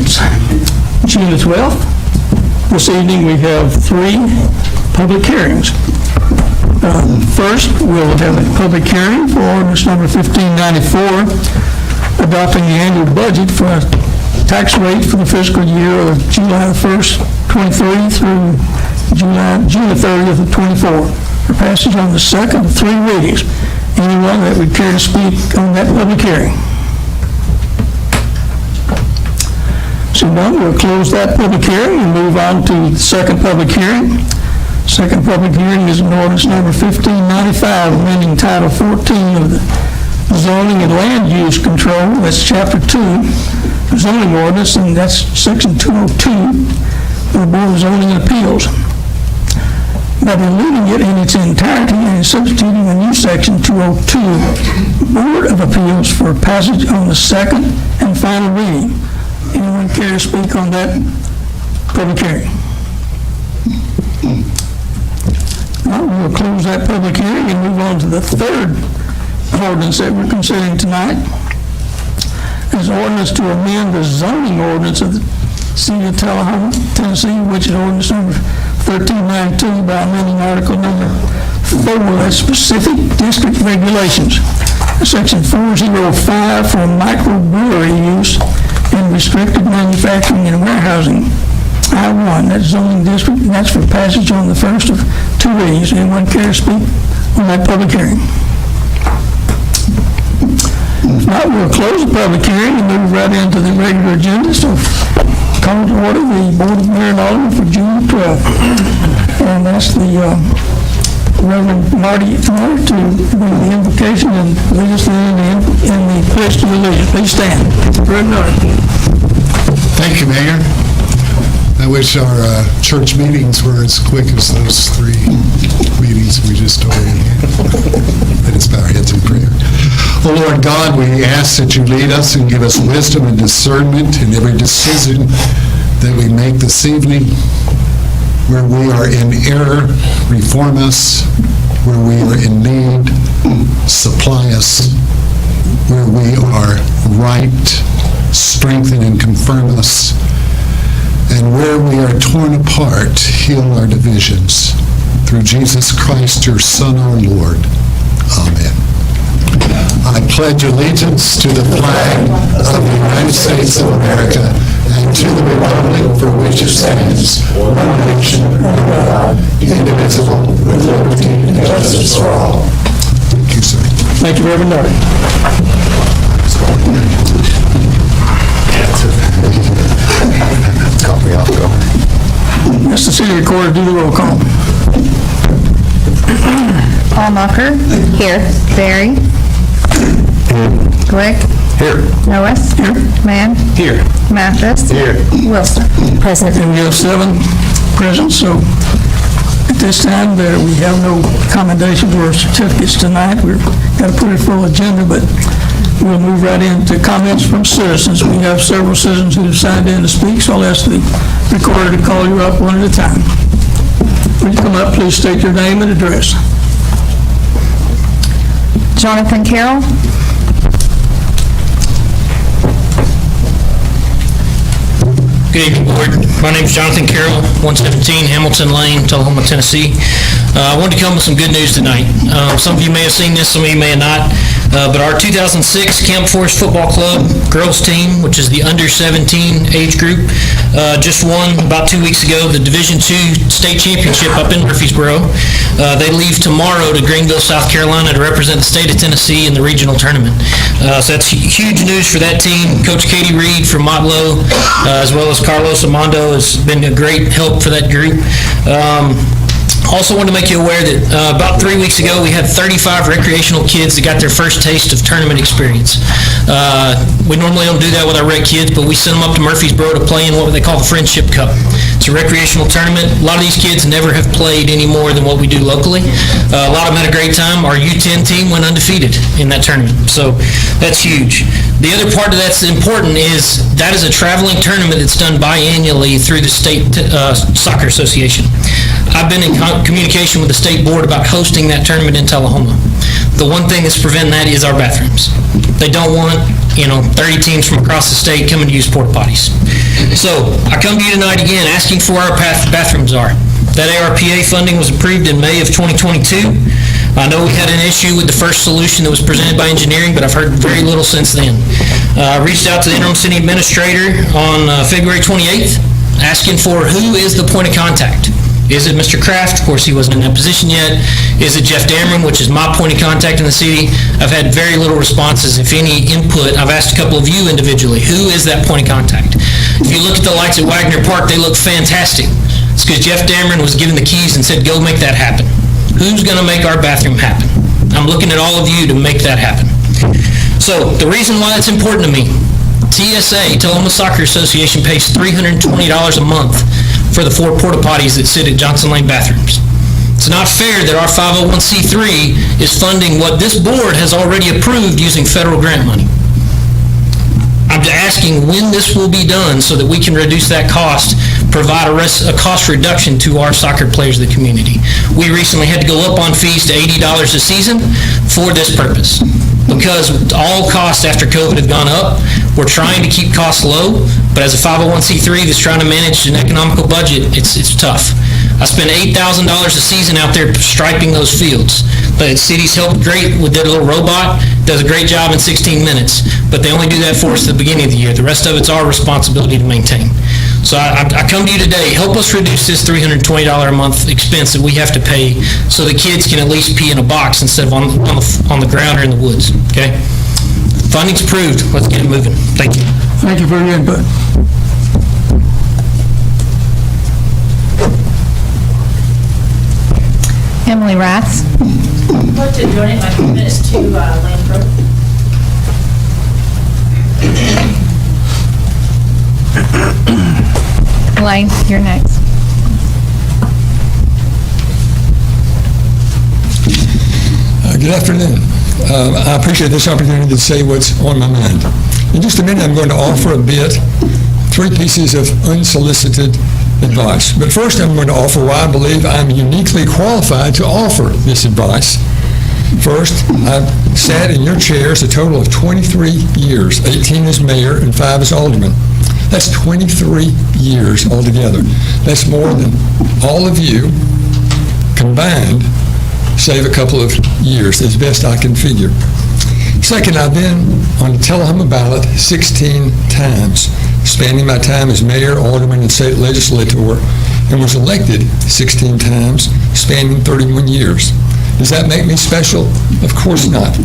It's June the 12th. This evening we have 3 public hearings. First, we'll have a public hearing for ordinance number 1594, adopting the annual budget for a tax rate for the fiscal year of July the 1st, 23 through June the 30th of 24, for passage on the second of 3 readings. Anyone that would care to speak on that public hearing? So now we'll close that public hearing and move on to the second public hearing. Second public hearing is an ordinance number 1595, amending Title 14 of the Zoning and Land Use Control. That's Chapter 2, zoning ordinance, and that's Section 202 of the Board of Zoning and Appeals. By deleting it in its entirety and substituting a new Section 202, Board of Appeals, for passage on the second and final reading. Anyone care to speak on that public hearing? Well, we'll close that public hearing and move on to the third ordinance that we're considering tonight. It's an ordinance to amend the zoning ordinance of the City of Tullahoma, Tennessee, which is ordinance number 1392, by amending article number 4, that's specific district regulations. Section 405 for microbrewery use and restricted manufacturing and warehousing. I-1, that's zoning district, and that's for passage on the first of 2 readings. Anyone care to speak on that public hearing? If not, we'll close the public hearing and move right into the regular agenda. So, call to order the Board of Mayor and Aldermen for June 12th. And that's the Reverend Marty Miller to bring the invocation and lead us in the pledge to allegiance. Please stand. Reverend Miller. Thank you, Mayor. I wish our church meetings were as quick as those 3 meetings we just already had. Let us bow our heads in prayer. Oh, Lord God, we ask that you lead us and give us wisdom and discernment in every decision that we make this evening. Where we are in error, reform us. Where we are in need, supply us. Where we are right, strengthen and confirm us. And where we are torn apart, heal our divisions. Through Jesus Christ, your Son, our Lord. Amen. I pledge allegiance to the flag of the United States of America and to the republic for which it stands, one nation, under God, indivisible, with liberty and justice for all. Thank you, sir. Thank you, Reverend Miller. Ask the city recorder to do the roll call. Allmacher. Here. Berry. Glick. Here. Noes. Here. Mann. Here. Mathis. Here. Wilson. Present. And we have 7 present, so at this time we have no commendations or certificates tonight. We've got a pretty full agenda, but we'll move right into comments from citizens. We have several citizens who have signed in to speak, so I'll ask the recorder to call you up one at a time. When you come up, please state your name and address. Jonathan Carroll. Good evening, Board. My name is Jonathan Carroll, 117 Hamilton Lane, Tullahoma, Tennessee. I wanted to come with some good news tonight. Some of you may have seen this, some of you may have not. But our 2006 Camp Forest Football Club girls team, which is the under 17 age group, just won about 2 weeks ago the Division II state championship up in Murfreesboro. They leave tomorrow to Greenville, South Carolina to represent the state of Tennessee in the regional tournament. So that's huge news for that team. Coach Katie Reed from Motlow, as well as Carlos Amando, has been a great help for that group. Also wanted to make you aware that about 3 weeks ago we had 35 recreational kids that got their first taste of tournament experience. We normally don't do that with our rec kids, but we sent them up to Murfreesboro to play in what they call the Friendship Cup. It's a recreational tournament. A lot of these kids never have played any more than what we do locally. A lot of them had a great time. Our U10 team went undefeated in that tournament, so that's huge. The other part of that's important is that is a traveling tournament that's done biannually through the State Soccer Association. I've been in communication with the state board about hosting that tournament in Tullahoma. The one thing that's preventing that is our bathrooms. They don't want, 30 teams from across the state coming to use porta potties. So I come to you tonight again asking for our bathrooms are. That ARPA funding was approved in May of 2022. I know we had an issue with the first solution that was presented by engineering, but I've heard very little since then. I reached out to the interim city administrator on February 28th, asking for who is the point of contact. Is it Mr. Kraft? Of course, he wasn't in that position yet. Is it Jeff Dameron, which is my point of contact in the city? I've had very little responses, if any input. I've asked a couple of you individually, who is that point of contact? If you look at the lights at Wagner Park, they look fantastic. It's because Jeff Dameron was given the keys and said, go make that happen. Who's going to make our bathroom happen? I'm looking at all of you to make that happen. So the reason why it's important to me, TSA, Tullahoma Soccer Association, pays $320 a month for the 4 porta potties that sit at Johnson Lane bathrooms. It's not fair that our 501c3 is funding what this board has already approved using federal grant money. I'm asking when this will be done so that we can reduce that cost, provide a cost reduction to our soccer players of the community. We recently had to go up on fees to $80 a season for this purpose. Because all costs after COVID have gone up, we're trying to keep costs low, but as a 501c3 that's trying to manage an economical budget, it's tough. I spend $8,000 a season out there striping those fields. The city's helped great with their little robot, does a great job in 16 minutes, but they only do that for us at the beginning of the year. The rest of it's our responsibility to maintain. So I come to you today, help us reduce this $320 a month expense that we have to pay so the kids can at least pee in a box instead of on the ground or in the woods, okay? Funding's approved, let's get it moving. Thank you. Thank you for your input. Emily Raths. I'd like to donate my 2 minutes to Land Pro. Lane, you're next. Good afternoon. I appreciate this opportunity to say what's on my mind. In just a minute, I'm going to offer a bit, 3 pieces of unsolicited advice. But first, I'm going to offer why I believe I'm uniquely qualified to offer this advice. First, I've sat in your chairs a total of 23 years, 18 as mayor and 5 as alderman. That's 23 years altogether. That's more than all of you combined, save a couple of years, as best I can figure. Second, I've been on the Tullahoma ballot 16 times, spanning my time as mayor, alderman, and state legislator, and was elected 16 times, spanning 31 years. Does that make me special? Of course not.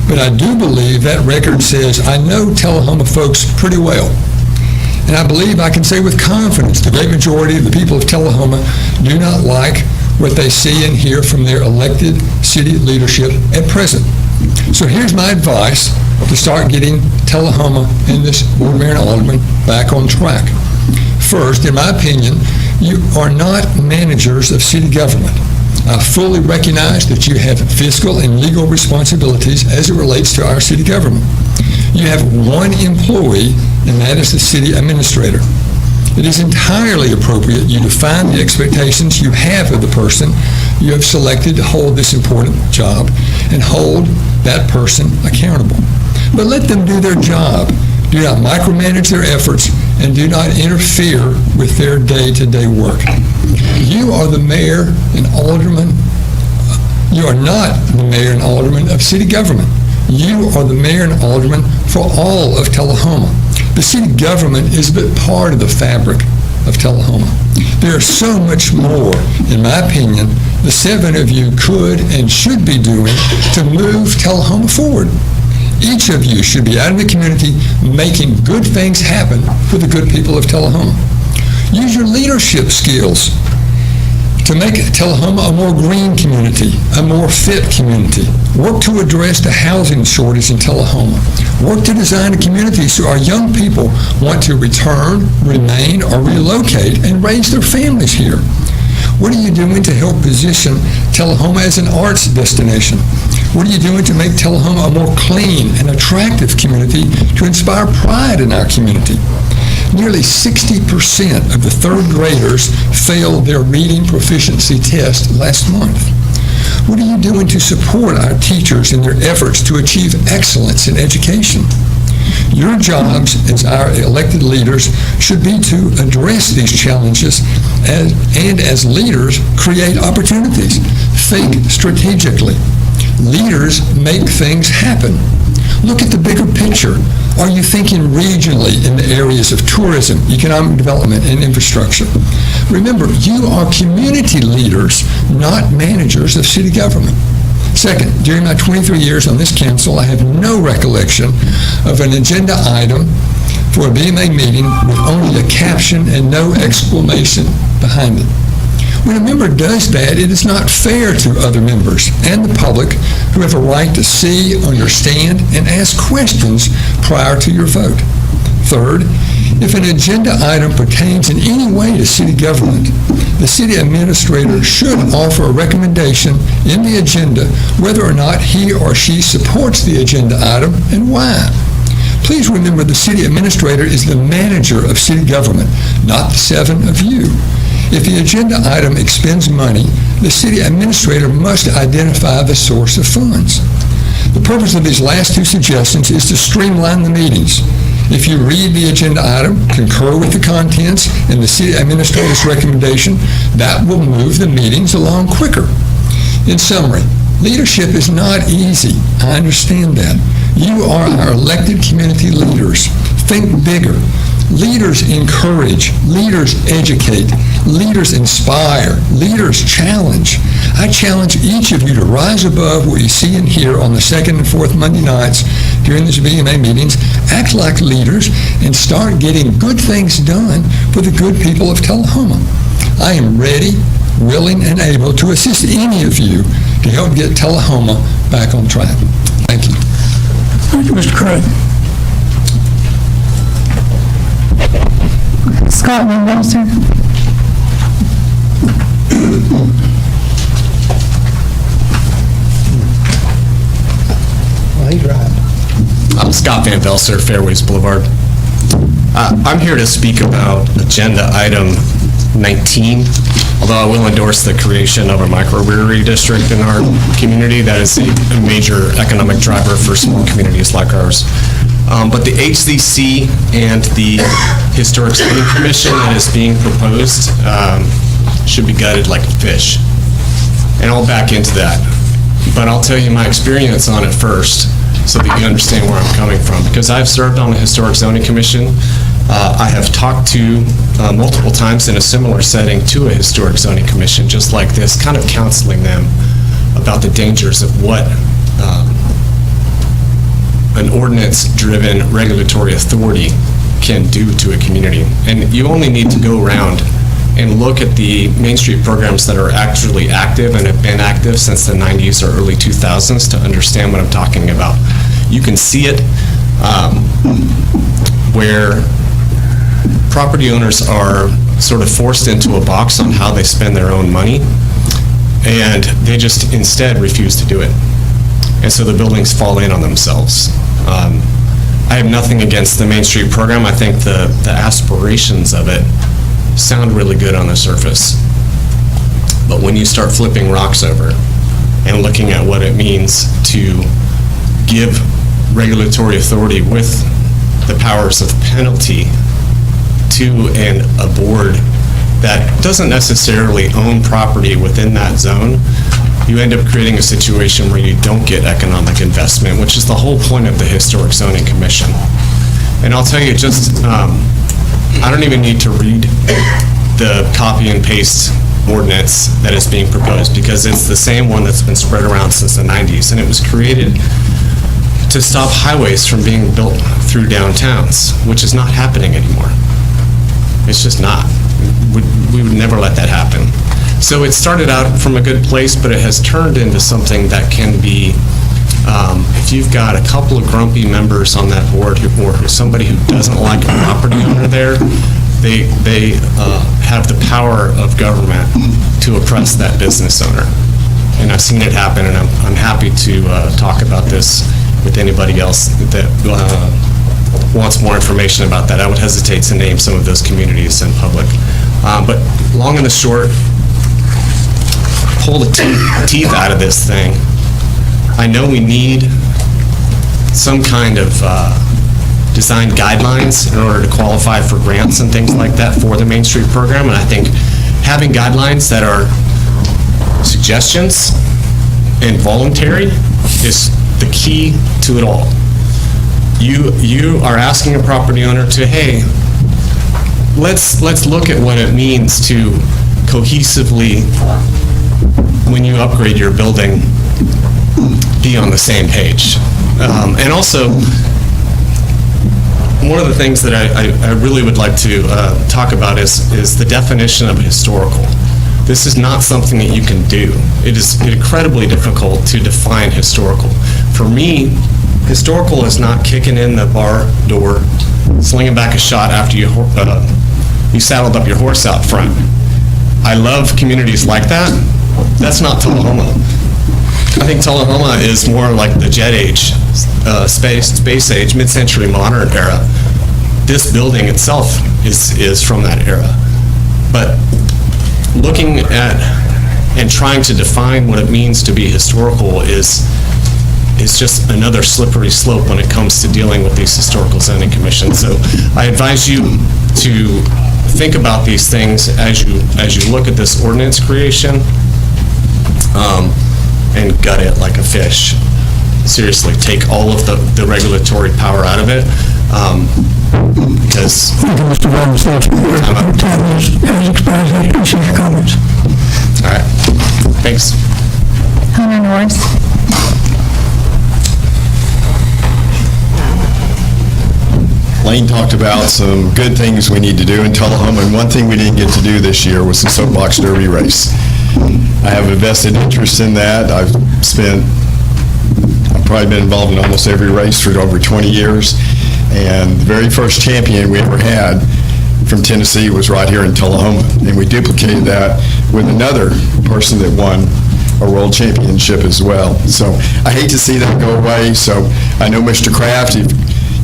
But I do believe that record says I know Tullahoma folks pretty well. And I believe I can say with confidence the great majority of the people of Tullahoma do not like what they see and hear from their elected city leadership at present. So here's my advice to start getting Tullahoma and this board mayor and alderman back on track. First, in my opinion, you are not managers of city government. I fully recognize that you have fiscal and legal responsibilities as it relates to our city government. You have one employee, and that is the city administrator. It is entirely appropriate you define the expectations you have of the person you have selected to hold this important job and hold that person accountable. But let them do their job. Do not micromanage their efforts and do not interfere with their day-to-day work. You are the mayor and alderman. You are not the mayor and alderman of city government. You are the mayor and alderman for all of Tullahoma. The city government is but part of the fabric of Tullahoma. There is so much more, in my opinion, the 7 of you could and should be doing to move Tullahoma forward. Each of you should be out in the community making good things happen for the good people of Tullahoma. Use your leadership skills to make Tullahoma a more green community, a more fit community. Work to address the housing shortage in Tullahoma. Work to design a community so our young people want to return, remain, or relocate and raise their families here. What are you doing to help position Tullahoma as an arts destination? What are you doing to make Tullahoma a more clean and attractive community to inspire pride in our community? Nearly 60% of the 3rd graders failed their reading proficiency test last month. What are you doing to support our teachers in their efforts to achieve excellence in education? Your jobs as our elected leaders should be to address these challenges and as leaders, create opportunities. Think strategically. Leaders make things happen. Look at the bigger picture. Are you thinking regionally in the areas of tourism, economic development, and infrastructure? Remember, you are community leaders, not managers of city government. Second, during my 23 years on this council, I have no recollection of an agenda item for a BMA meeting with only a caption and no exclamation behind it. When a member does that, it is not fair to other members and the public who have a right to see, understand, and ask questions prior to your vote. Third, if an agenda item pertains in any way to city government, the city administrator should offer a recommendation in the agenda whether or not he or she supports the agenda item and why. Please remember the city administrator is the manager of city government, not the seven of you. If the agenda item expends money, the city administrator must identify the source of funds. The purpose of these last two suggestions is to streamline the meetings. If you read the agenda item, concur with the contents, and the city administrator's recommendation, that will move the meetings along quicker. In summary, leadership is not easy. I understand that. You are our elected community leaders. Think bigger. Leaders encourage, leaders educate, leaders inspire, leaders challenge. I challenge each of you to rise above what you see and hear on the second and fourth Monday nights during these BMA meetings, act like leaders, and start getting good things done for the good people of Tullahoma. I am ready, willing, and able to assist any of you to help get Tullahoma back on track. Thank you. Thank you, Mr. Craig. Scott Van Belser. I'm Scott Van Belser, Fairways Boulevard. I'm here to speak about agenda item 19, although I will endorse the creation of a microbrewery district in our community. That is a major economic driver for small communities like ours. But the HCC and the Historic Zoning Commission that is being proposed should be gutted like a fish. And I'll back into that. But I'll tell you my experience on it first so that you understand where I'm coming from. Because I've served on the Historic Zoning Commission. I have talked to multiple times in a similar setting to a Historic Zoning Commission, just like this, kind of counseling them about the dangers of what an ordinance-driven regulatory authority can do to a community. And you only need to go around and look at the Main Street programs that are actually active and have been active since the 90s or early 2000s to understand what I'm talking about. You can see it where property owners are sort of forced into a box on how they spend their own money, and they just instead refuse to do it. And so the buildings fall in on themselves. I have nothing against the Main Street program. I think the aspirations of it sound really good on the surface. But when you start flipping rocks over and looking at what it means to give regulatory authority with the powers of penalty to a board that doesn't necessarily own property within that zone, you end up creating a situation where you don't get economic investment, which is the whole point of the Historic Zoning Commission. And I'll tell you, just, I don't even need to read the copy and paste ordinance that is being proposed, because it's the same one that's been spread around since the 90s, and it was created to stop highways from being built through downtowns, which is not happening anymore. It's just not. We would never let that happen. So it started out from a good place, but it has turned into something that can be, if you've got a couple of grumpy members on that board or somebody who doesn't like a property owner there, they have the power of government to oppress that business owner. And I've seen it happen, and I'm happy to talk about this with anybody else that wants more information about that. I would hesitate to name some of those communities in public. But long and the short, pull the teeth out of this thing, I know we need some kind of design guidelines in order to qualify for grants and things like that for the Main Street program, and I think having guidelines that are suggestions and voluntary is the key to it all. You are asking a property owner to, hey, let's look at what it means to cohesively, when you upgrade your building, be on the same page. And also, one of the things that I really would like to talk about is the definition of historical. This is not something that you can do. It is incredibly difficult to define historical. For me, historical is not kicking in the bar door, slinging back a shot after you saddled up your horse out front. I love communities like that. That's not Tullahoma. I think Tullahoma is more like the Jet Age, space age, mid-century modern era. This building itself is from that era. But looking at and trying to define what it means to be historical is just another slippery slope when it comes to dealing with these historical zoning commissions. So I advise you to think about these things as you look at this ordinance creation, and gut it like a fish. Seriously, take all of the regulatory power out of it, because... Thank you, Mr. Ramos. Your time has expired. I appreciate your comments. All right, thanks. Hunter Norris. Lane talked about some good things we need to do in Tullahoma, and one thing we didn't get to do this year was the soapbox derby race. I have a vested interest in that. I've probably been involved in almost every race for over 20 years, and the very first champion we ever had from Tennessee was right here in Tullahoma, and we duplicated that with another person that won a world championship as well. So I hate to see that go away. So I know Mr. Kraft, if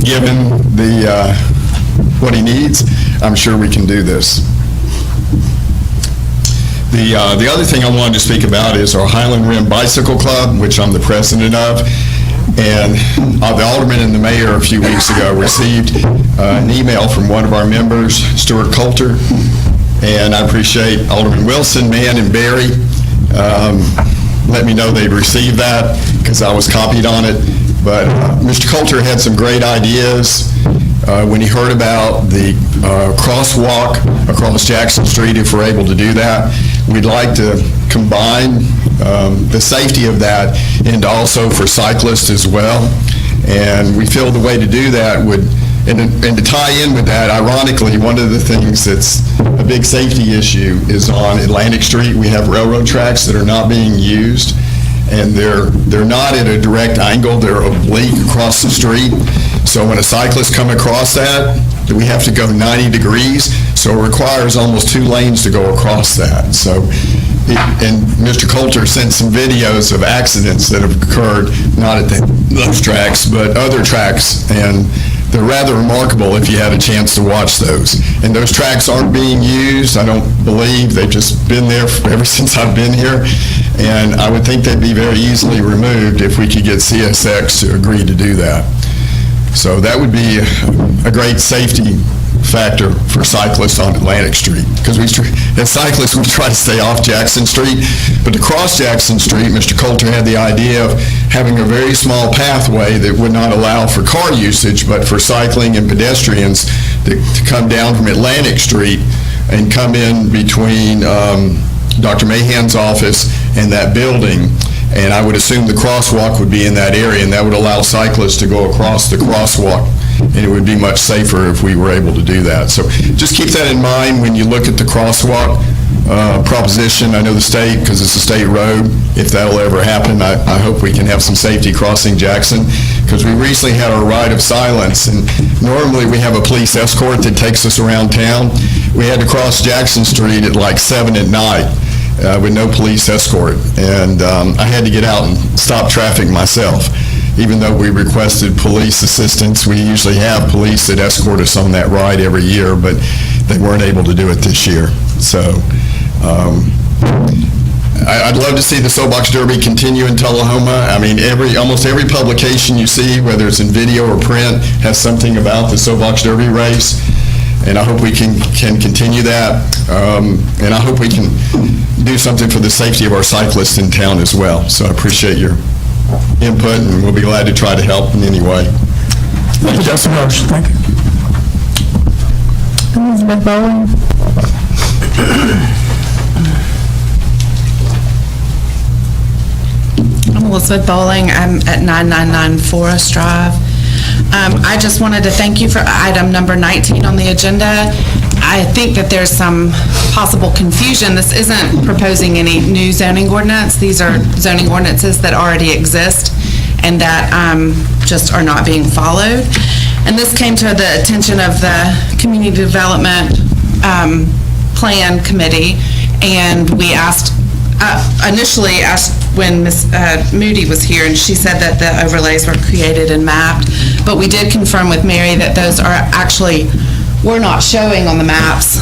given what he needs, I'm sure we can do this. The other thing I wanted to speak about is our Highland Rim Bicycle Club, which I'm the president of. And the Aldermen and the Mayor a few weeks ago received an email from one of our members, Stuart Coulter, and I appreciate Alderman Wilson, Mann, and Barry let me know they'd received that because I was copied on it. But Mr. Coulter had some great ideas when he heard about the crosswalk across Jackson Street. If we're able to do that, we'd like to combine the safety of that into also for cyclists as well. And we feel the way to do that would, and to tie in with that, ironically, one of the things that's a big safety issue is on Atlantic Street. We have railroad tracks that are not being used, and they're not at a direct angle, they're oblique across the street. So when a cyclist come across that, we have to go 90 degrees, so it requires almost 2 lanes to go across that. So, and Mr. Coulter sent some videos of accidents that have occurred, not at those tracks, but other tracks, and they're rather remarkable if you had a chance to watch those. And those tracks aren't being used, I don't believe. They've just been there ever since I've been here. And I would think they'd be very easily removed if we could get CSX to agree to do that. So that would be a great safety factor for cyclists on Atlantic Street. Because as cyclists, we try to stay off Jackson Street. But to cross Jackson Street, Mr. Coulter had the idea of having a very small pathway that would not allow for car usage, but for cycling and pedestrians to come down from Atlantic Street and come in between Dr. Mahan's office and that building. And I would assume the crosswalk would be in that area, and that would allow cyclists to go across the crosswalk, and it would be much safer if we were able to do that. So just keep that in mind when you look at the crosswalk proposition. I know the state, because it's a state road, if that'll ever happen, I hope we can have some safety crossing Jackson, because we recently had our ride of silence, and normally we have a police escort that takes us around town. We had to cross Jackson Street at like 7 at night. With no police escort, and I had to get out and stop traffic myself. Even though we requested police assistance, we usually have police that escort us on that ride every year, but they weren't able to do it this year. So I'd love to see the Soapbox Derby continue in Tullahoma. I mean, almost every publication you see, whether it's in video or print, has something about the Soapbox Derby race. And I hope we can continue that. And I hope we can do something for the safety of our cyclists in town as well. So I appreciate your input, and we'll be glad to try to help in any way. Thank you, Justin Rogers. Thank you. Elizabeth Bowling. I'm Elizabeth Bowling. I'm at 999 Forest Drive. I just wanted to thank you for item number 19 on the agenda. I think that there's some possible confusion. This isn't proposing any new zoning ordinance. These are zoning ordinances that already exist and that just are not being followed. And this came to the attention of the Community Development Plan Committee, and we initially asked when Ms. Moody was here, and she said that the overlays were created and mapped, but we did confirm with Mary that those were not showing on the maps.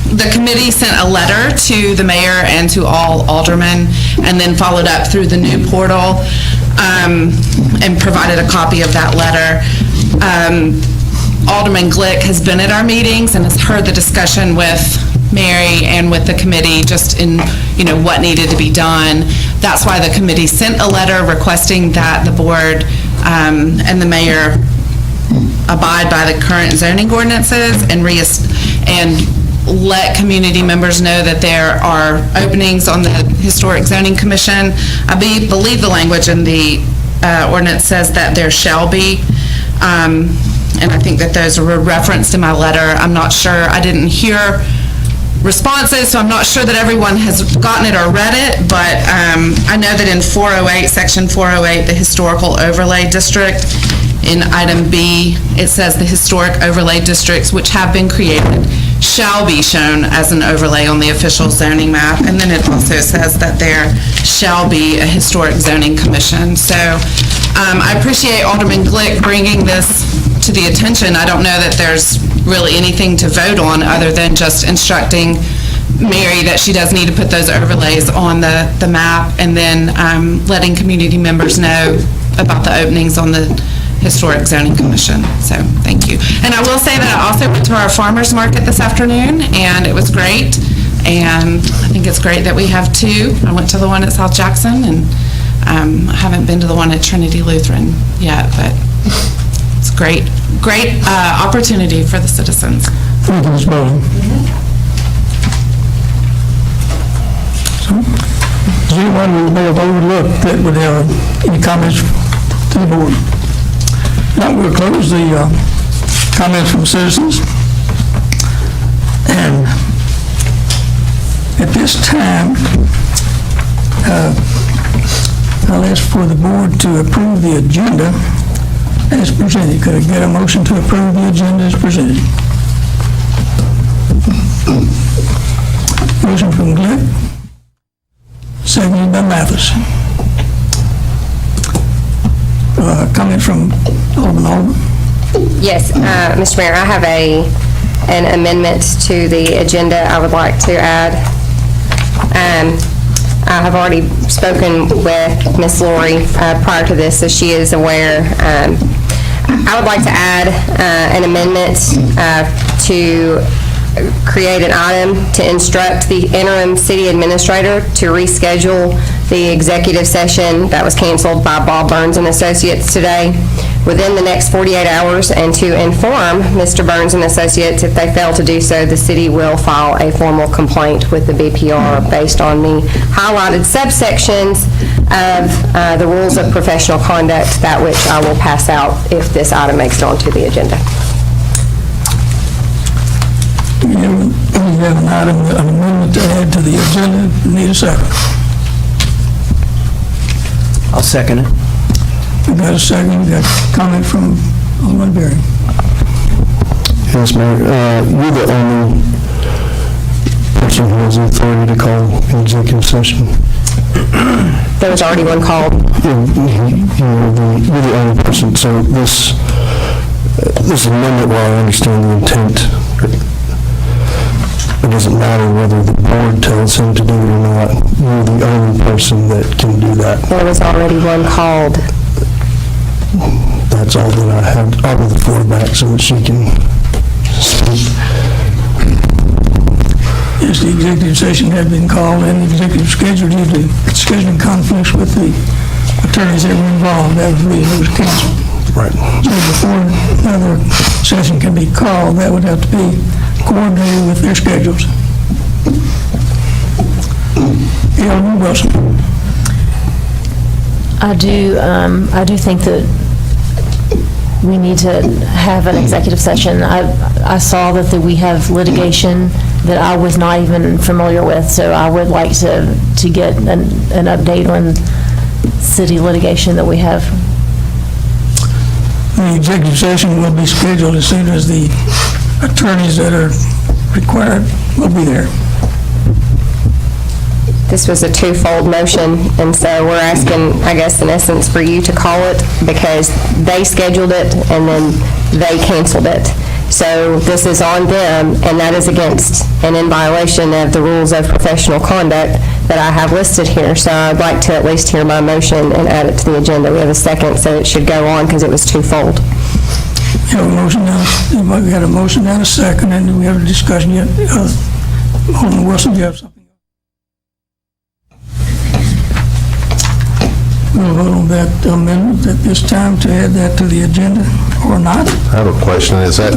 The committee sent a letter to the mayor and to all aldermen, and then followed up through the new portal, and provided a copy of that letter. Alderman Glick has been at our meetings and has heard the discussion with Mary and with the committee just in, what needed to be done. That's why the committee sent a letter requesting that the board and the mayor abide by the current zoning ordinances and let community members know that there are openings on the Historic Zoning Commission. I believe the language in the ordinance says that there shall be, and I think that those are referenced in my letter. I'm not sure, I didn't hear responses, so I'm not sure that everyone has gotten it or read it, but I know that in 408, section 408, the historical overlay district, in item B, it says the historic overlay districts which have been created shall be shown as an overlay on the official zoning map, and then it also says that there shall be a historic zoning commission. So I appreciate Alderman Glick bringing this to the attention. I don't know that there's really anything to vote on other than just instructing Mary that she does need to put those overlays on the map, and then letting community members know about the openings on the Historic Zoning Commission. So thank you. And I will say that I also went to our farmers market this afternoon, and it was great. And I think it's great that we have two. I went to the one at South Jackson, and I haven't been to the one at Trinity Lutheran yet, but it's great opportunity for the citizens. Thank you, Ms. Bowling. So, is there anyone we may have overlooked that would have any comments to the board? Now we'll close the comments from citizens. And at this time, I'll ask for the board to approve the agenda as presented. Could I get a motion to approve the agenda as presented? Motion from Glick, seconded by Mathis. Comment from Alderman. Yes, Mr. Mayor, I have an amendment to the agenda I would like to add. I have already spoken with Ms. Lori prior to this, so she is aware. I would like to add an amendment to create an item to instruct the interim city administrator to reschedule the executive session that was canceled by Bob Burns and Associates today within the next 48 hours, and to inform Mr. Burns and Associates if they fail to do so, the city will file a formal complaint with the BPR based on the highlighted subsections of the rules of professional conduct, that which I will pass out if this item makes it onto the agenda. We have an item, an amendment to add to the agenda. Need a second. I'll second it. We got a second. We got a comment from Alderman Berry. Yes, Mayor. You're the only person who has the authority to call an executive session. There was already one called. You're the only person. So this amendment, while I understand the intent, it doesn't matter whether the board tells him to do it or not. You're the only person that can do that. There was already one called. That's all that I have. I'll give the floor back so that she can speak. Yes, the executive session had been called and the executive schedule due to scheduling conflicts with the attorneys that were involved. That was the reason it was canceled. Right. So before another session can be called, that would have to be coordinated with their schedules. Alderman Wilson. I do think that we need to have an executive session. I saw that we have litigation that I was not even familiar with, so I would like to get an update on city litigation that we have. The executive session will be scheduled as soon as the attorneys that are required will be there. This was a twofold motion, and so we're asking, I guess, in essence, for you to call it because they scheduled it and then they canceled it. So this is on them, and that is against and in violation of the rules of professional conduct that I have listed here. So I'd like to at least hear my motion and add it to the agenda. We have a second, so it should go on because it was twofold. You have a motion now. We got a motion and a second, and do we have a discussion yet? Alderman Wilson, do you have something? We'll vote on that amendment at this time to add that to the agenda or not. I have a question. Is that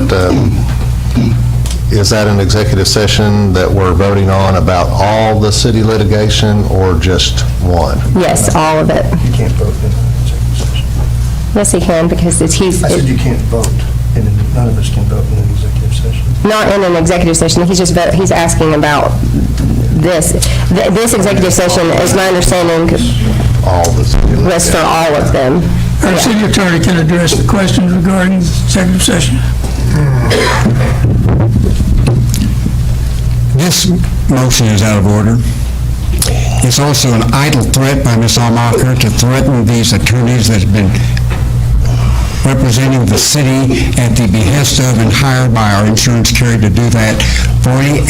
an executive session that we're voting on about all the city litigation or just one? Yes, all of it. You can't vote in an executive session. Yes, he can because he's... I said you can't vote, and none of us can vote in an executive session. Not in an executive session, he's asking about this. This executive session, is my understanding, All the city litigation. was for all of them. Our city attorney can address the questions regarding executive session. This motion is out of order. It's also an idle threat by Ms. Almacher to threaten these attorneys that have been representing the city at the behest of and hired by our insurance carrier to do that 48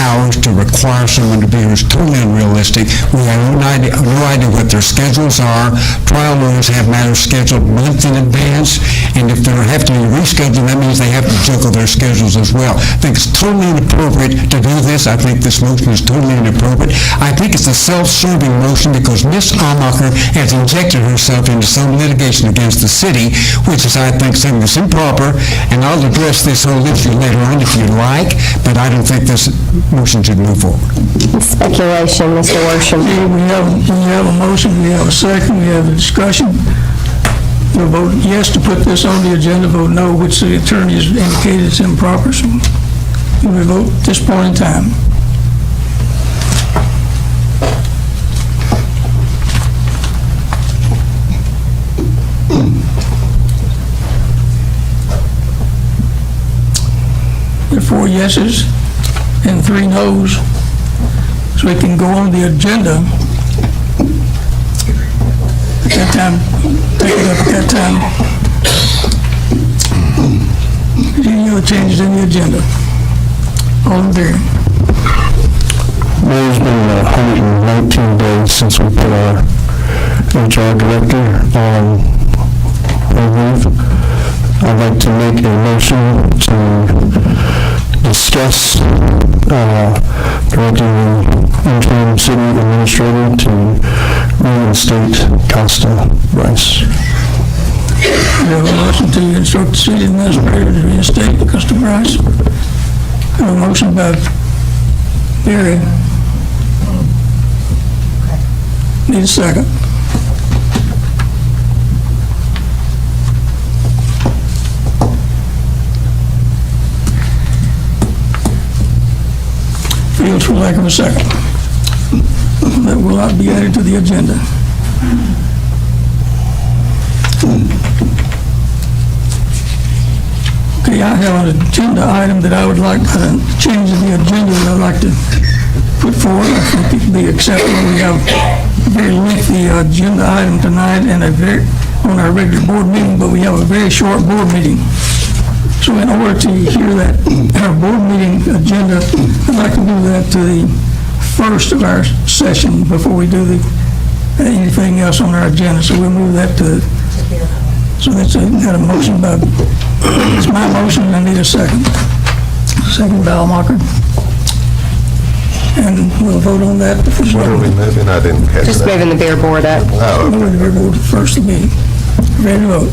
hours to require someone to be here is totally unrealistic. We have no idea what their schedules are. Trial lawyers have matters scheduled months in advance, and if they have to be rescheduled, that means they have to juggle their schedules as well. I think it's totally inappropriate to do this. I think this motion is totally inappropriate. I think it's a self-serving motion because Ms. Almacher has injected herself into some litigation against the city, which is, I think, something that's improper, and I'll address this whole issue later on if you like, but I don't think this motion should move forward. Speculation, Mr. Worsham. We have a motion, we have a second, we have a discussion. We'll vote yes to put this on the agenda, vote no, which the attorney has indicated it's improper, so we will vote at this point in time. There are 4 yeses and 3 noes, so we can go on the agenda at that time, take it up at that time. Any other changes in the agenda? All in favor? There's been 119 days since we put our HR director on leave. I'd like to make a motion to discuss directing the interim city administrator to reinstate Costa Rice. We have a motion to instruct the city administrator to reinstate Costa Rice. We have a motion by Barry. Need a second. Fields for lack of a second. That will not be added to the agenda. Okay, I have an agenda item that I would like to change in the agenda that I'd like to put forward. I think it can be acceptable. We have a very lengthy agenda item tonight and on our regular board meeting, but we have a very short board meeting. So So in order to hear that, our board meeting agenda, I'd like to move that to the first of our session before we do anything else on our agenda. So we'll move that to, so that's got a motion by, it's my motion, and I need a second. Second by Almacher. And we'll vote on that. What are we moving? I didn't catch that. Just moving the beer board up. Oh, Moving the beer board to the first of the meeting. Ready to vote?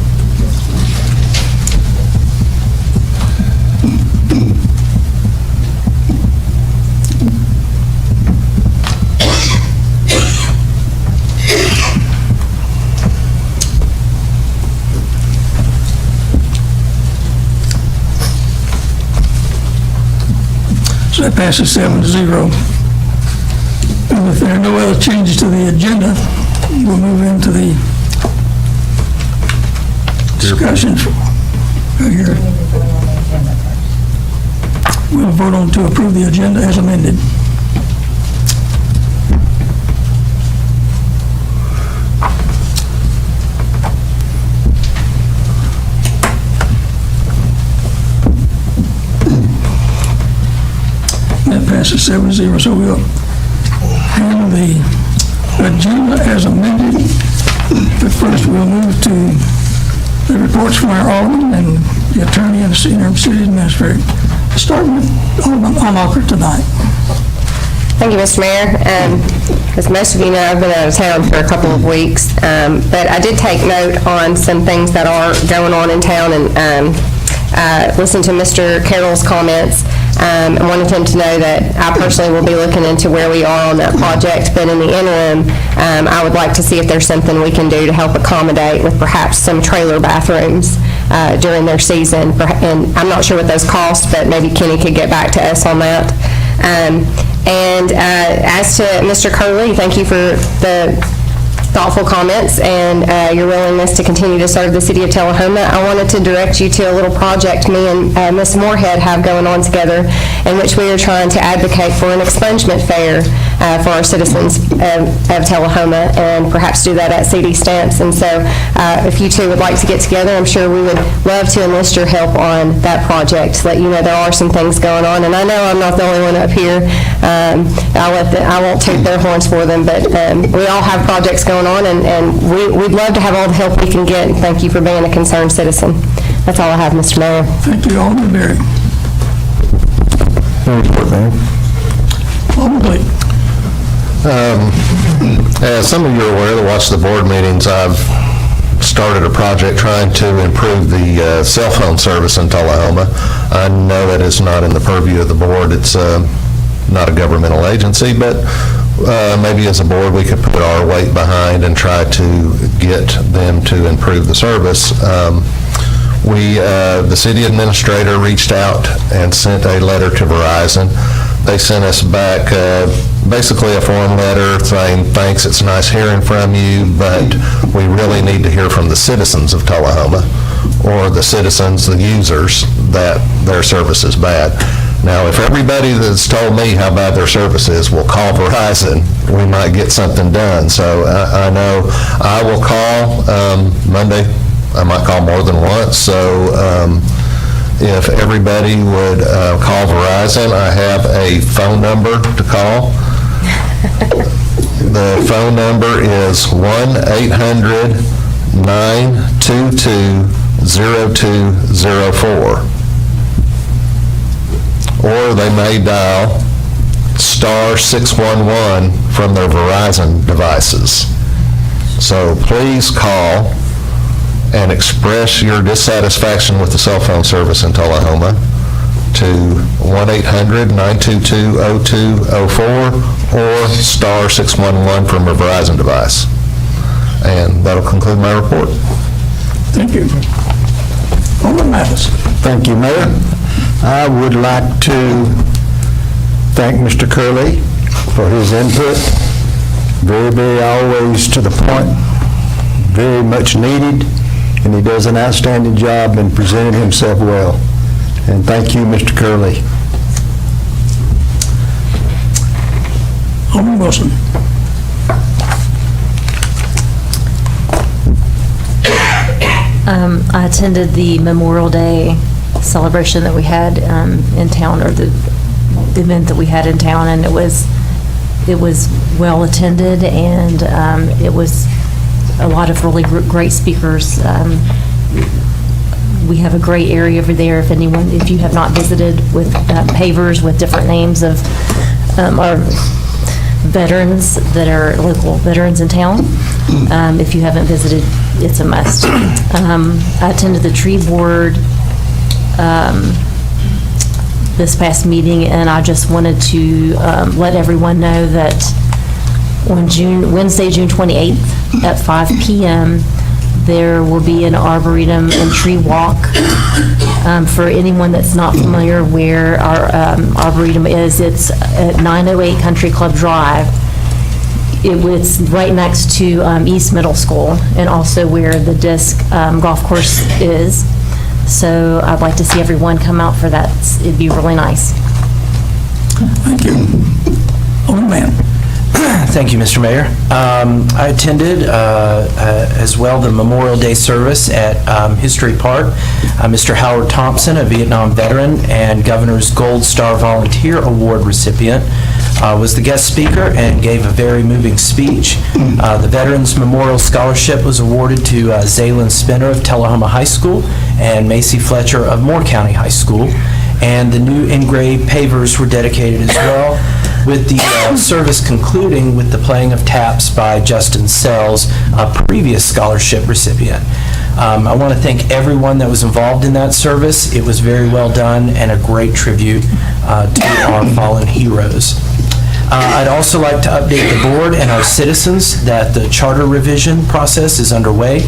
So that passes 7-0. And if there are no other changes to the agenda, we'll move into the discussion right here. We'll vote on to approve the agenda as amended. That passes 7-0, so we'll handle the agenda as amended. But first, we'll move to the reports from our alderman and the attorney and the interim city administrator. Start with Alderman Almacher tonight. Thank you, Mr. Mayor. As most of you know, I've been out of town for a couple of weeks, but I did take note on some things that are going on in town and listen to Mr. Carroll's comments. I wanted him to know that I personally will be looking into where we are on that project, but in the interim, I would like to see if there's something we can do to help accommodate with perhaps some trailer bathrooms during their season. And I'm not sure what those cost, but maybe Kenny could get back to us on that. And as to Mr. Curley, thank you for the thoughtful comments and your willingness to continue to serve the city of Tullahoma. I wanted to direct you to a little project me and Ms. Moorhead have going on together, in which we are trying to advocate for an expungement fair for our citizens of Tullahoma, and perhaps do that at CD Stamps. And so if you two would like to get together, I'm sure we would love to enlist your help on that project, to let you know there are some things going on. And I know I'm not the only one up here. I won't toot their horns for them, but we all have projects going on, and we'd love to have all the help we can get. And thank you for being a concerned citizen. That's all I have, Mr. Mayor. Thank you, Alderman Berry. Alderman Blake. As some of you are aware that watch the board meetings, I've started a project trying to improve the cell phone service in Tullahoma. I know that it's not in the purview of the board. It's not a governmental agency, but maybe as a board we could put our weight behind and try to get them to improve the service. The city administrator reached out and sent a letter to Verizon. They sent us back basically a form letter saying, thanks, it's nice hearing from you, but we really need to hear from the citizens of Tullahoma, or the citizens, the users, that their service is bad. Now, if everybody that's told me how bad their service is will call Verizon, we might get something done. So I know I will call Monday. I might call more than once. So if everybody would call Verizon, I have a phone number to call. The phone number is 1-800-922-0204. Or they may dial *611 from their Verizon devices. So please call and express your dissatisfaction with the cell phone service in Tullahoma to 1-800-922-0204 or *611 from a Verizon device. And that'll conclude my report. Thank you. Alderman Mathis. Thank you, Mayor. I would like to thank Mr. Curley for his input. Very always to the point, very much needed, and he does an outstanding job in presenting himself well. And thank you, Mr. Curley. Alderman Wilson. I attended the Memorial Day celebration that we had in town, or the event that we had in town, and it was well attended, and it was a lot of really great speakers. We have a great area over there if you have not visited, with pavers with different names of our veterans that are local veterans in town. If you haven't visited, it's a must. I attended the tree board this past meeting, and I just wanted to let everyone know that on Wednesday, June 28th at 5 p.m., there will be an arboretum and tree walk. For anyone that's not familiar where our arboretum is, it's at 908 Country Club Drive. It's right next to East Middle School, and also where the disc golf course is. So I'd like to see everyone come out for that. It'd be really nice. Thank you. Oh, man. Thank you, Mr. Mayor. I attended as well the Memorial Day service at History Park. Mr. Howard Thompson, a Vietnam veteran and Governor's Gold Star Volunteer Award recipient, was the guest speaker and gave a very moving speech. The Veterans Memorial Scholarship was awarded to Zaylin Spinner of Tullahoma High School and Macy Fletcher of Moore County High School. And the new engraved pavers were dedicated as well, with the service concluding with the playing of taps by Justin Sells, a previous scholarship recipient. I want to thank everyone that was involved in that service. It was very well done and a great tribute to our fallen heroes. I'd also like to update the board and our citizens that the charter revision process is underway.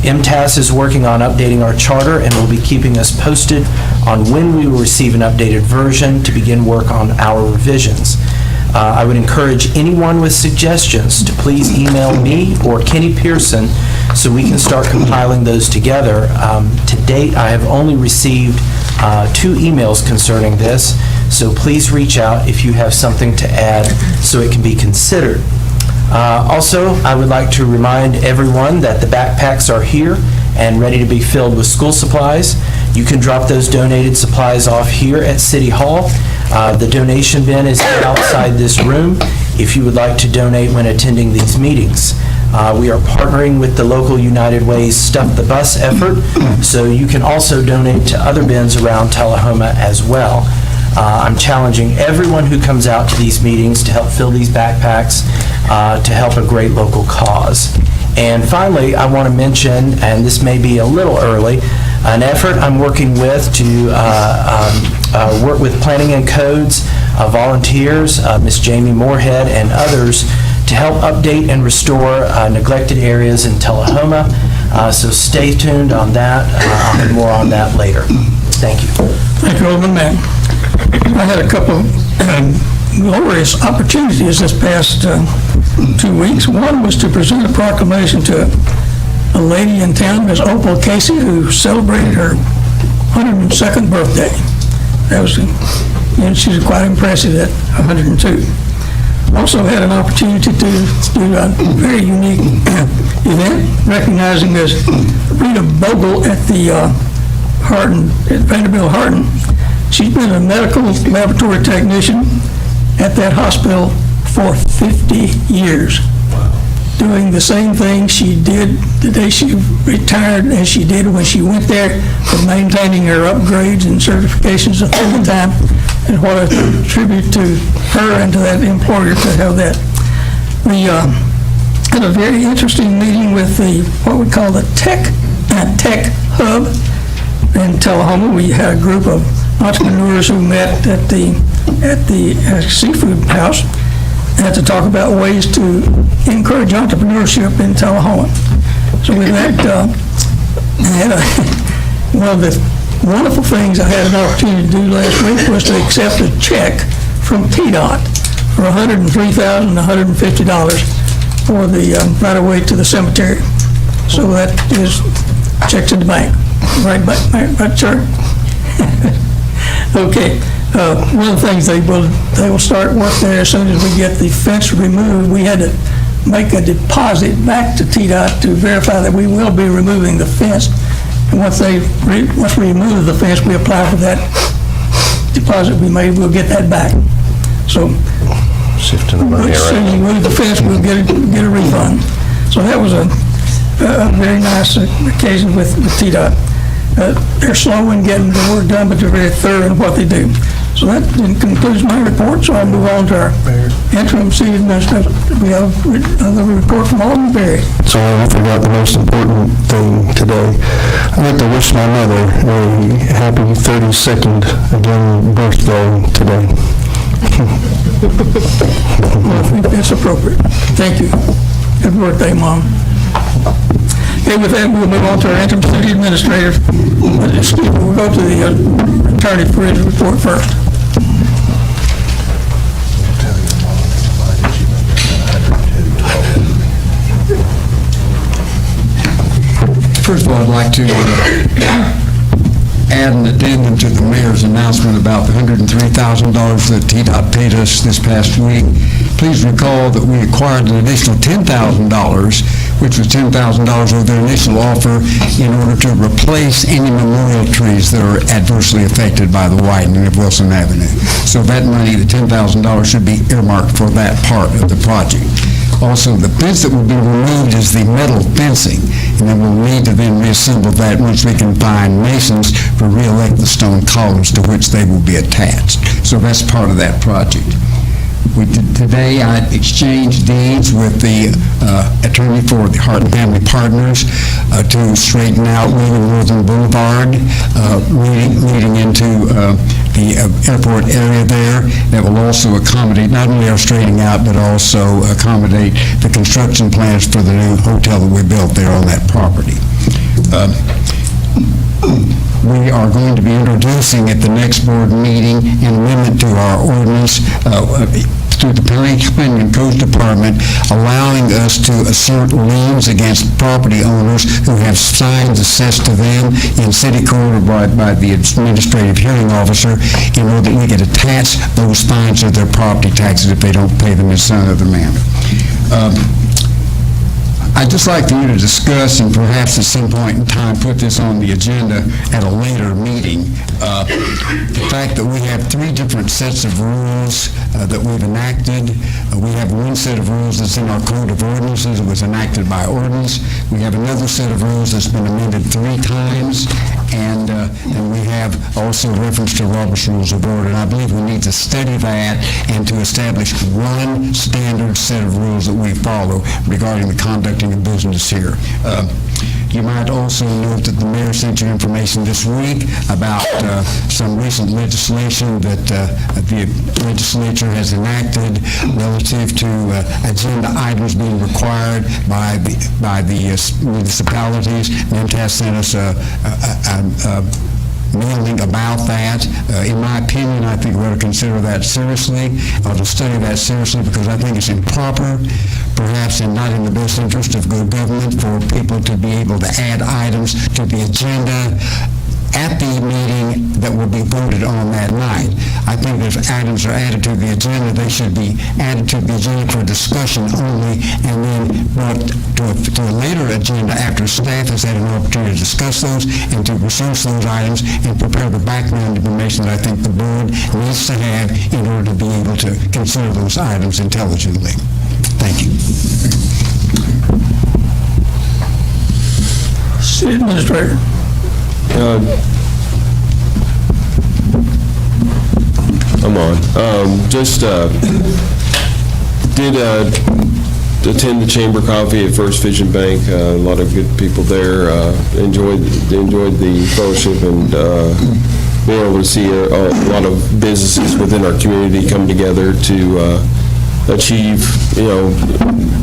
MTAS is working on updating our charter and will be keeping us posted on when we will receive an updated version to begin work on our revisions. I would encourage anyone with suggestions to please email me or Kenny Pearson so we can start compiling those together. To date, I have only received 2 emails concerning this, so please reach out if you have something to add so it can be considered. Also, I would like to remind everyone that the backpacks are here and ready to be filled with school supplies. You can drop those donated supplies off here at City Hall. The donation bin is outside this room if you would like to donate when attending these meetings. We are partnering with the local United Way's Stuff the Bus effort, so you can also donate to other bins around Tullahoma as well. I'm challenging everyone who comes out to these meetings to help fill these backpacks to help a great local cause. And finally, I want to mention, and this may be a little early, an effort I'm working with to work with Planning and Codes volunteers, Ms. Jamie Moorhead and others, to help update and restore neglected areas in Tullahoma. So stay tuned on that. I'll have more on that later. Thank you. Thank you, Alderman Mann. I had a couple of glorious opportunities this past 2 weeks. One was to present a proclamation to a lady in town, Ms. Opal Casey, who celebrated her 102nd birthday. That was, and she's quite impressive at 102. Also had an opportunity to do a very unique event, recognizing Ms. Rita Bogle at the at Vanderbilt Hardin. She's been a medical laboratory technician at that hospital for 50 years. Doing the same thing she did the day she retired as she did when she went there, but maintaining her upgrades and certifications at the time, and what a tribute to her and to that employer to have that. We had a very interesting meeting with what we call the Tech Hub in Tullahoma. We had a group of entrepreneurs who met at the seafood house and to talk about ways to encourage entrepreneurship in Tullahoma. So with that, one of the wonderful things I had an opportunity to do last week was to accept a check from TDOT for $103,150 for the right-of-way to the cemetery. So that is checked in the bank. Right, sir? Okay. One of the things they will start work there as soon as we get the fence removed. We had to make a deposit back to TDOT to verify that we will be removing the fence, And once we remove the fence, we apply for that deposit we made, we'll get that back. So, Shifting the money as soon as around. we move the fence, we'll get a refund. So that was a very nice occasion with TDOT. They're slow in getting the work done, but they're very thorough in what they do. So that concludes my report, so I'll move on to our interim city administrator. We have another report from Alderman Berry. Sorry, I forgot the most important thing today. I'd like to wish my mother a happy 32nd again birthday today. Well, I think that's appropriate. Thank you. Happy birthday, Mom. Okay, with that, we'll move on to our interim city administrator. Excuse me, we'll go to the attorney for his report first. First of all, I'd like to add an addendum to the mayor's announcement about the $103,000 that TDOT paid us this past week. Please recall that we acquired an additional $10,000, which was $10,000 of their initial offer, in order to replace any memorial trees that are adversely affected by the widening of Wilson Avenue. So that money, the $10,000, should be earmarked for that part of the project. Also, the fence that will be removed is the metal fencing, and then we'll need to then reassemble that once we can find masons to re-erect the stone columns to which they will be attached. So that's part of that project. Today, I exchanged deeds with the attorney for the Hart and Family Partners to straighten out Northern Boulevard, leading into the airport area there. That will also accommodate not only our straightening out, but also accommodate the construction plans for the new hotel that we built there on that property. We are going to be introducing at the next board meeting an amendment to our ordinance through the Planning and Code Department, allowing us to assert liens against property owners who have signs assessed to them in city court or by the administrative hearing officer, in order that we can attach those fines to their property taxes if they don't pay them in some other manner. I'd just like for you to discuss, and perhaps at some point in time put this on the agenda at a later meeting, the fact that we have three different sets of rules that we've enacted. We have one set of rules that's in our code of ordinances. It was enacted by ordinance. We have another set of rules that's been amended 3 times, and we have also reference to Robert's Rules of Order. And I believe we need to study that and to establish one standard set of rules that we follow regarding the conducting of business here. You might also note that the mayor sent you information this week about some recent legislation that the legislature has enacted relative to agenda items being required by the municipalities. MTS sent us a mailing about that. In my opinion, I think we ought to consider that seriously. I ought to study that seriously, because I think it's improper, perhaps not in the best interest of good government, for people to be able to add items to the agenda at the meeting that will be voted on that night. I think if items are added to the agenda, they should be added to the agenda for discussion only, and then brought to a later agenda after staff has had an opportunity to discuss those and to research those items and prepare the background information that I think the board needs to have in order to be able to consider those items intelligently. Thank you. City Administrator. I'm on. Did attend the Chamber Coffee at First Vision Bank. A lot of good people there. Enjoyed the fellowship and being able to see a lot of businesses within our community come together to achieve,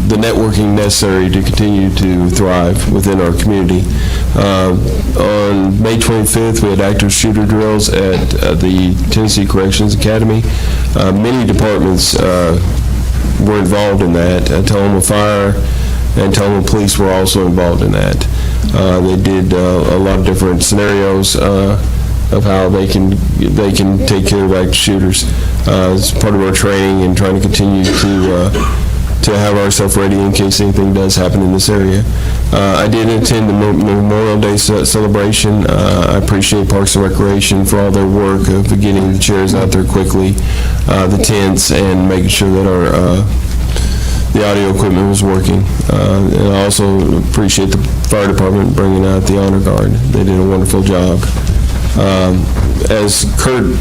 the networking necessary to continue to thrive within our community. On May 25th, we had active shooter drills at the Tennessee Corrections Academy. Many departments were involved in that. Tullahoma Fire and Tullahoma Police were also involved in that. They did a lot of different scenarios of how they can take care of active shooters. It's part of our training and trying to continue to to have ourselves ready in case anything does happen in this area. I did attend the Memorial Day celebration. I appreciate Parks and Recreation for all their work of getting the chairs out there quickly, the tents, and making sure that the audio equipment was working. And I also appreciate the fire department bringing out the honor guard. They did a wonderful job. As Kurt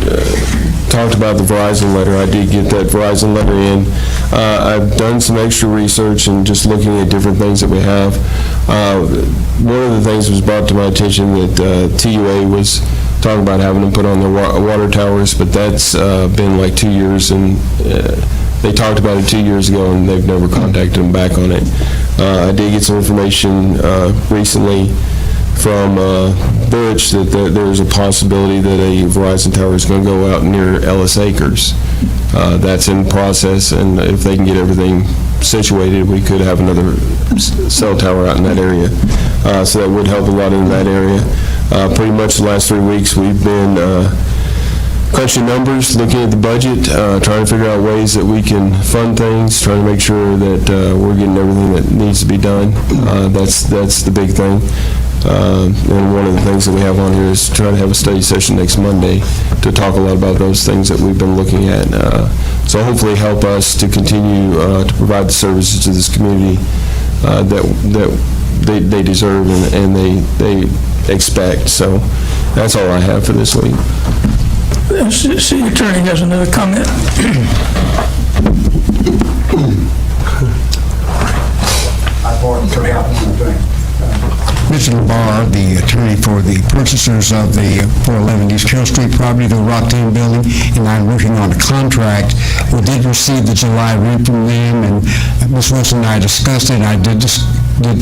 talked about the Verizon letter, I did get that Verizon letter in. I've done some extra research and just looking at different things that we have. One of the things was brought to my attention that TUA was talking about having them put on the water towers, but that's been like 2 years, and they talked about it 2 years ago, and they've never contacted them back on it. I did get some information recently from Butch that there's a possibility that a Verizon tower is going to go out near Ellis Acres. That's in process, and if they can get everything situated, we could have another cell tower out in that area. So that would help a lot in that area. Pretty much the last 3 weeks, we've been crunching numbers, looking at the budget, trying to figure out ways that we can fund things, trying to make sure that we're getting everything that needs to be done. That's the big thing. And one of the things that we have on here is trying to have a study session next Monday to talk a lot about those things that we've been looking at. So hopefully help us to continue to provide the services to this community that they deserve and they expect. So that's all I have for this week. The city attorney has another comment. Mr. LeBar, the attorney for the purchasers of the 411 East Carroll Street property, the Rock Team building, and I'm working on a contract. We did receive the July rent from them, and Ms. Wilson and I discussed it. I did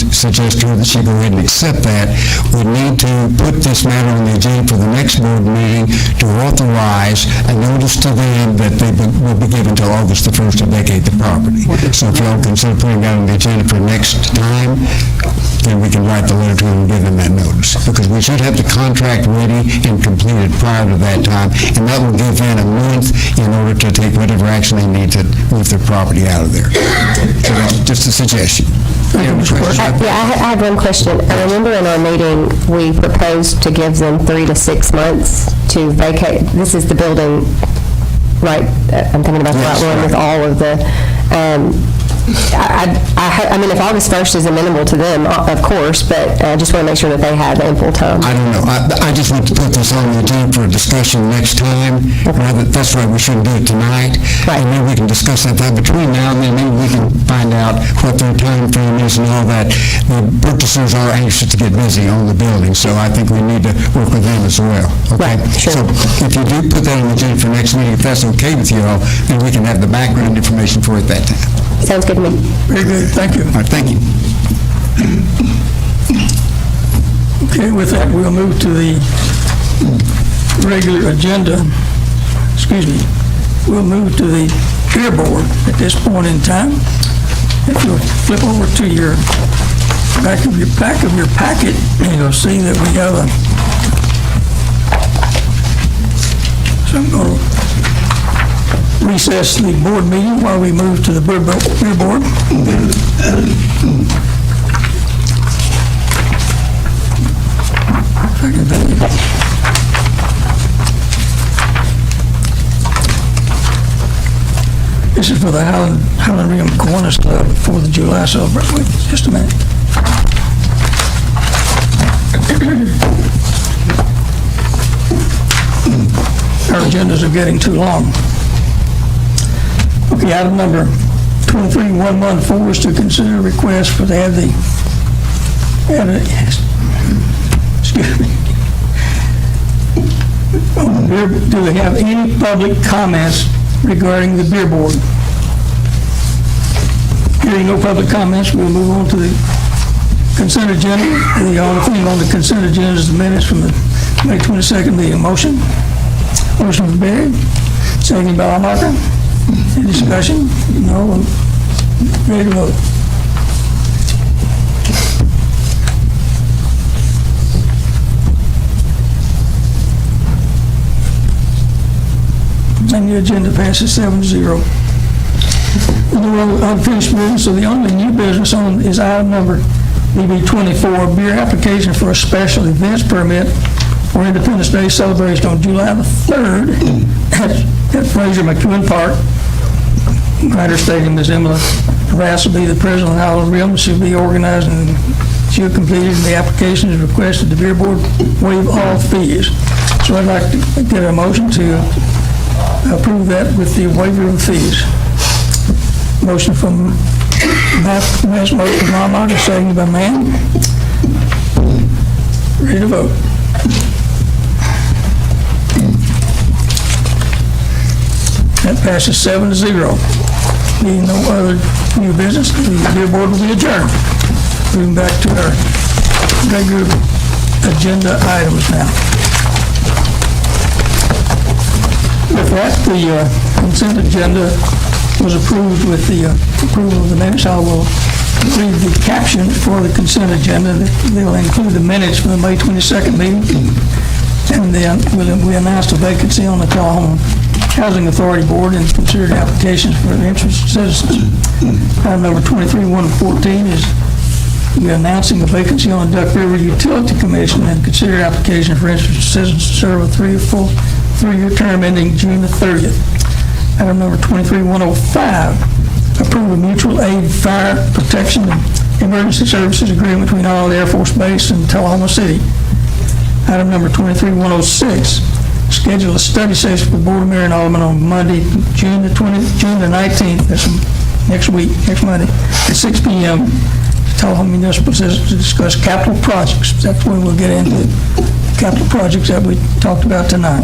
suggest to her that she go ahead and accept that. We need to put this matter on the agenda for the next board meeting to authorize a notice to them that they will be given until August the 1st to vacate the property. So if y'all consider putting that on the agenda for next time, then we can write the letter to them and give them that notice. Because we should have the contract ready and completed prior to that time, and that will give them a month in order to take whatever action they need to move their property out of there. So that's just a suggestion. I have one question. I remember in our meeting, we proposed to give them 3 to 6 months to vacate. This is the building, right? I'm thinking about the right one with all of the, I mean, if August 1st is amenable to them, of course, but I just want to make sure that they have ample time. I don't know. I just want to put this on the agenda for a discussion next time. That's why we shouldn't do it tonight. Right. And then we can discuss that. Between now and then, maybe we can find out what their time frame is and all that. The purchasers are anxious to get busy on the building, so I think we need to work with them as well. Okay? Right, sure. So if you do put that on the agenda for next meeting, if that's okay with you all, then we can have the background information for it that time. Sounds good to me. Very good, thank you. All right, thank you. Okay, with that, we'll move to the regular agenda. Excuse me. We'll move to the Pier Board at this point in time. If you'll flip over to your back of your packet, you'll see that we have a. So I'm going to recess the board meeting while we move to the Pier Board. This is for the Highland Rim Kiwanis Club for the July celebration. Wait just a minute. Our agendas are getting too long. Okay, item number 23114 is to consider a request for the excuse me. Do we have any public comments regarding the Beer Board? Hearing no public comments, we'll move on to the consent agenda. The only thing on the consent agenda is the minutes from the May 22nd meeting. Motion from Barry, second by Almarker. Any discussion? No. Ready to vote. And the agenda passes 7-0. No unfinished business, so the only new business on is item number BB24, beer application for a special events permit for Independence Day celebration on July the 3rd at Fraser McEwen Park. Grider Stadium. Ms. Emily Rass will be the president of Howland Rim. She'll be organizing, and she'll complete it. The application is requested the beer board waive all fees. So I'd like to get a motion to approve that with the waiver of fees. Motion from motion from Alderman, seconded by Mann. Ready to vote. That passes 7-0. Being no other new business, the beer board will be adjourned. Moving back to our regular agenda items now. With that, the consent agenda was approved with the approval of the minutes. I will read the caption for the consent agenda. They will include the minutes from the May 22nd meeting, and then we announced a vacancy on the Tullahoma Housing Authority Board and considered applications for interested citizens. Item number 23-114 is we're announcing a vacancy on the Duck River Utility Commission and considered application for interested citizens to serve a three-year term ending June the 30th. Item number 23-105, approve a mutual aid fire protection and emergency services agreement between All Air Force Base and Tullahoma City. Item number 23-106, schedule a study session for Board of Mayor and Aldermen on Monday, June the 19th, that's next Monday, at 6 p.m. Tullahoma Municipal Citizens to discuss capital projects. That's when we'll get into capital projects that we talked about tonight.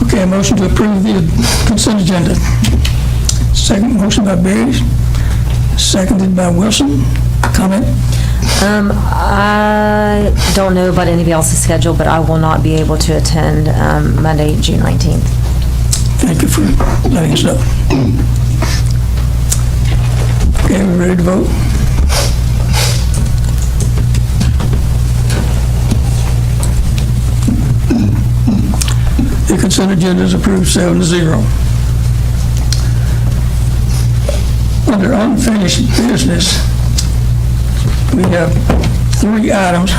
Okay, a motion to approve the consent agenda. Second motion by Barry, seconded by Wilson. Comment? I don't know about anybody else's schedule, but I will not be able to attend Monday, June 19th. Thank you for letting us know. Okay, we're ready to vote? The consent agenda is approved 7-0. Under unfinished business, we have 3 items.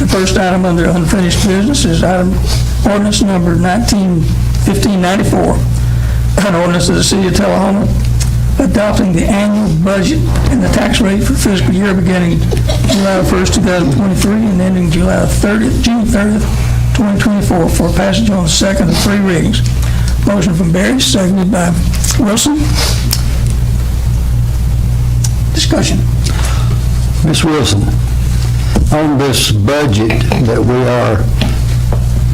The first item under unfinished business is ordinance number 1594, an ordinance of the City of Tullahoma adopting the annual budget and the tax rate for fiscal year beginning July 1st, 2023 and ending June 30th, 2024 for passage on the second of 3 readings. Motion from Barry, seconded by Wilson. Discussion. Ms. Wilson, on this budget that we are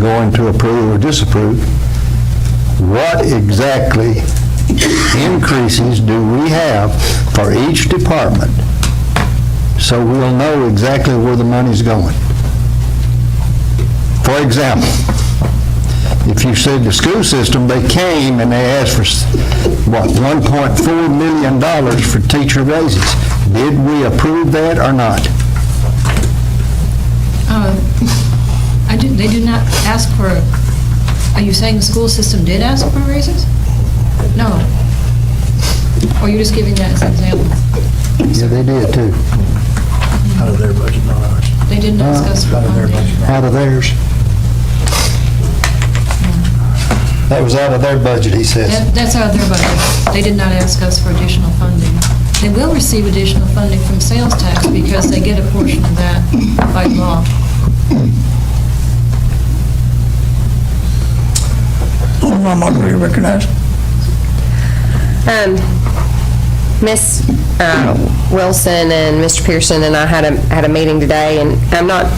going to approve or disapprove, what exactly increases do we have for each department so we'll know exactly where the money's going? For example, if you said the school system, they came and they asked for, what, $1.4 million for teacher raises. Did we approve that or not? They did not ask for, are you saying the school system did ask for raises? No. Or you're just giving that as an example? Yeah, they did too. Out of their budget, not ours. They didn't ask us for funding. Out of theirs. That was out of their budget, he says. That's out of their budget. They did not ask us for additional funding. They will receive additional funding from sales tax because they get a portion of that by law. Alderman Marguerite recognized. Ms. Wilson and Mr. Pearson and I had a meeting today, and I'm not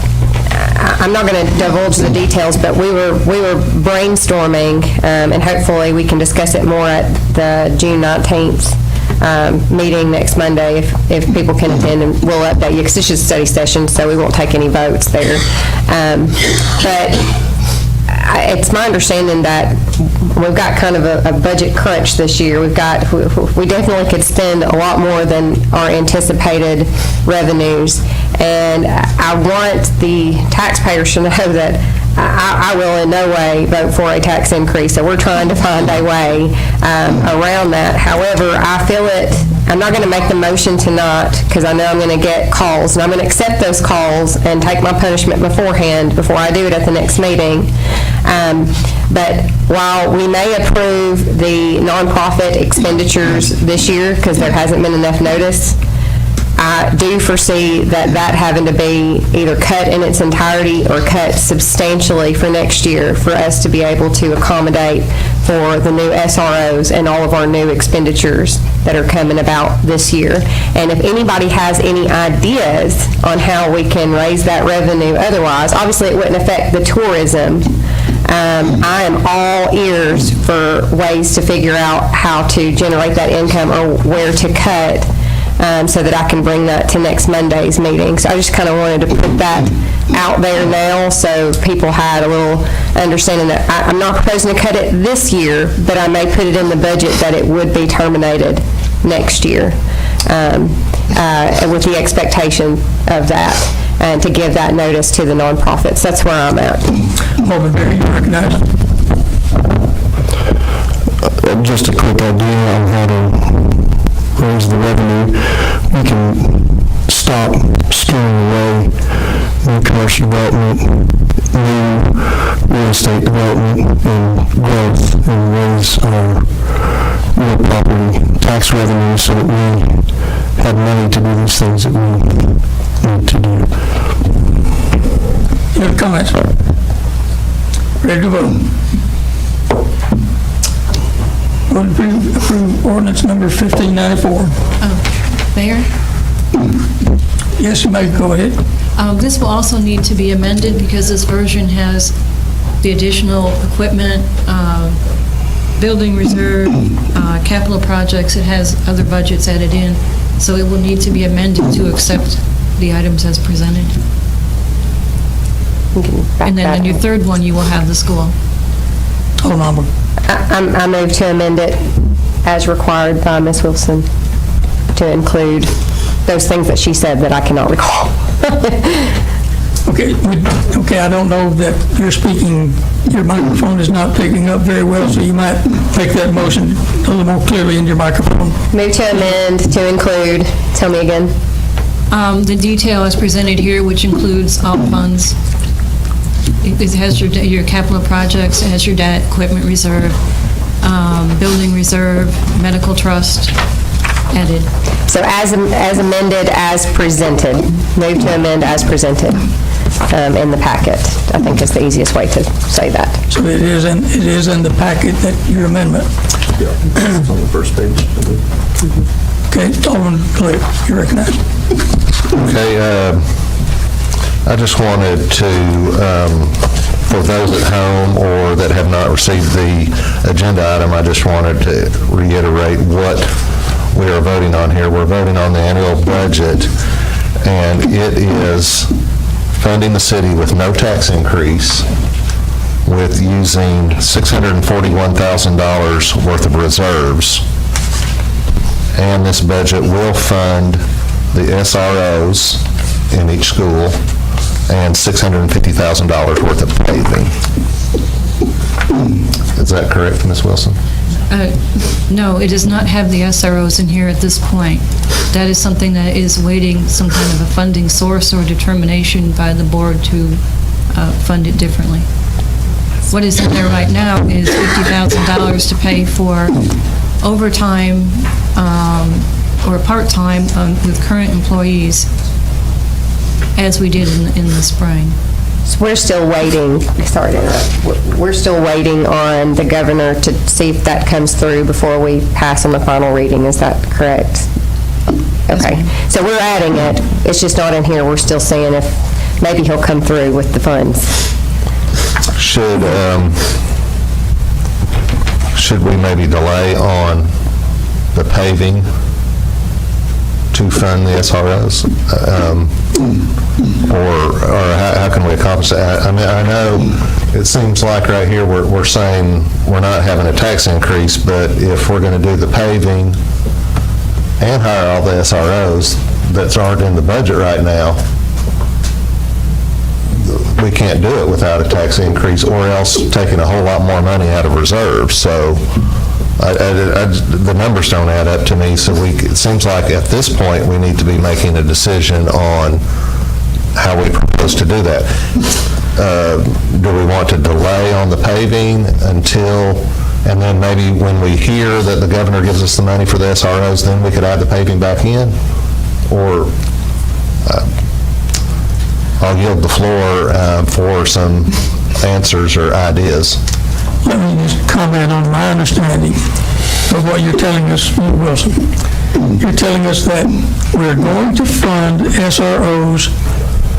going to divulge the details, but we were brainstorming, and hopefully we can discuss it more at the June 19th meeting next Monday if people can attend, and we'll update you because it's just a study session, so we won't take any votes there. But it's my understanding that we've got kind of a budget crunch this year. We definitely could spend a lot more than our anticipated revenues, and I want the taxpayers to know that I will in no way vote for a tax increase, so we're trying to find a way around that. However, I feel I'm not going to make the motion tonight, because I know I'm going to get calls, and I'm going to accept those calls and take my punishment beforehand, before I do it at the next meeting. But while we may approve the nonprofit expenditures this year, because there hasn't been enough notice, I do foresee that having to be either cut in its entirety or cut substantially for next year for us to be able to accommodate for the new SROs and all of our new expenditures that are coming about this year. And if anybody has any ideas on how we can raise that revenue otherwise, obviously it wouldn't affect the tourism. I am all ears for ways to figure out how to generate that income or where to cut, so that I can bring that to next Monday's meeting. So I just kind of wanted to put that out there now, so people had a little understanding that I'm not proposing to cut it this year, but I may put it in the budget that it would be terminated next year, with the expectation of that, and to give that notice to the nonprofits. That's where I'm at. Alderman Berry, you recognize. Just a quick idea on how to raise the revenue. We can stop scaring away new commercial development, new real estate development, and growth, and raise our real property tax revenue so that we have money to do these things that we need to do. You have comments? Ready to vote? Vote to approve ordinance number 1594. Mayor? Yes, you may go ahead. This will also need to be amended because this version has the additional equipment, building reserve, capital projects. It has other budgets added in, so it will need to be amended to accept the items as presented. And then in your third one, you will have the school. Hold on. I move to amend it as required by Ms. Wilson to include those things that she said that I cannot recall. Okay, I don't know that you're speaking, your microphone is not picking up very well, so you might make that motion a little more clearly in your microphone. Move to amend to include, tell me again. The detail as presented here, which includes all funds. It has your capital projects, it has your debt, equipment reserve, building reserve, medical trust added. So as amended, as presented. Move to amend as presented in the packet, I think is the easiest way to say that. So it is in the packet, that your amendment? Yeah, it's on the first page. Okay, Alderman Clay, you recognize. Okay, I just wanted to, for those at home or that have not received the agenda item, I just wanted to reiterate what we are voting on here. We're voting on the annual budget, and it is funding the city with no tax increase, with using $641,000 worth of reserves. And this budget will fund the SROs in each school and $650,000 worth of paving. Is that correct, Ms. Wilson? No, it does not have the SROs in here at this point. That is something that is waiting some kind of a funding source or determination by the board to fund it differently. What is in there right now is $50,000 to pay for overtime or part-time with current employees, as we did in the spring. So we're still waiting, sorry to interrupt, we're still waiting on the governor to see if that comes through before we pass on the final reading, is that correct? Okay, so we're adding it, it's just not in here, we're still seeing if maybe he'll come through with the funds. Should we maybe delay on the paving to fund the SROs? Or how can we accomplish that? I mean, I know it seems like right here we're saying we're not having a tax increase, but if we're going to do the paving and hire all the SROs that aren't in the budget right now, we can't do it without a tax increase, or else taking a whole lot more money out of reserves. So the numbers don't add up to me, so it seems like at this point, we need to be making a decision on how we propose to do that. Do we want to delay on the paving until, and then maybe when we hear that the governor gives us the money for the SROs, then we could add the paving back in? Or I'll yield the floor for some answers or ideas. Let me just comment on my understanding of what you're telling us, Mr. Wilson. You're telling us that we're going to fund SROs,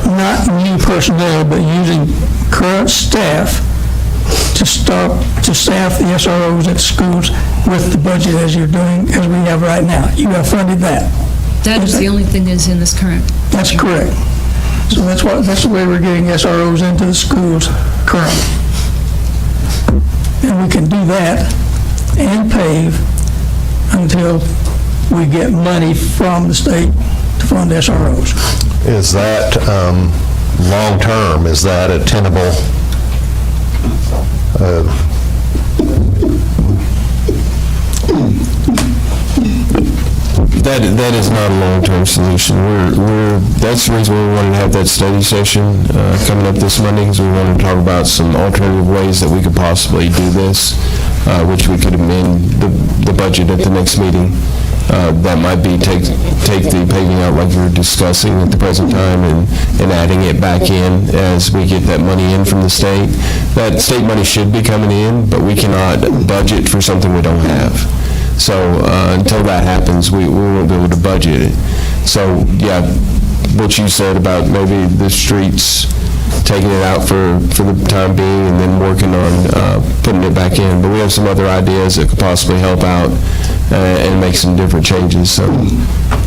not new personnel, but using current staff to staff the SROs at schools with the budget as you're doing, as we have right now. You have funded that. That is the only thing that's in this current. That's correct. So that's the way we're getting SROs into the schools currently. And we can do that and pave until we get money from the state to fund SROs. Is that long-term? Is that a tenable? That is not a long-term solution. That's the reason we wanted to have that study session coming up this Monday, because we wanted to talk about some alternative ways that we could possibly do this, which we could amend the budget at the next meeting. That might be take the paving out like we were discussing at the present time and adding it back in as we get that money in from the state. That state money should be coming in, but we cannot budget for something we don't have. So until that happens, we won't be able to budget it. So yeah, what you said about maybe the streets, taking it out for the time being and then working on putting it back in. But we have some other ideas that could possibly help out and make some different changes. So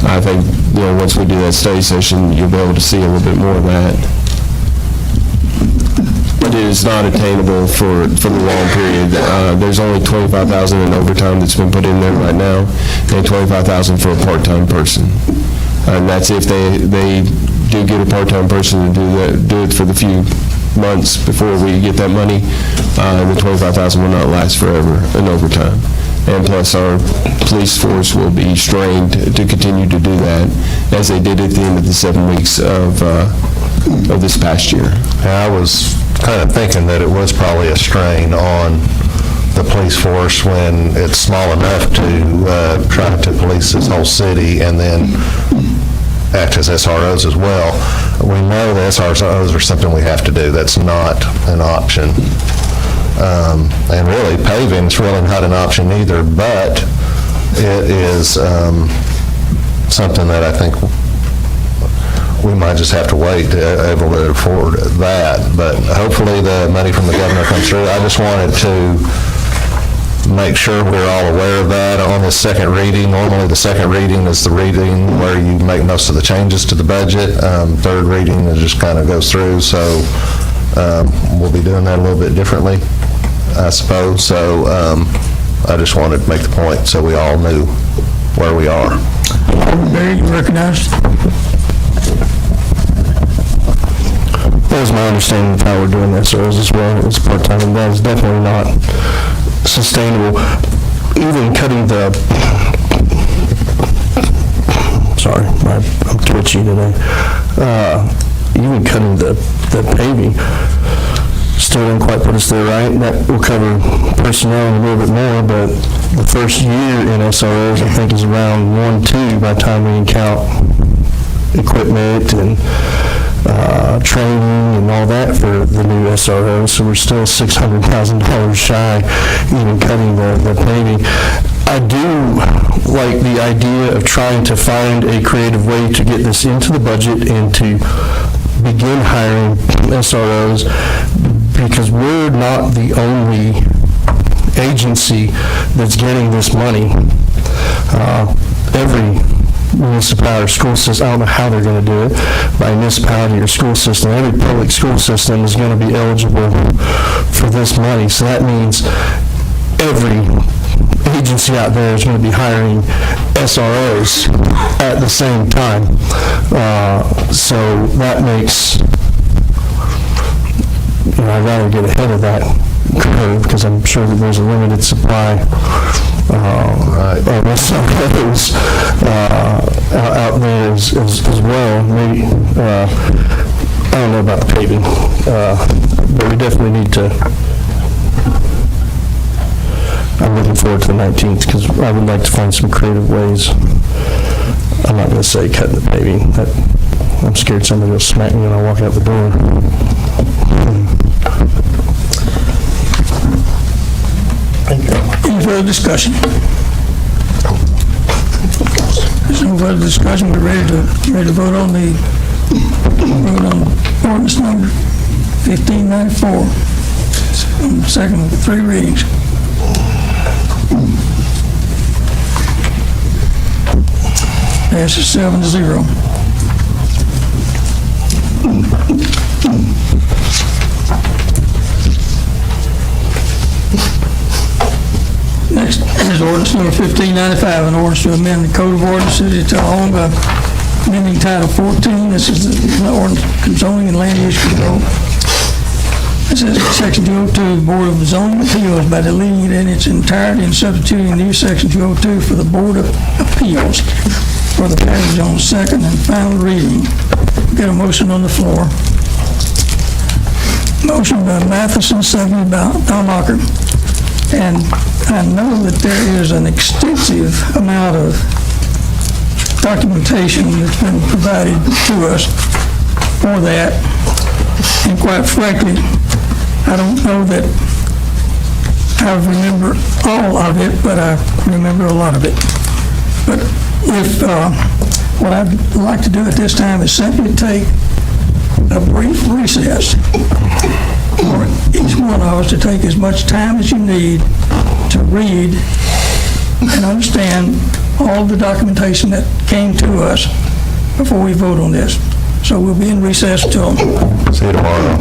I think, once we do that study session, you'll be able to see a little bit more of that. But it is not attainable for the long period. There's only $25,000 in overtime that's been put in there right now, and $25,000 for a part-time person. And that's if they do get a part-time person to do it for the few months before we get that money. The $25,000 will not last forever in overtime. And plus, our police force will be strained to continue to do that, as they did at the end of the 7 weeks of this past year. I was kind of thinking that it was probably a strain on the police force when it's small enough to try to police this whole city and then act as SROs as well. We know the SROs are something we have to do. That's not an option. And really, paving's really not an option either, but it is something that I think we might just have to wait to able to afford that. But hopefully the money from the governor comes through. I just wanted to make sure we're all aware of that on the second reading. Normally the second reading is the reading where you make most of the changes to the budget. Third reading it just kind of goes through, so we'll be doing that a little bit differently, I suppose. So I just wanted to make the point so we all knew where we are. Barry, you recognized? That was my understanding of how we're doing that, so as well as part-time, and that is definitely not sustainable. Even cutting the, sorry, I'm twitchy today. Even cutting the paving still didn't quite put us there, right? That will cover personnel a little bit more, but the first year in SROs, I think, is around 1.2 by the time we count equipment and training and all that for the new SRO, so we're still $600,000 shy, even cutting the paving. I do like the idea of trying to find a creative way to get this into the budget and to begin hiring SROs, because we're not the only agency that's getting this money. Every municipality or school system, I don't know how they're going to do it, by municipality or school system, every public school system is going to be eligible for this money. So that means every agency out there is going to be hiring SROs at the same time. So that makes I'd rather get ahead of that curve, because I'm sure that there's a limited supply of some of those out there as well. Maybe, I don't know about the paving, but we definitely need to. I'm looking forward to the 19th, because I would like to find some creative ways. I'm not going to say cutting the paving. I'm scared somebody will smack me when I walk out the door. Any further discussion? There's no further discussion. We're ready to vote on ordinance number 1594. Second of 3 readings. Passes 7-0. Next is ordinance number 1595, an ordinance to amend the Code of Ordinances of Tullahoma by amending Title 14. This is the ordinance zoning and land use control. This is Section 202 of the Board of Zoning Appeals by deleting it in its entirety and substituting new Section 202 for the Board of Appeals for the passage on second and final reading. Got a motion on the floor. Motion by Matheson, seconded by Almacher. And I know that there is an extensive amount of documentation that's been provided to us for that. And quite frankly, I don't know that I remember all of it, but I remember a lot of it. But if what I'd like to do at this time is simply take a brief recess for each one of us to take as much time as you need to read and understand all the documentation that came to us before we vote on this. So we'll be in recess till... See you tomorrow.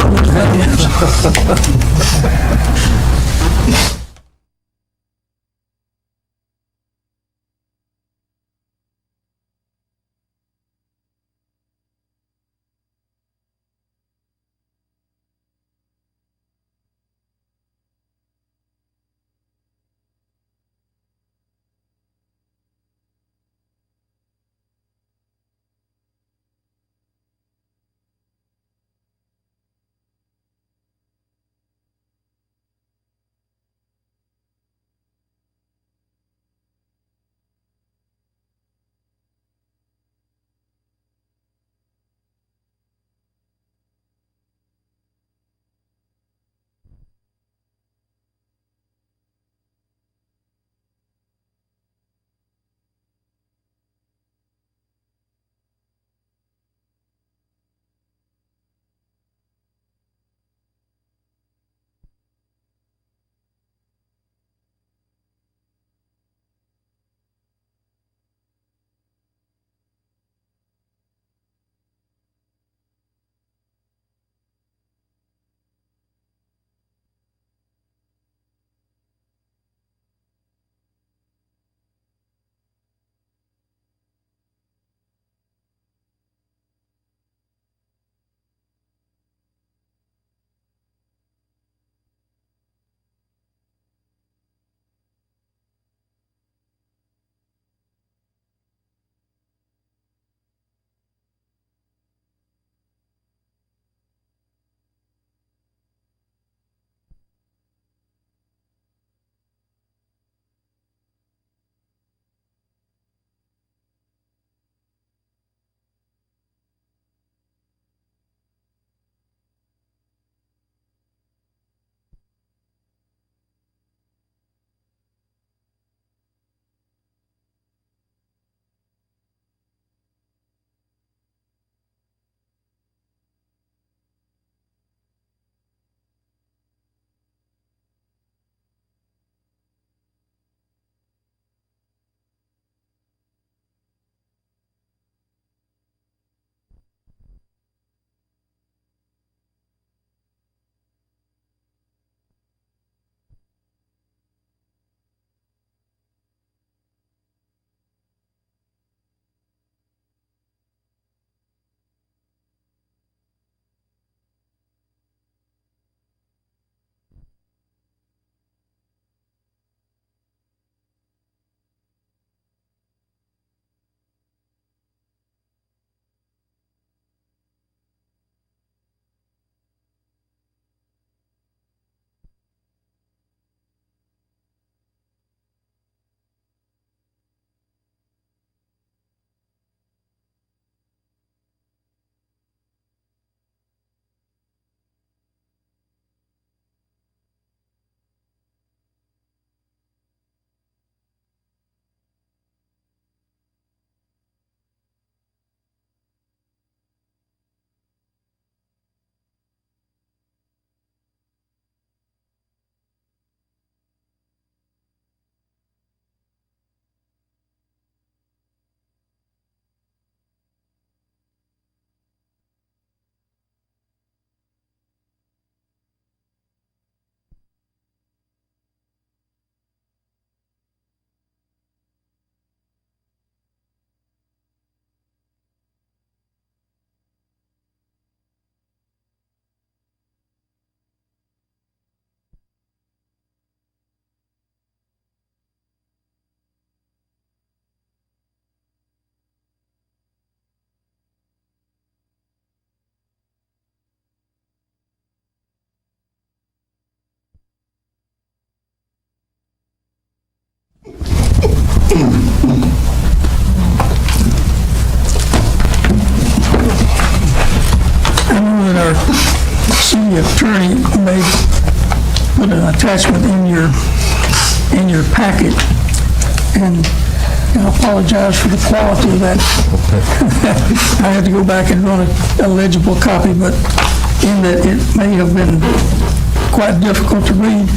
I know that our city attorney may put an attachment in your packet, and I apologize for the quality of that. I had to go back and run a legible copy, but in that it may have been quite difficult to read.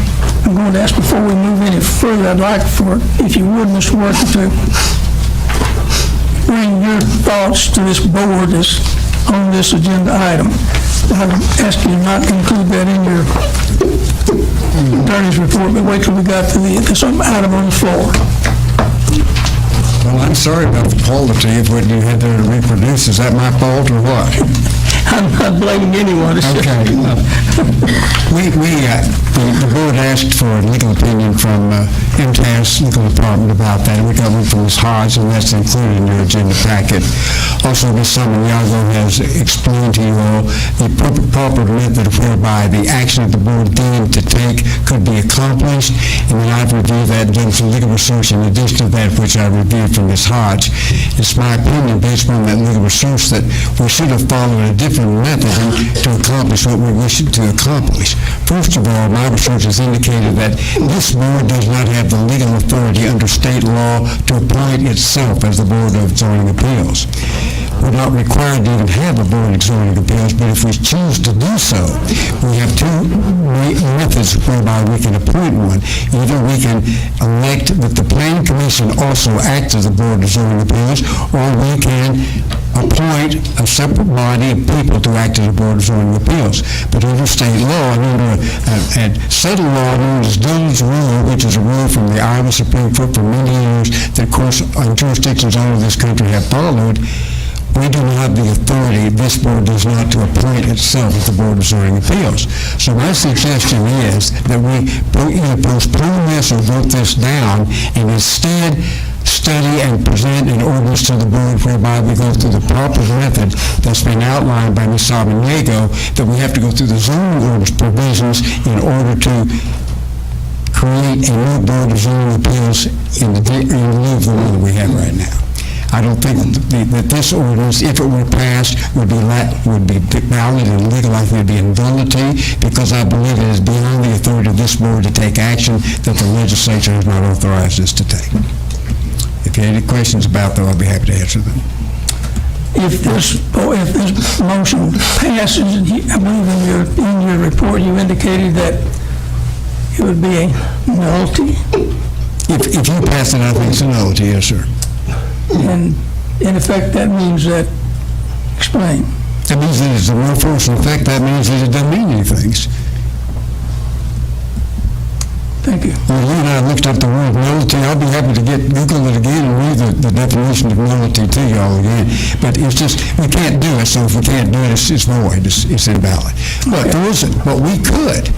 I'm going to ask, before we move any further, I'd like for, if you would, Mr. Worker, to bring your thoughts to this board on this agenda item. I would ask you not to include that in your attorney's report, but wait till we got to this item on the floor. Well, I'm sorry about the quality of what you had there to reproduce. Is that my fault or what? I'm not blaming anyone. Okay. The board asked for a legal opinion from MTAS legal department about that. We got one from Ms. Hodge, and that's included in your agenda packet. Also, Ms. Samaniago has explained to you all the proper method whereby the action that the board deemed to take could be accomplished, and then I've reviewed that and done some legal research in addition to that which I reviewed from Ms. Hodge. It's my opinion, based on that legal research, that we should have followed a different method to accomplish what we wish to accomplish. First of all, my research has indicated that this board does not have the legal authority under state law to appoint itself as the Board of Zoning Appeals. We're not required to even have a Board of Zoning Appeals, but if we choose to do so, we have two methods whereby we can appoint one. Either we can elect that the Planning Commission also acts as the Board of Zoning Appeals, or we can appoint a separate body of people to act as a Board of Zoning Appeals. But under state law, and under a settled law known as Dillon's Rule, which is a rule from the Iowa Supreme Court for many years that, of course, jurisdictions all over this country have followed, we do not have the authority, this board does not, to appoint itself as the Board of Zoning Appeals. So my suggestion is that we either postpone this or vote this down, and instead study and present an ordinance to the board whereby we go through the proper method that's been outlined by Ms. Samaniago, that we have to go through the zoning ordinance provisions in order to create a new Board of Zoning Appeals in lieu of the one that we have right now. I don't think that this ordinance, if it were passed, would be valid and legal. I think it would be in nullity, because I believe it is beyond the authority of this board to take action that the legislature has not authorized us to take. If you have any questions about that, I'll be happy to answer them. If this motion passes, and I believe in your report you indicated that it would be a nullity. If you pass it, I think it's a nullity, yes, sir. And in effect, that means that, explain. That means that it's a no force in effect. That means that it doesn't mean anything. Thank you. Well, you and I looked up the word nullity. I'll be happy to Google it again and read the definition of nullity to you all again. But it's just, we can't do it, so if we can't do it, it's void, it's invalid. But there isn't. But we could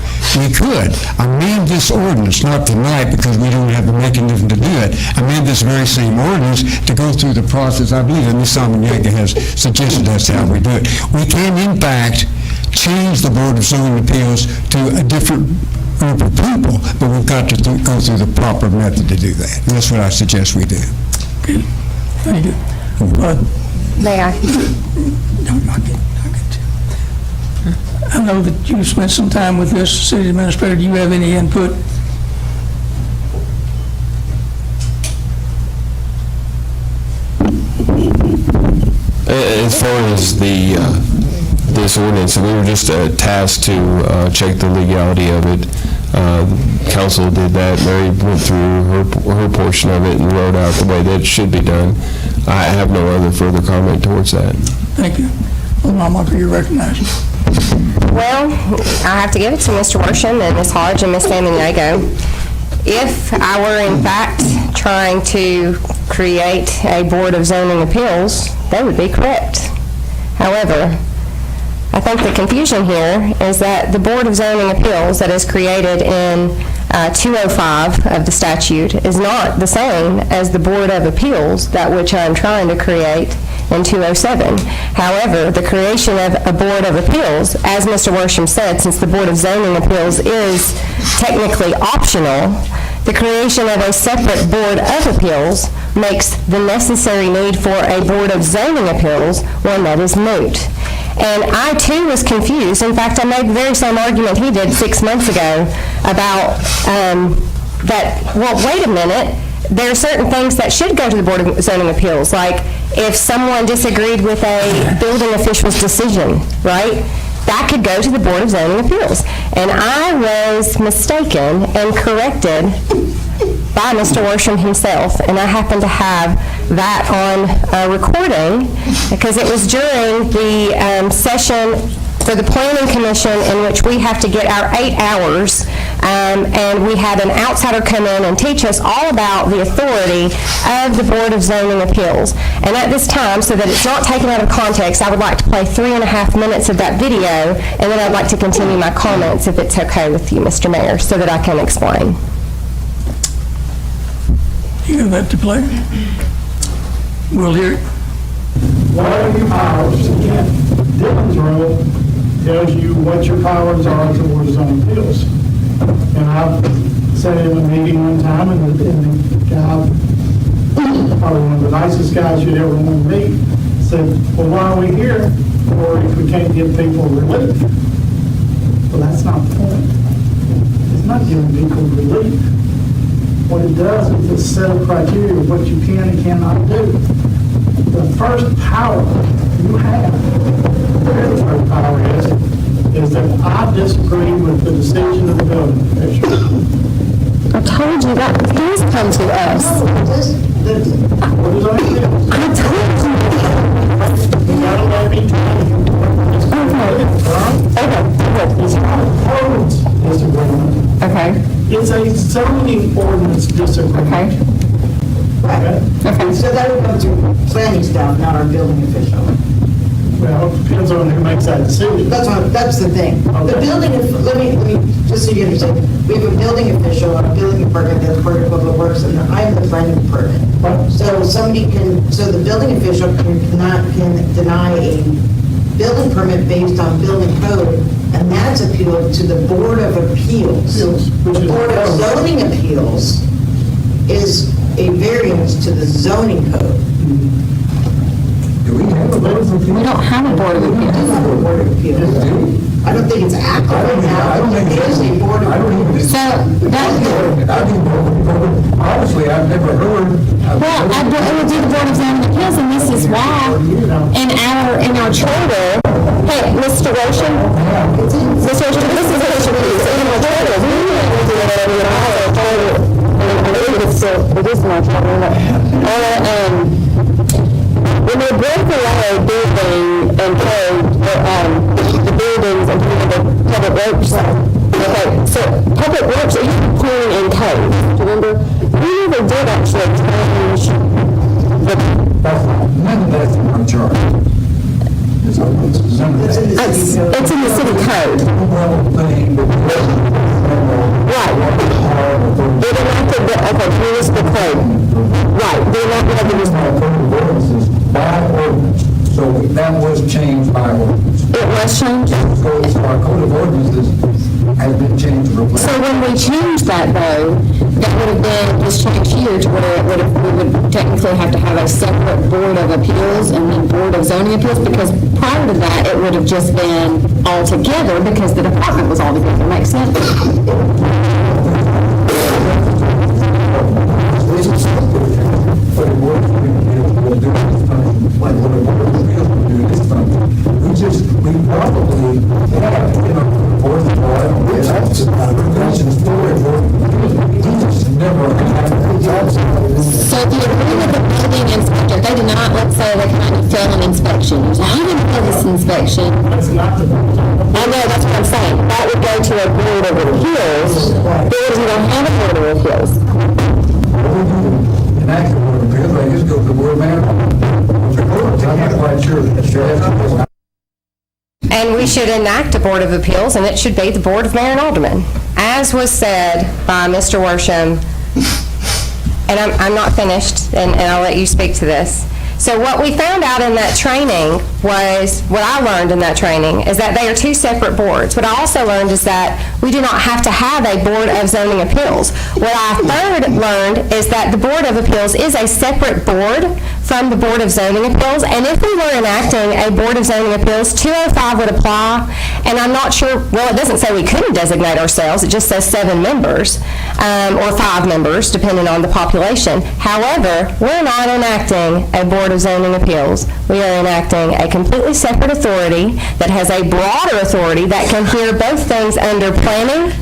amend this ordinance, not tonight because we don't have the mechanism to do it, amend this very same ordinance to go through the process. I believe that Ms. Samaniago has suggested that's how we do it. We can, in fact, change the Board of Zoning Appeals to a different group of people, but we've got to go through the proper method to do that. And that's what I suggest we do. Okay. Thank you. May I? I know that you spent some time with this city administrator. Do you have any input? As far as this ordinance, we were just tasked to check the legality of it. Council did that. Mary went through her portion of it and wrote out the way that it should be done. I have no other further comment towards that. Thank you. Alderman Walker, you're recognized. Well, I have to give it to Mr. Worsham and Ms. Hodge and Ms. Samaniago. If I were in fact trying to create a Board of Zoning Appeals, they would be correct. However, I think the confusion here is that the Board of Zoning Appeals that is created in 205 of the statute is not the same as the Board of Appeals, that which I'm trying to create in 207. However, the creation of a Board of Appeals, as Mr. Worsham said, since the Board of Zoning Appeals is technically optional, The creation of a separate Board of Appeals makes the necessary need for a Board of Zoning Appeals one that is moot. And I too was confused. In fact, I made the very same argument he did 6 months ago about that, well, wait a minute, there are certain things that should go to the Board of Zoning Appeals, like if someone disagreed with a building official's decision, right? That could go to the Board of Zoning Appeals. And I was mistaken and corrected by Mr. Worsham himself, and I happen to have that on recording because it was during the session for the Planning Commission in which we have to get our 8 hours, and we had an outsider come in and teach us all about the authority of the Board of Zoning Appeals. And at this time, so that it's not taken out of context, I would like to play 3.5 minutes of that video, and then I'd like to continue my comments if it's okay with you, Mr. Mayor, so that I can explain. You have that to play? We'll hear it. What are your powers? Again, Dylan's role tells you what your powers are towards zoning appeals. And I said in a meeting one time, and the guy, probably one of the nicest guys you'd ever want to meet, said, well, why are we here? Or if we can't give people relief. Well, that's not the point. It's not giving people relief. What it does is it set a criteria of what you can and cannot do. The first power you have, whatever the first power is that I disagree with the decision of the building official. I told you that does come to us. What is on it? I told you. You gotta let me tell you. Okay. It's a zoning ordinance disagreement. Okay. So that would come through planning staff, not our building official. Well, it depends on who makes that decision. That's the thing. The building, let me, just so you understand, we have a building official, a building department, that's part of Public Works, and I'm the planning department. So somebody can, so the building official can deny a building permit based on building code, and that's appealed to the Board of Appeals. The Board of Zoning Appeals is a variance to the zoning code. We don't have a Board of Appeals. I don't think it's active right now. It is a Board of Appeals. So Honestly, I've never heard. Well, it would do the Board of Zoning Appeals, and this is why in our charter, hey, Mr. Worsham, this is what you please, in our charter, we do whatever you want. It is in our charter. When we break away building and code, the buildings and the public works, okay, so public works, it used to be cleaning and code, do you remember? We never did actually change the... None of that's in our chart. It's in the city code. Right. It enacted the, okay, here's the code. Right, they enacted the ordinances by ordinance. So that was changed by ordinance. It was changed? So our code of ordinances has been changed. So when we changed that though, that would have been just changed here to where we would technically have to have a separate Board of Appeals and then Board of Zoning Appeals, because prior to that, it would have just been all together because the department was all together. Makes sense? We probably have, board provisions for it. So if you agree with the building inspector, they did not, let's say they kind of fail an inspection. You say, I didn't fail this inspection. I know, that's what I'm saying. That would go to a Board of Appeals. Because we don't have a Board of Appeals. Enact the Board of Appeals, I just go to the Board of Management. I'm not quite sure. And we should enact a Board of Appeals, and it should be the Board of Mayor and Aldermen. As was said by Mr. Worsham, and I'm not finished, and I'll let you speak to this. So what we found out in that training was, what I learned in that training, is that they are two separate boards. What I also learned is that we do not have to have a Board of Zoning Appeals. What I third learned is that the Board of Appeals is a separate board from the Board of Zoning Appeals, and if we were enacting a Board of Zoning Appeals, 205 would apply, and I'm not sure, well, it doesn't say we couldn't designate ourselves, it just says 7 members, or 5 members, depending on the population. However, we're not enacting a Board of Zoning Appeals. We are enacting a completely separate authority that has a broader authority that can hear both things under planning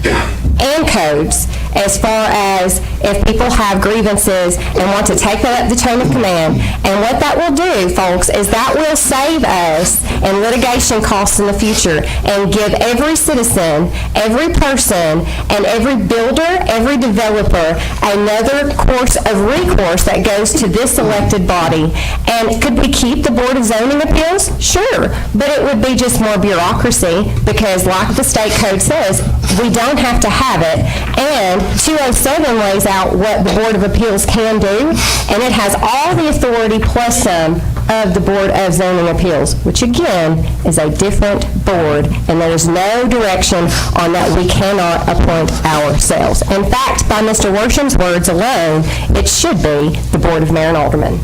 and codes, as far as if people have grievances and want to take that up the chain of command. And what that will do, folks, is that will save us in litigation costs in the future and give every citizen, every person, and every builder, every developer another course of recourse that goes to this elected body. And could we keep the Board of Zoning Appeals? Sure, but it would be just more bureaucracy because, like the state code says, we don't have to have it. And 207 lays out what the Board of Appeals can do, and it has all the authority plus some of the Board of Zoning Appeals, which again is a different board, and there is no direction on that we cannot appoint ourselves. In fact, by Mr. Worsham's words alone, it should be the Board of Mayor and Aldermen.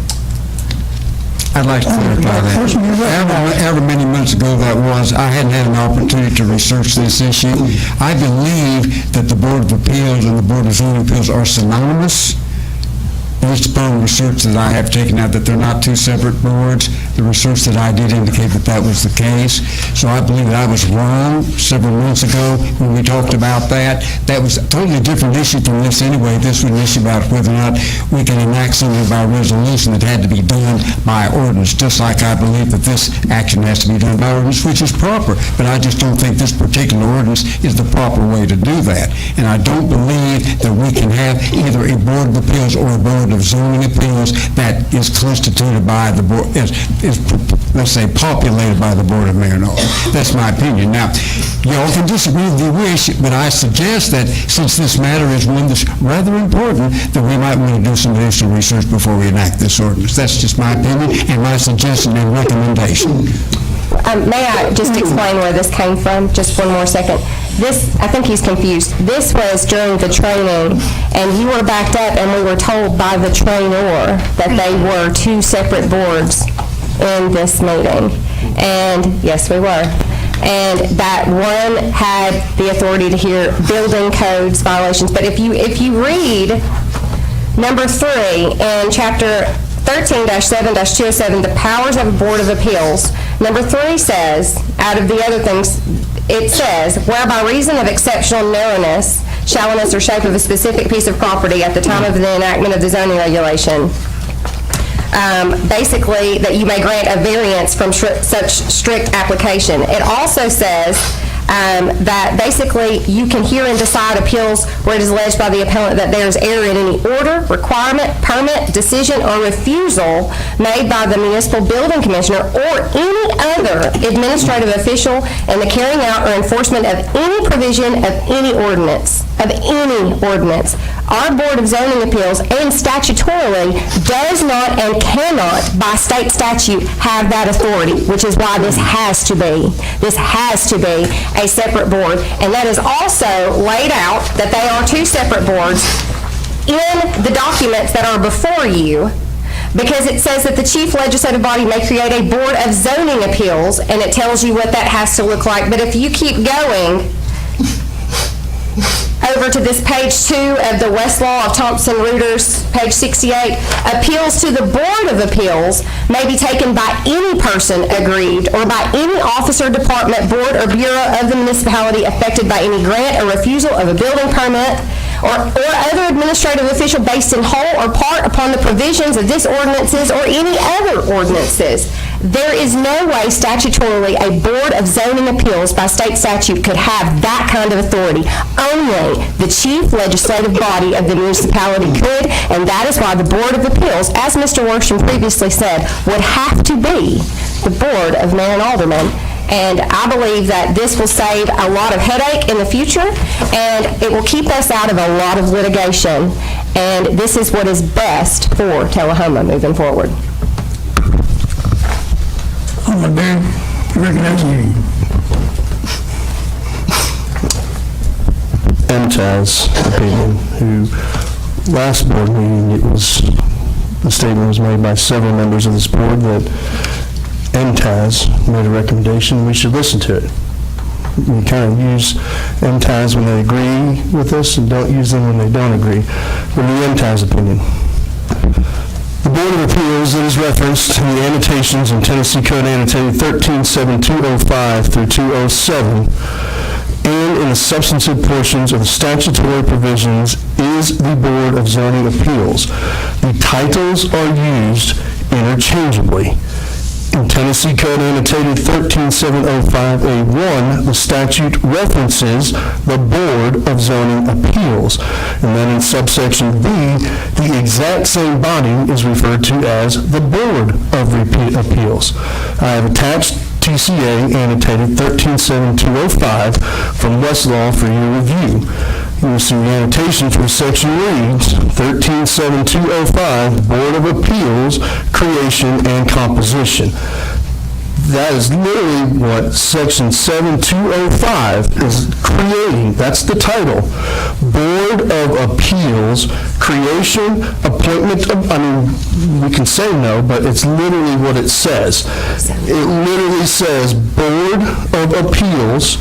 I'd like to clarify that. However many months ago that was, I hadn't had an opportunity to research this issue. I believe that the Board of Appeals and the Board of Zoning Appeals are synonymous. Based upon research that I have taken out, that they're not two separate boards. The research that I did indicate that that was the case. So I believe that I was wrong several months ago when we talked about that. That was a totally different issue from this anyway. This was an issue about whether or not we can enact something by resolution that had to be done by ordinance, just like I believe that this action has to be done by ordinance, which is proper. But I just don't think this particular ordinance is the proper way to do that. And I don't believe that we can have either a Board of Appeals or a Board of Zoning Appeals that is constituted by the board, is let's say, populated by the Board of Mayor and Aldermen. That's my opinion. Now, y'all can disagree if you wish, but I suggest that since this matter is one that's rather important, that we might want to do some additional research before we enact this ordinance. That's just my opinion and my suggestion and recommendation. May I just explain where this came from? Just one more second. This, I think he's confused. This was during the training, and you were backed up, and we were told by the trainer that they were two separate boards in this meeting. And yes, we were. And that one had the authority to hear building codes violations. But if you read number 3 in chapter 13-7-207, the powers of a Board of Appeals, number 3 says, out of the other things, it says, where by reason of exceptional narrowness, shallowness, or shape of a specific piece of property at the time of the enactment of the zoning regulation, basically that you may grant a variance from such strict application. It also says that basically you can hear and decide appeals where it is alleged by the appellant that there is error in any order, requirement, permit, decision, or refusal made by the municipal building commissioner or any other administrative official in the carrying out or enforcement of any provision of any ordinance. Our Board of Zoning Appeals, and statutorily, does not and cannot, by state statute, have that authority, which is why this has to be a separate board. And that is also laid out that they are two separate boards in the documents that are before you, because it says that the chief legislative body may create a Board of Zoning Appeals, and it tells you what that has to look like. But if you keep going over to this page 2 of the Westlaw of Thompson-Reuters, page 68, appeals to the Board of Appeals may be taken by any person aggrieved or by any office or department, board, or bureau of the municipality affected by any grant or refusal of a building permit or other administrative official based in whole or part upon the provisions of this ordinances or any other ordinances. There is no way statutorily a Board of Zoning Appeals by state statute could have that kind of authority. Only the chief legislative body of the municipality could, and that is why the Board of Appeals, as Mr. Worsham previously said, would have to be the Board of Mayor and Aldermen. And I believe that this will save a lot of headache in the future, and it will keep us out of a lot of litigation. And this is what is best for Tullahoma moving forward. Alderman Barry, you recognize you. MTAS opinion, who, last board meeting, the statement was made by several members of this board that MTAS made a recommendation, we should listen to it. We kind of use MTAS when they agree with us and don't use them when they don't agree. But the MTAS opinion. The Board of Appeals that is referenced in the annotations in Tennessee Code annotated 13.7.205 through 207 and in the substantive portions of the statutory provisions is the Board of Zoning Appeals. The titles are used interchangeably. In Tennessee Code annotated 13.705A1, the statute references the Board of Zoning Appeals. And then in subsection B, the exact same body is referred to as the Board of Appeals. I have attached TCA annotated 13.7.205 from Westlaw for your review. You will see the annotation for the section reads 13.7.205 Board of Appeals, Creation and Composition. That is literally what section 7.205 is creating. That's the title. Board of Appeals, Creation, Appointment of, we can say no, but it's literally what it says. It literally says Board of Appeals,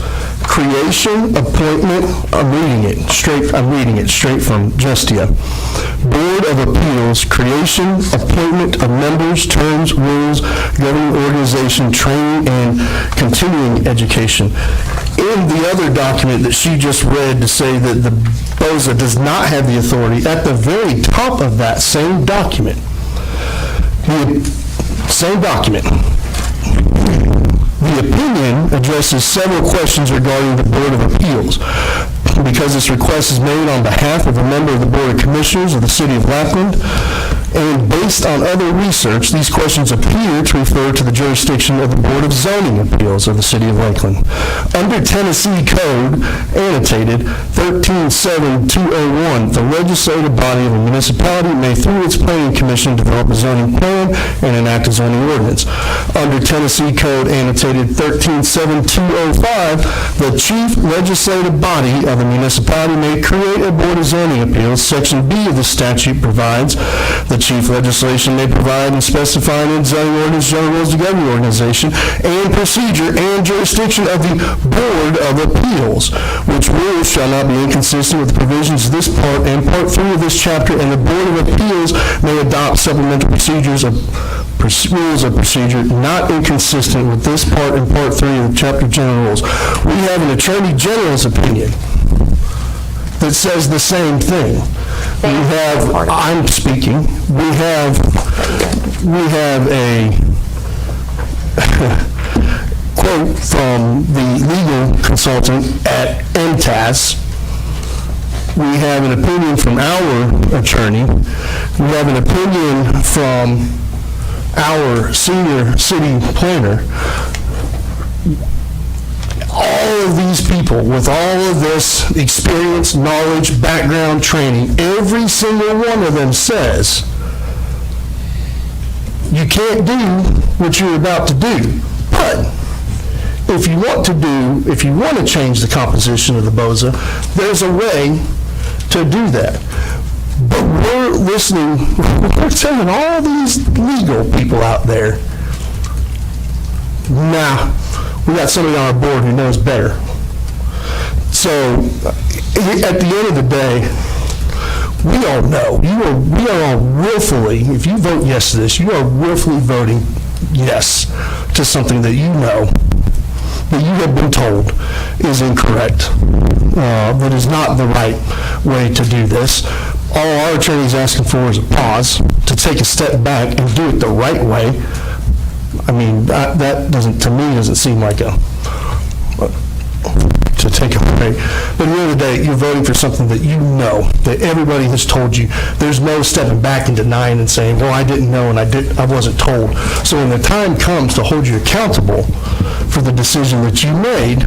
Creation, Appointment, I'm reading it straight from Justia. Board of Appeals, Creation, Appointment of Members, Terms, Rules, Governing Organization, Training, and Continuing Education. In the other document that she just read to say that the BOZA does not have the authority, at the very top of that same document, the opinion addresses several questions regarding the Board of Appeals. Because this request is made on behalf of a member of the Board of Commissioners of the City of Lakeland, and based on other research, these questions appear to refer to the jurisdiction of the Board of Zoning Appeals of the City of Lakeland. Under Tennessee Code, annotated 13.7.201, the legislative body of a municipality may, through its planning commission, develop a zoning plan and enact a zoning ordinance. Under Tennessee Code, annotated 13.7.205, the chief legislative body of a municipality may create a Board of Zoning Appeals. Section B of the statute provides the chief legislation may provide and specify in zoning ordinance, general rules of governing organization, and procedure and jurisdiction of the Board of Appeals, which rules shall not be inconsistent with the provisions of this part and part 3 of this chapter, and the Board of Appeals may adopt supplemental procedures of rules of procedure not inconsistent with this part and part 3 of the chapter general rules. We have an Attorney General's opinion that says the same thing. We have, I'm speaking, we have a quote from the legal consultant at MTAS. We have an opinion from our attorney. We have an opinion from our senior city planner. All of these people with all of this experience, knowledge, background, training, every single one of them says, you can't do what you're about to do. But if you want to change the composition of the BOZA, there's a way to do that. But we're telling all these legal people out there, nah, we got somebody on our board who knows better. So, at the end of the day, we all know, we are all willfully, if you vote yes to this, you are willfully voting yes to something that you know, that you have been told is incorrect, that is not the right way to do this. All our attorney's asking for is a pause, to take a step back and do it the right way. I mean, that doesn't, to me, doesn't seem like to take a break. But at the end of the day, you're voting for something that you know, that everybody has told you. There's no stepping back and denying and saying, well, I didn't know and I wasn't told. So when the time comes to hold you accountable for the decision that you made,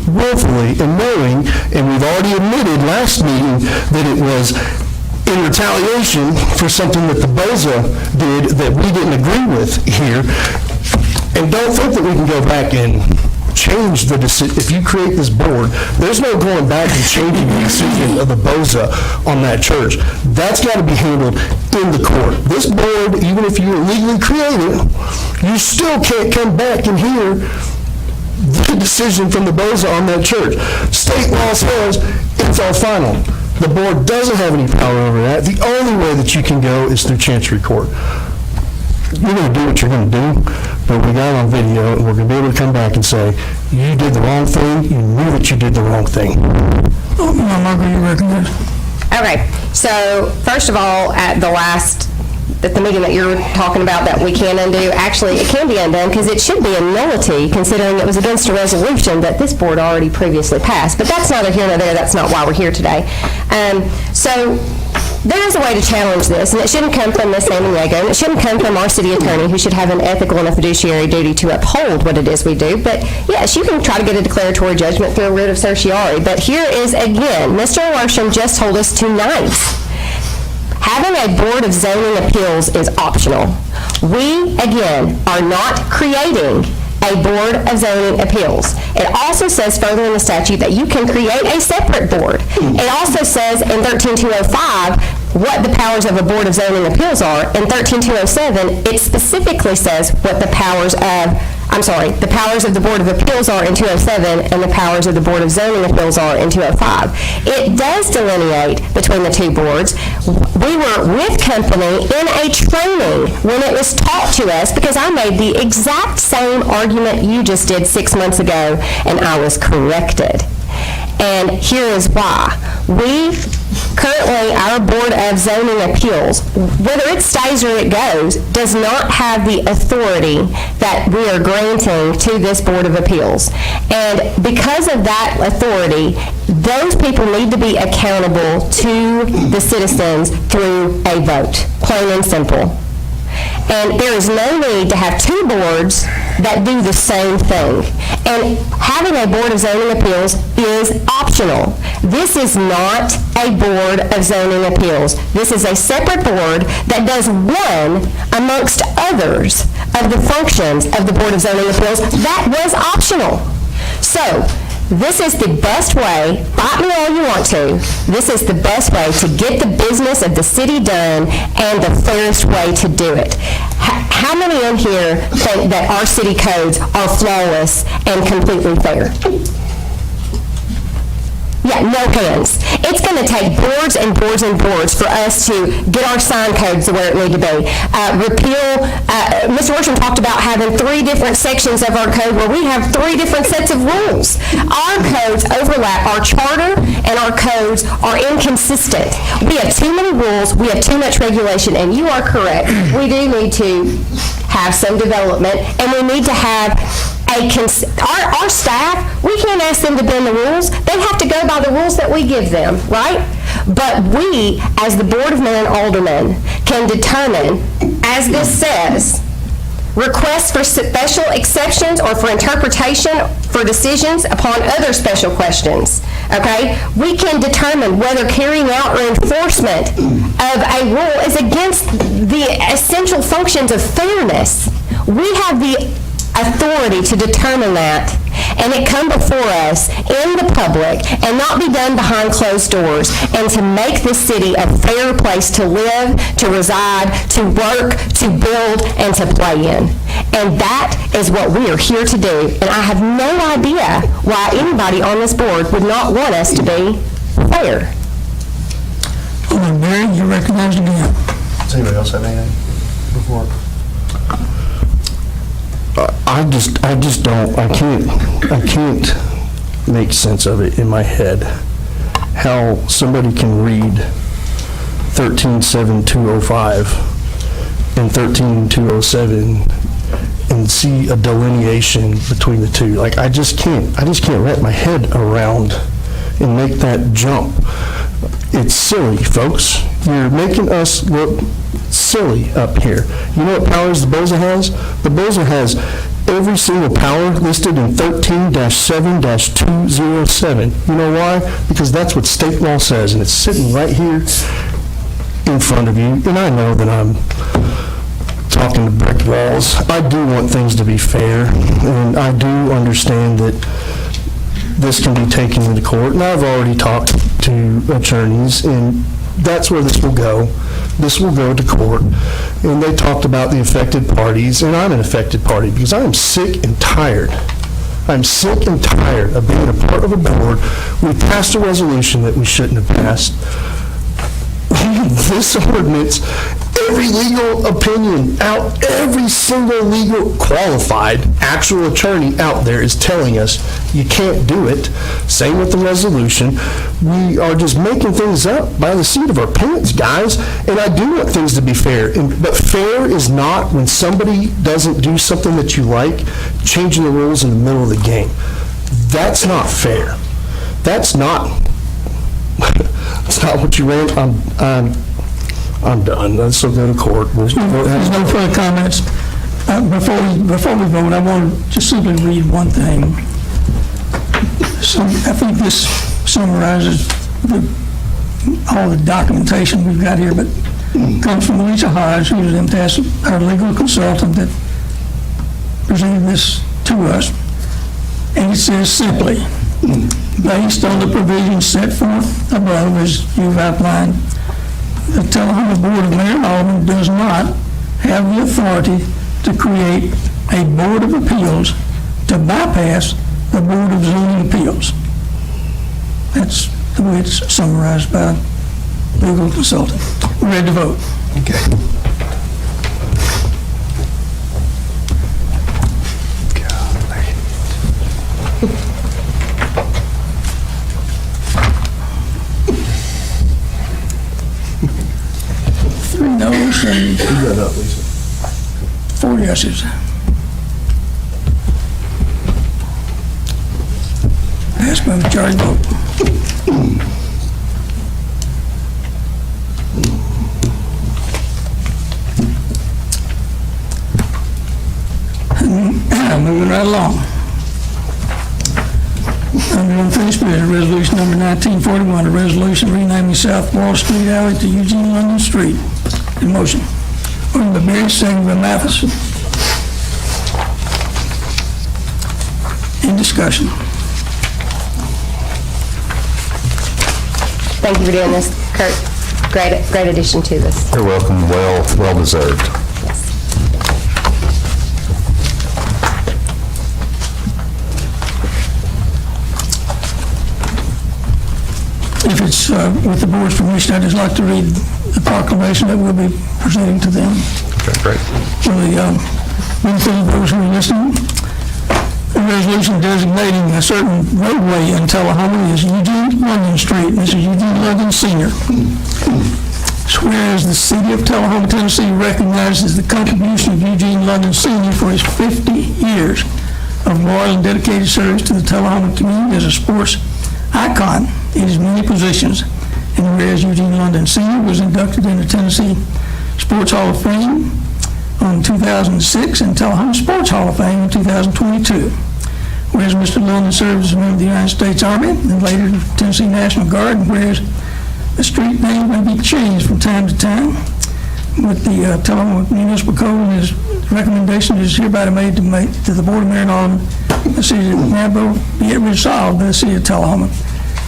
willfully and knowing, and we've already admitted last meeting that it was in retaliation for something that the BOZA did that we didn't agree with here, And don't think that we can go back and change the decision. If you create this board, there's no going back and changing the decision of the BOZA on that church. That's got to be handled in the court. This board, even if you legally create it, you still can't come back and hear the decision from the BOZA on that church. State law says it's all final. The board doesn't have any power over that. The only way that you can go is through Chancery Court. You're going to do what you're going to do, but we got it on video, and we're going to be able to come back and say, you did the wrong thing, you knew that you did the wrong thing. Margaret, you recognize? Okay, so first of all, at the meeting that you're talking about that we can undo, actually, it can be undone because it should be a nullity considering it was against a resolution that this board already previously passed. But that's neither here nor there. That's not why we're here today. So there is a way to challenge this, and it shouldn't come from Ms. Samaniego, and it shouldn't come from our city attorney, who should have an ethical and a fiduciary duty to uphold what it is we do. But yes, you can try to get a declaratory judgment through a writ of certiorari. But here is, again, Mr. Worsham just told us tonight, having a Board of Zoning Appeals is optional. We, again, are not creating a Board of Zoning Appeals. It also says further in the statute that you can create a separate board. It also says in 13205 what the powers of a Board of Zoning Appeals are. In 13207, it specifically says what the powers of the Board of Appeals are in 207 and the powers of the Board of Zoning Appeals are in 205. It does delineate between the two boards. We were with company in a training when it was taught to us, because I made the exact same argument you just did 6 months ago, and I was corrected. And here is why. We currently, our Board of Zoning Appeals, whether it stays or it goes, does not have the authority that we are granting to this Board of Appeals. And because of that authority, those people need to be accountable to the citizens through a vote, plain and simple. And there is no need to have two boards that do the same thing. And having a Board of Zoning Appeals is optional. This is not a Board of Zoning Appeals. This is a separate board that does one amongst others of the functions of the Board of Zoning Appeals that was optional. So, this is the best way, fight me all you want to, this is the best way to get the business of the city done and the fairest way to do it. How many in here think that our city codes are flawless and completely fair? Yeah, no hands. It's going to take boards and boards and boards for us to get our sign codes to where it need to be. Mr. Worsham talked about having 3 different sections of our code where we have 3 different sets of rules. Our codes overlap. Our charter and our codes are inconsistent. We have too many rules, we have too much regulation, and you are correct. We do need to have some development, and we need to have our staff, we can't ask them to bend the rules. They have to go by the rules that we give them, right? But we, as the Board of Mayor and Aldermen, can determine, as this says, requests for special exceptions or for interpretation for decisions upon other special questions, okay? We can determine whether carrying out or enforcement of a rule is against the essential functions of fairness. We have the authority to determine that, and it come before us in the public and not be done behind closed doors, and to make this city a fair place to live, to reside, to work, to build, and to play in. And that is what we are here to do, and I have no idea why anybody on this board would not want us to be fair. Alderman Berry, you're recognized again. Does anybody else have anything before? I just don't, I can't make sense of it in my head, how somebody can read 13.7.205 and 13.207 and see a delineation between the two. Like, I just can't wrap my head around and make that jump. It's silly, folks. You're making us look silly up here. You know what powers the BOZA has? The BOZA has every single power listed in 13-7-207. You know why? Because that's what state law says, and it's sitting right here in front of you. And I know that I'm talking to brick walls. I do want things to be fair, and I do understand that this can be taken into court, and I've already talked to attorneys, and that's where this will go. This will go to court, and they talked about the affected parties, and I'm an affected party because I am sick and tired. I'm sick and tired of being a part of a board. We passed a resolution that we shouldn't have passed. This ordinance, every legal opinion out, every single legal qualified actual attorney out there is telling us you can't do it. Same with the resolution. We are just making things up by the seat of our pants, guys. And I do want things to be fair. But fair is not when somebody doesn't do something that you like, changing the rules in the middle of the game. That's not fair. That's not what you ran. I'm done. Let's go to court. There's no further comments. Before we vote, I want to just simply read one thing. I think this summarizes all the documentation we've got here, but it comes from Alicia Hodge, who's our legal consultant that presented this to us. And it says simply, based on the provisions set forth above, as you've outlined, the Tullahoma Board of Mayor and Aldermen does not have the authority to create a Board of Appeals to bypass the Board of Zoning Appeals. That's the way it's summarized by a legal consultant. We're ready to vote. Okay. Three noes and 4 yeses. Passed by majority vote. Moving right along. Under unfinished business, resolution number 1941, a resolution renaming South Wall Street Alley to Eugene London Street. In motion. Moved by Berry, second by Matheson. In discussion. Thank you for doing this, Kurt. Great addition to this. You're welcome. Well deserved. If it's with the board's permission, I'd just like to read the proclamation that we'll be presenting to them. Okay, great. For the benefit of those who are listening. A resolution designating a certain roadway in Tullahoma as Eugene London Street. This is Eugene London Sr. Whereas the city of Tullahoma, Tennessee recognizes the contribution of Eugene London Sr. for his 50 years of loyal and dedicated service to the Tullahoma community as a sports icon in his many positions. And whereas Eugene London Sr. was inducted into Tennessee Sports Hall of Fame in 2006 and Tullahoma Sports Hall of Fame in 2022. Whereas Mr. London served as a member of the United States Army and later the Tennessee National Guard, and whereas the street name may be changed from time to time, with the Tullahoma Municipal Code, and his recommendation is hereby made to the Board of Mayor and Aldermen, the city of Nabbo, be it resolved by the city of Tullahoma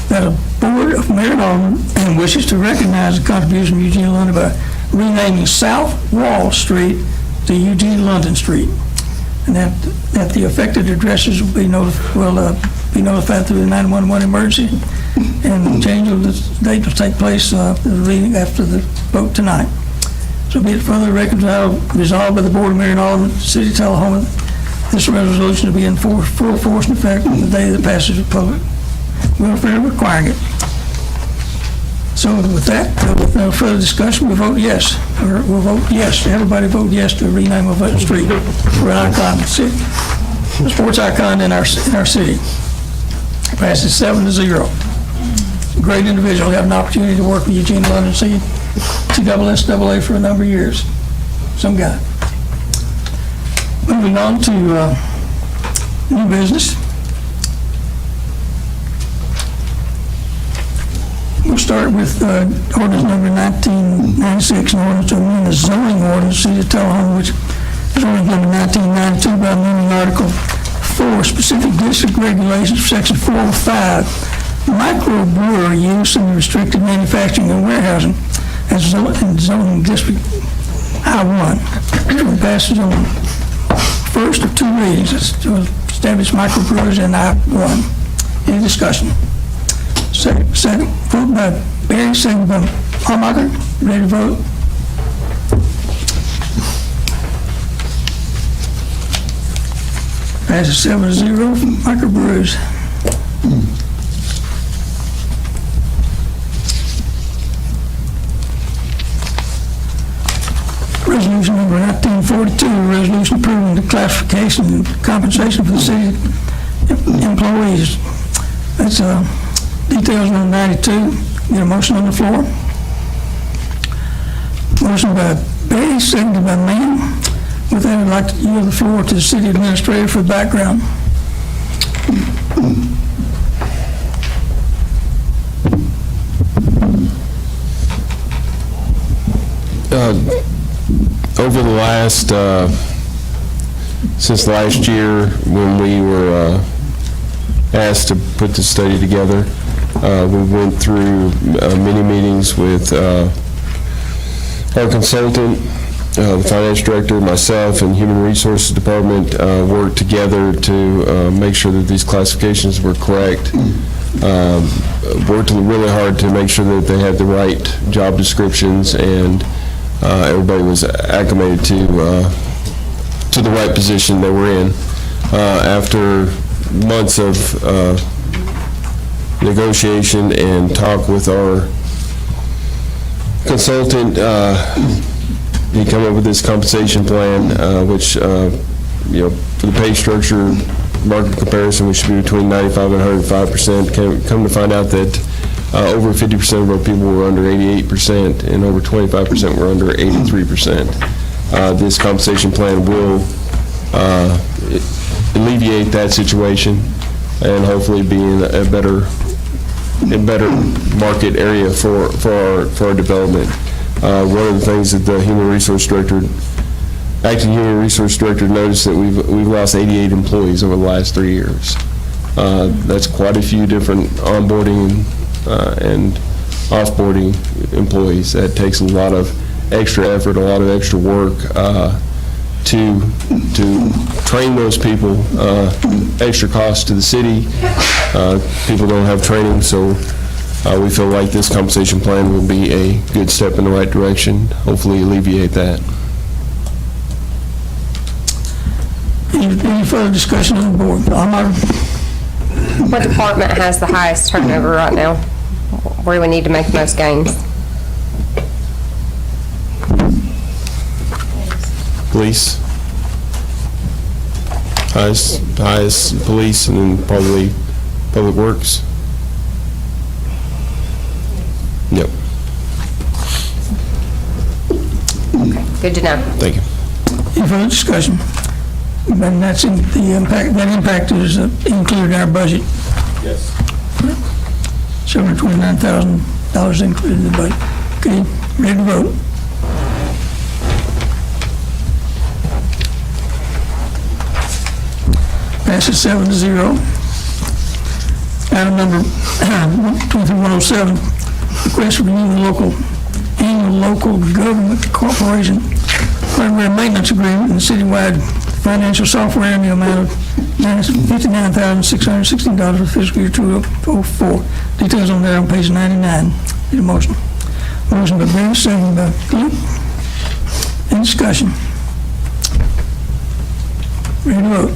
that a Board of Mayor and Aldermen wishes to recognize the contribution of Eugene London by renaming South Wall Street to Eugene London Street, and that the affected addresses will be notified through the 911 emergency, and the change of the date will take place after the vote tonight. So be it further resolved by the Board of Mayor and Aldermen, City of Tullahoma, this resolution will be in full force and effect on the day of the passage of public welfare requiring it. So with that, with no further discussion, we'll vote yes. Or we'll vote yes. Everybody vote yes to rename of a street for an icon, a sports icon in our city. Passes 7-0. Great individual. Have an opportunity to work with Eugene London, TSSAA for a number of years. Some guy. Moving on to new business. We'll start with ordinance number 1996, an ordinance to amend the zoning ordinance, City of Tullahoma, which is ordinance number 1992 by amending Article 4, specific district regulations, Section 405, microbrewery use in restricted manufacturing and warehousing as in zoning district I-1. For passage on first of two readings, it's to establish microbreweries in I-1. Any discussion? Second, vote by Barry, second by Hallmarker. Ready to vote? Passes 7-0 for microbreweries. Resolution number 1942, a resolution approving the classification and compensation for the city employees. That's details number 92. Get a motion on the floor. Motion by Betty, seconded by Mann. With that, I'd like to yield the floor to the city administrator for background. Over the last, since last year, when we were asked to put this study together, we went through many meetings with our consultant, the finance director, myself, and Human Resources Department worked together to make sure that these classifications were correct. Worked really hard to make sure that they had the right job descriptions and everybody was acclimated to the right position they were in. After months of negotiation and talk with our consultant, he came up with this compensation plan, which, for the pay structure, market comparison, we should be between 95 and 105%. Come to find out that over 50% of our people were under 88%, and over 25% were under 83%. This compensation plan will alleviate that situation and hopefully be in a better market area for our development. One of the things that the acting human resource director noticed that we've lost 88 employees over the last 3 years. That's quite a few different onboarding and offboarding employees. That takes a lot of extra effort, a lot of extra work to train those people. Extra cost to the city. People don't have training, so we feel like this compensation plan will be a good step in the right direction, hopefully alleviate that. Any further discussion on the board? What department has the highest turnover right now? Where do we need to make the most gains? Police. Highest police, and then probably Public Works. Yep. Good to know. Thank you. Any further discussion? And that's in the impact, that impact is included in our budget. Yes. $729,000 included in the budget. Okay, ready to vote? Passes 7-0. Item number 23107, request to renew the annual local government corporation hardware maintenance agreement and citywide financial software in the amount of $59,616 for fiscal year 2004. Details on that on page 99. Need a motion. Motion by Barry, second by Cliff. Any discussion? Ready to vote?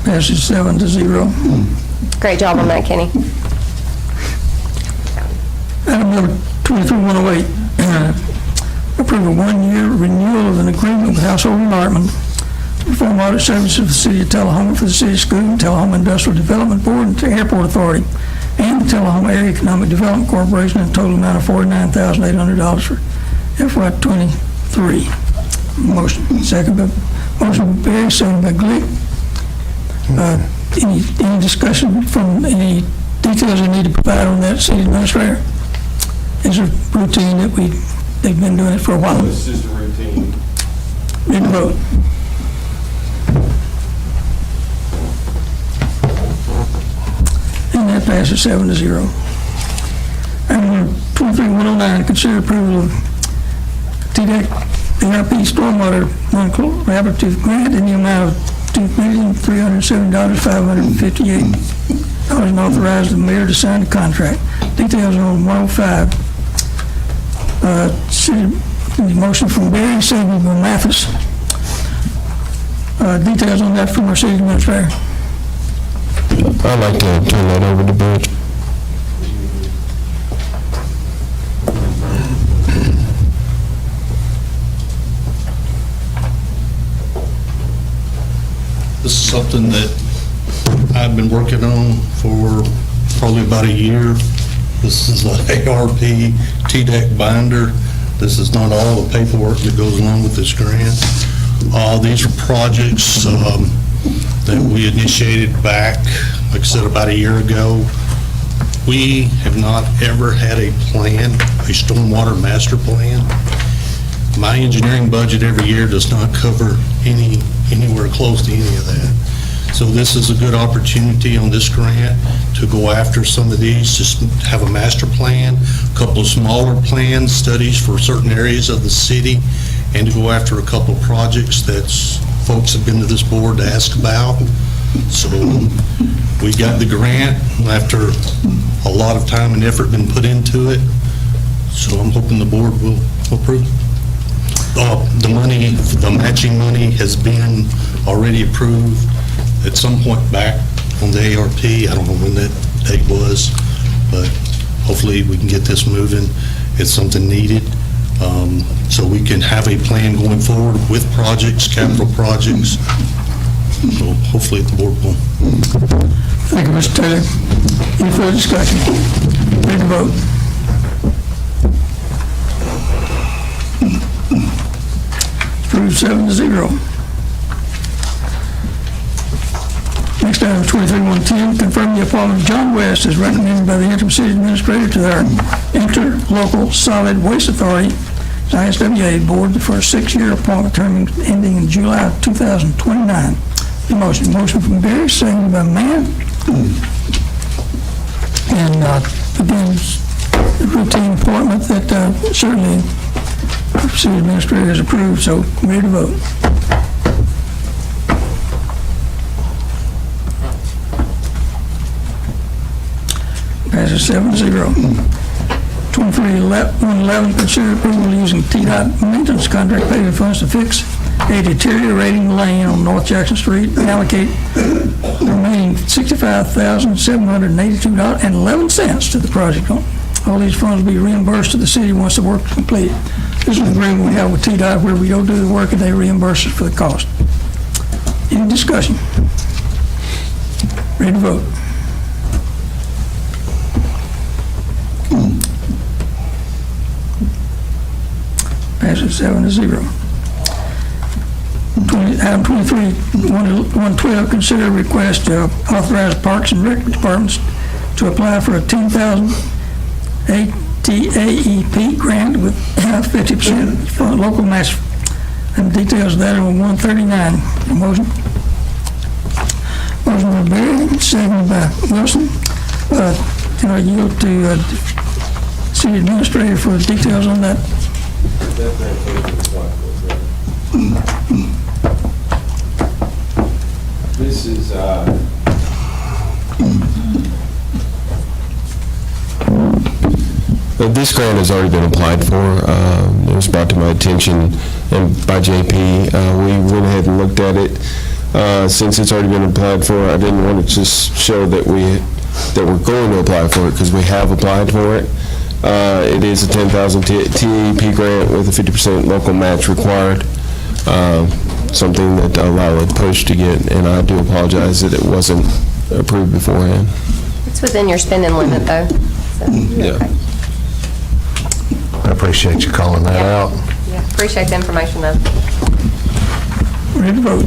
Passes 7-0. Great job on that, Kenny. Item number 23108, approve a one-year renewal of an agreement with Household Enlightenment to perform audit services for the City of Tullahoma for the City School, Tullahoma Industrial Development Board, and the Airport Authority, and the Tullahoma Area Economic Development Corporation in a total amount of $49,800 for FY23. Motion by Barry, second by Glick. Any discussion from any details you need to provide on that, city administrator? Is a routine that they've been doing it for a while. It's just a routine. Ready to vote? And that passes 7-0. Item 23-109, consider approval of TDEC ARP Stormwater Non-Collaborative Grant in the amount of $2,307,558 and authorize the mayor to sign the contract. Details on 105. Motion from Barry, seconded by Mathis. Details on that from our city administrator. I'd like to turn that over to Butch. This is something that I've been working on for probably about a year. This is the ARP TDEC binder. This is not all the paperwork that goes along with this grant. These are projects that we initiated back, like I said, about a year ago. We have not ever had a plan, a stormwater master plan. My engineering budget every year does not cover anywhere close to any of that. So this is a good opportunity on this grant to go after some of these, just have a master plan, a couple of smaller plans, studies for certain areas of the city, and to go after a couple of projects that folks have been to this board to ask about. So we got the grant after a lot of time and effort been put into it. So I'm hoping the board will approve. The money, the matching money has been already approved at some point back on the ARP. I don't know when that date was, but hopefully we can get this moving. It's something needed. So we can have a plan going forward with projects, capital projects. So hopefully the board will. Thank you, Mr. Taylor. Any further discussion? Ready to vote? Approved 7-0. Next item, 23-110, confirm the appointment of John West as recommended by the interim city administrator to our interlocal solid waste authority, ISWA board, for a 6-year appointment term ending in July of 2029. The motion from Barry, seconded by Mann. And again, a routine appointment that certainly the city administrator has approved, so ready to vote. Passes 7-0. 23-111, consider approval using TDOT maintenance contract payment funds to fix a deteriorating lane on North Jackson Street and allocate the remaining $65,782.11 to the project. All these funds will be reimbursed to the city once the work is complete. This is an agreement we have with TDOT where we go do the work and they reimburse us for the cost. Any discussion? Ready to vote? Passes 7-0. Item 23-112, consider a request to authorize Parks and Rec departments to apply for a $10,000 ATAEP grant with 50% for local match. And details of that are on 139. Motion by Barry, seconded by Wilson. Can I yield to city administrator for the details on that? This is, this grant has already been applied for. It was brought to my attention by JP. We went ahead and looked at it. Since it's already been applied for, I didn't want to just show that we're going to apply for it, because we have applied for it. It is a $10,000 TAEP grant with a 50% local match required. Something that Lila had pushed to get, and I do apologize that it wasn't approved beforehand. It's within your spending limit, though. So, Yeah. okay. I appreciate you calling that out. Yeah, appreciate the information, though. Ready to vote?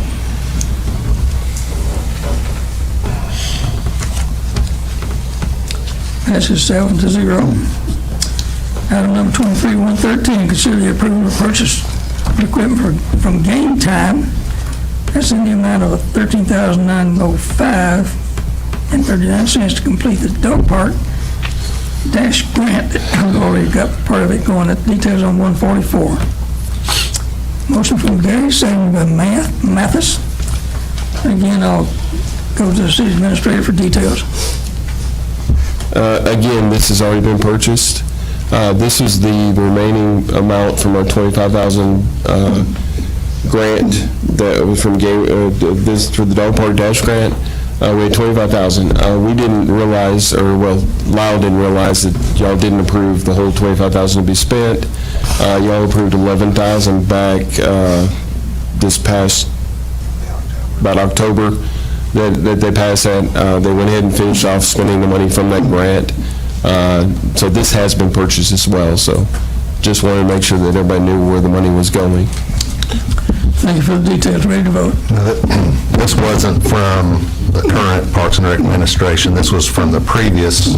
Passes 7-0. Item number 23-113, consider the approval of purchase of equipment from Game Time. That's in the amount of $13,905.39 to complete the dog park dash grant that we've already got part of it going. That details on 144. Motion from Gary, second by Mathis. Again, I'll go to the city administrator for details. Again, this has already been purchased. This is the remaining amount from our $25,000 grant that was from this for the dog park dash grant. We had $25,000. We didn't realize, Lyle didn't realize that y'all didn't approve the whole $25,000 to be spent. Y'all approved $11,000 back this past, about October, that they passed that. They went ahead and finished off spending the money from that grant. So this has been purchased as well, so just wanted to make sure that everybody knew where the money was going. Thank you for the details. Ready to vote? This wasn't from the current Parks and Rec administration. This was from the previous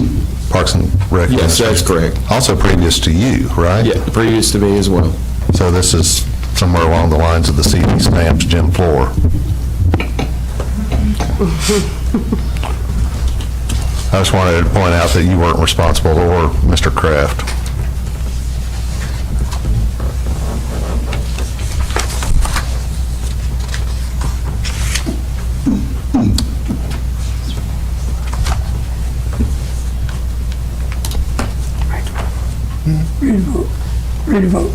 Parks and Rec administration. Yes, that's correct. Also previous to you, right? Yeah, previous to me as well. So this is somewhere along the lines of the CD Stamps gym floor. I just wanted to point out that you weren't responsible, or Mr. Kraft. Ready to vote? Ready to vote?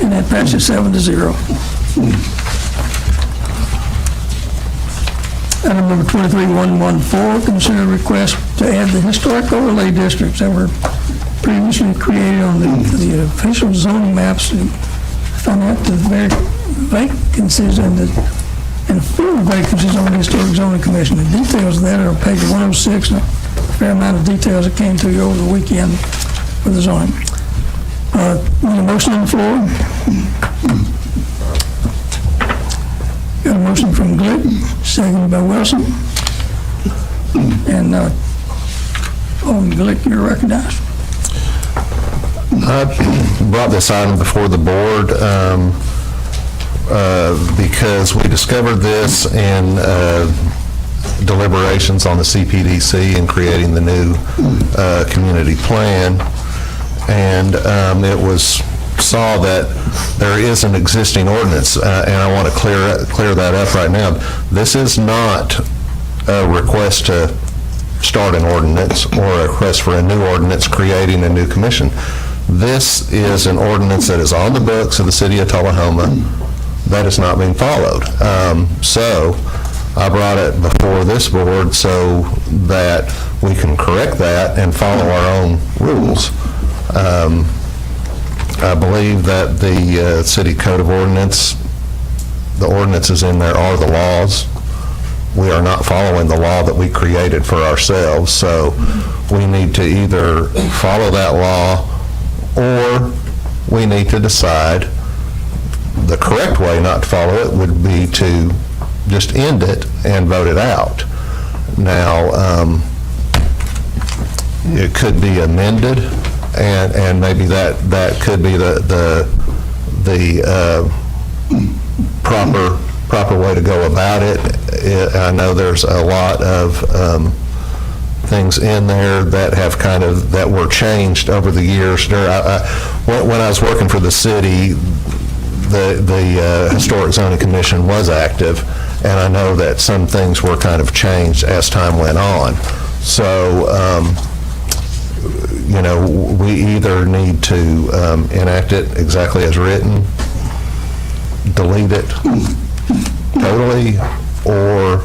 And that passes 7-0. Item number 23-114, consider a request to add the historic overlay districts that were previously created on the official zoning maps and find out the vacancies and fill vacancies on the Historic Zoning Commission. The details of that are on page 106, and a fair amount of details that came to you over the weekend for the zoning. Need a motion on the floor? Got a motion from Glick, seconded by Wilson. And Alderman Glick, you're recognized. I brought this item before the board because we discovered this in deliberations on the CPDC and creating the new community plan. And it was saw that there is an existing ordinance, and I want to clear that up right now. This is not a request to start an ordinance or a request for a new ordinance creating a new commission. This is an ordinance that is on the books of the city of Tullahoma that is not being followed. So I brought it before this board so that we can correct that and follow our own rules. I believe that the city code of ordinance, the ordinances in there are the laws. We are not following the law that we created for ourselves, so we need to either follow that law or we need to decide the correct way not to follow it would be to just end it and vote it out. Now, it could be amended, and maybe that could be the proper way to go about it. I know there's a lot of things in there that have that were changed over the years. When I was working for the city, the Historic Zoning Commission was active, and I know that some things were kind of changed as time went on. So, we either need to enact it exactly as written, delete it totally, or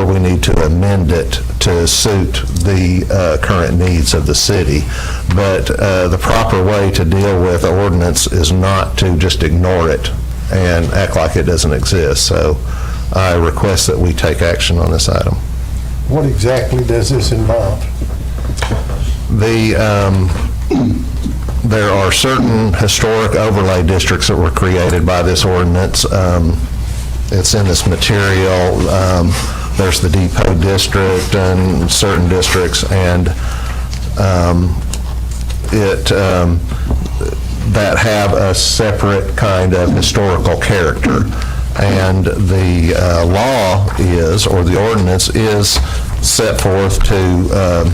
we need to amend it to suit the current needs of the city. But the proper way to deal with the ordinance is not to just ignore it and act like it doesn't exist. So I request that we take action on this item. What exactly does this involve? there are certain historic overlay districts that were created by this ordinance. It's in this material. There's the Depot District and certain districts, and that have a separate kind of historical character. And the law is, or the ordinance is, set forth to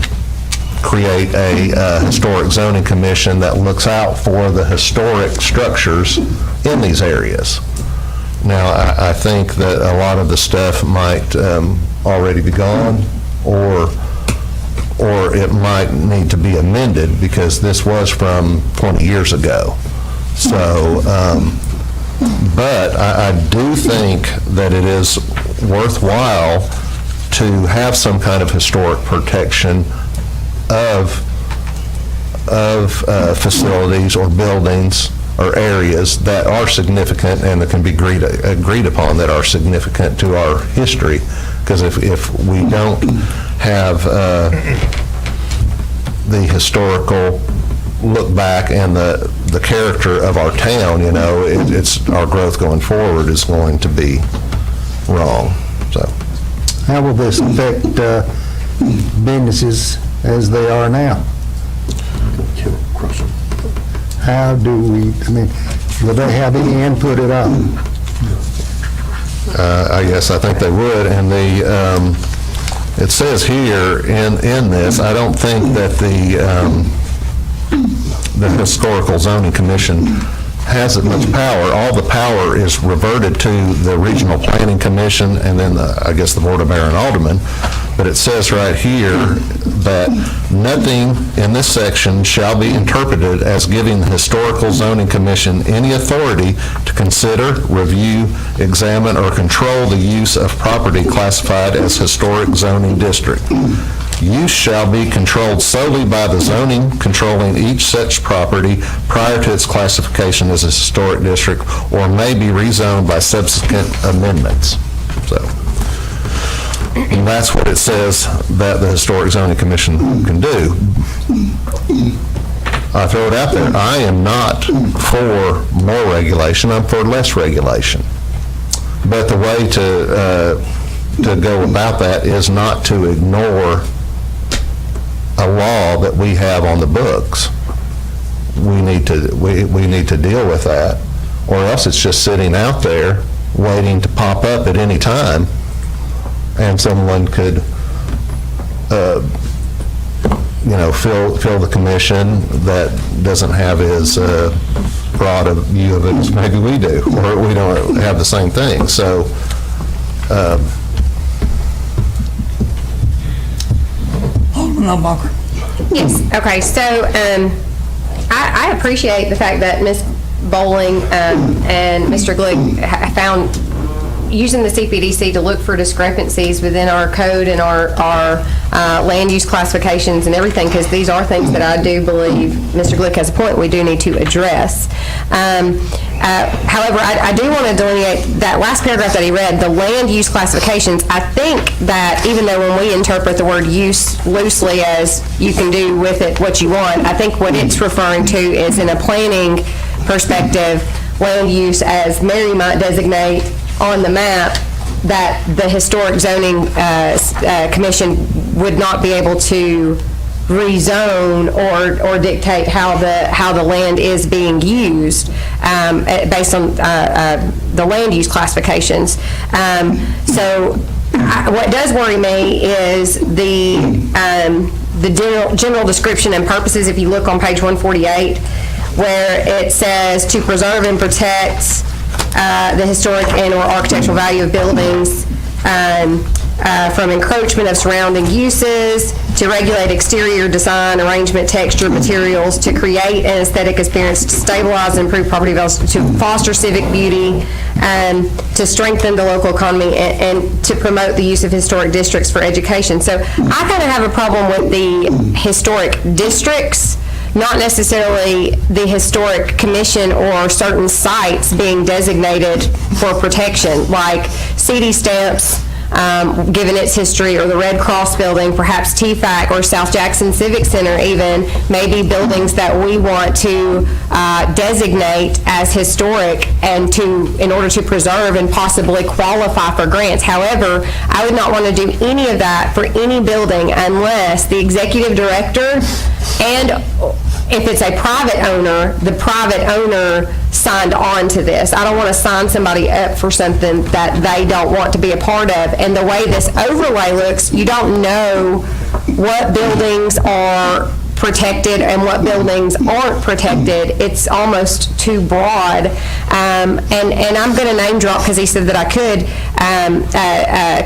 create a historic zoning commission that looks out for the historic structures in these areas. Now, I think that a lot of the stuff might already be gone, or it might need to be amended, because this was from 20 years ago. So, but I do think that it is worthwhile to have some kind of historic protection of facilities or buildings or areas that are significant and that can be agreed upon that are significant to our history. Because if we don't have the historical look back and the character of our town, it's our growth going forward is going to be wrong. So, how will this affect businesses as they are now? How do we, will they have any input at all? Yes, I think they would, and it says here in this, I don't think that the Historical Zoning Commission has as much power. All the power is reverted to the Regional Planning Commission and then I guess the Board of Mayor and Aldermen. But it says right here that nothing in this section shall be interpreted as giving the Historical Zoning Commission any authority to consider, review, examine, or control the use of property classified as historic zoning district. Use shall be controlled solely by the zoning controlling each such property prior to its classification as a historic district, or may be rezoned by subsequent amendments. So, and that's what it says that the Historic Zoning Commission can do. I throw it out there. I am not for more regulation. I'm for less regulation. But the way to go about that is not to ignore a law that we have on the books. We need to deal with that, or else it's just sitting out there waiting to pop up at any time, and someone could fill the commission that doesn't have as broad a view of it as maybe we do, or we don't have the same thing. So Alderman Albacher. Yes, okay, so I appreciate the fact that Ms. Bowling and Mr. Glick found using the CPDC to look for discrepancies within our code and our land use classifications and everything, because these are things that I do believe Mr. Glick has a point we do need to address. However, I do want to delineate that last paragraph that he read, the land use classifications. I think that even though when we interpret the word use loosely as you can do with it what you want, I think what it's referring to is in a planning perspective, land use as Mary might designate on the map, that the Historic Zoning Commission would not be able to rezone or dictate how the land is being used based on the land use classifications. So what does worry me is the general description and purposes. If you look on page 148, where it says to preserve and protect the historic and/or architectural value of buildings from encroachment of surrounding uses, to regulate exterior design, arrangement, texture, materials, to create an aesthetic experience, to stabilize and improve property values, to foster civic beauty, to strengthen the local economy, and to promote the use of historic districts for education. So I kind of have a problem with the historic districts, not necessarily the Historic Commission or certain sites being designated for protection, like CD stamps given its history, or the Red Cross building, perhaps TFAC or South Jackson Civic Center even, may be buildings that we want to designate as historic and in order to preserve and possibly qualify for grants. However, I would not want to do any of that for any building unless the executive director, and if it's a private owner, the private owner signed on to this. I don't want to sign somebody up for something that they don't want to be a part of. And the way this overlay looks, you don't know what buildings are protected and what buildings aren't protected. It's almost too broad. And I'm going to name drop because he said that I could.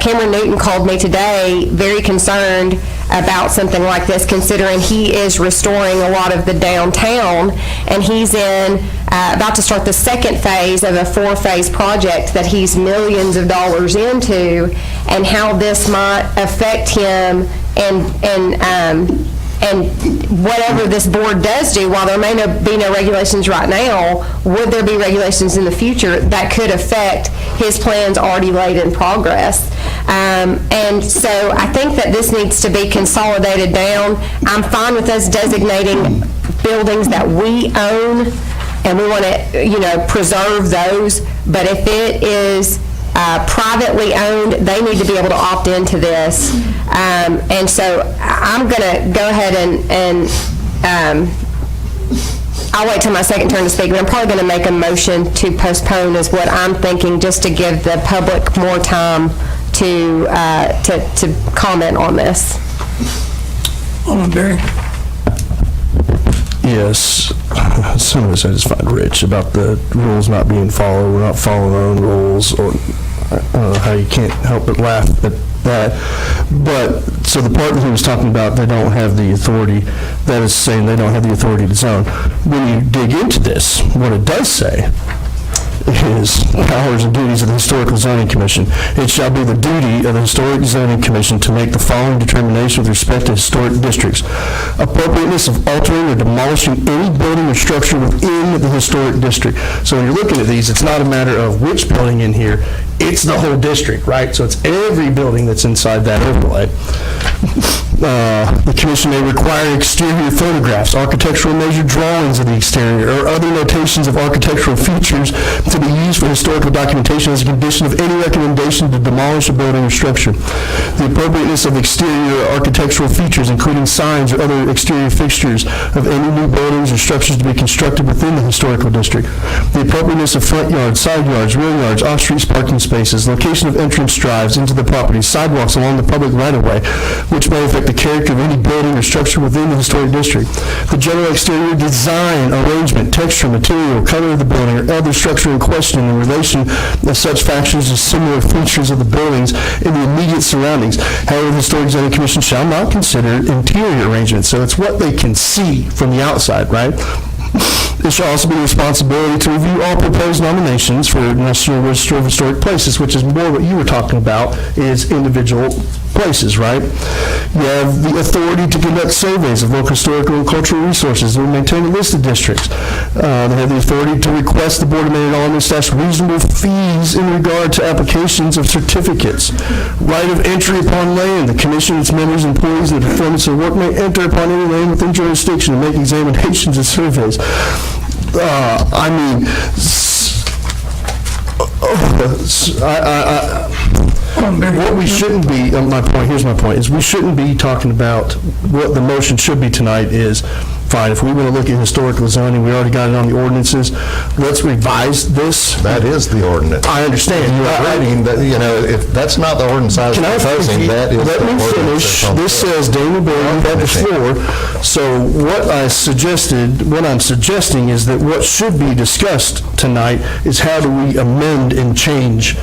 Cameron Newton called me today very concerned about something like this, considering he is restoring a lot of the downtown, and he's about to start the second phase of a 4-phase project that he's millions of dollars into, and how this might affect him and whatever this board does do, while there may be no regulations right now, would there be regulations in the future that could affect his plans already laid in progress? And so I think that this needs to be consolidated down. I'm fine with us designating buildings that we own, and we want to, preserve those. But if it is privately owned, they need to be able to opt into this. And so I'm going to go ahead and I'll wait till my second turn to speak, but I'm probably going to make a motion to postpone is what I'm thinking, just to give the public more time to comment on this. Alderman Berry. Yes, some of this I just find rich about the rules not being followed. We're not following our own rules, or I don't know how you can't help but laugh at that. But, so the part that he was talking about, they don't have the authority, that is saying they don't have the authority to zone. When you dig into this, what it does say is powers and duties of the Historical Zoning Commission. It shall be the duty of the Historic Zoning Commission to make the following determination with respect to historic districts. Appropriateness of altering or demolishing any building or structure within the historic district. So when you're looking at these, it's not a matter of which building in here, it's the whole district, right? So it's every building that's inside that overlay. The commission may require exterior photographs, architectural measure drawings of the exterior, or other notations of architectural features to be used for historical documentation as a condition of any recommendation to demolish a building or structure. The appropriateness of exterior architectural features, including signs or other exterior fixtures of any new buildings or structures to be constructed within the historical district. The appropriateness of front yards, side yards, rear yards, off-street parking spaces, location of entrance drives into the property, sidewalks along the public right-of-way, which may affect the character of any building or structure within the historic district. The general exterior design, arrangement, texture, material, color of the building, or other structure in question in relation of such factors as similar features of the buildings in the immediate surroundings. However, the Historic Zoning Commission shall not consider interior arrangements. So it's what they can see from the outside, right? It shall also be the responsibility to review all proposed nominations for National Register of Historic Places, which is more what you were talking about, is individual places, right? You have the authority to conduct surveys of local historical and cultural resources and maintain a list of districts. They have the authority to request the Board of Mayor and Aldermen establish reasonable fees in regard to applications of certificates. Right of entry upon land. The commission, its members, employees, and the performance of work may enter upon any land within jurisdiction and make examinations and surveys. What we shouldn't be, here's my point, is we shouldn't be talking about what the motion should be tonight is, fine, if we want to look at historical zoning, we already got it on the ordinances, let's revise this. That is the ordinance. I understand. You're agreeing that, if that's not the ordinance I was proposing, that is the ordinance. Let me finish. This says Daniel Bailey had the floor. So what I'm suggesting is that what should be discussed tonight is how do we amend and change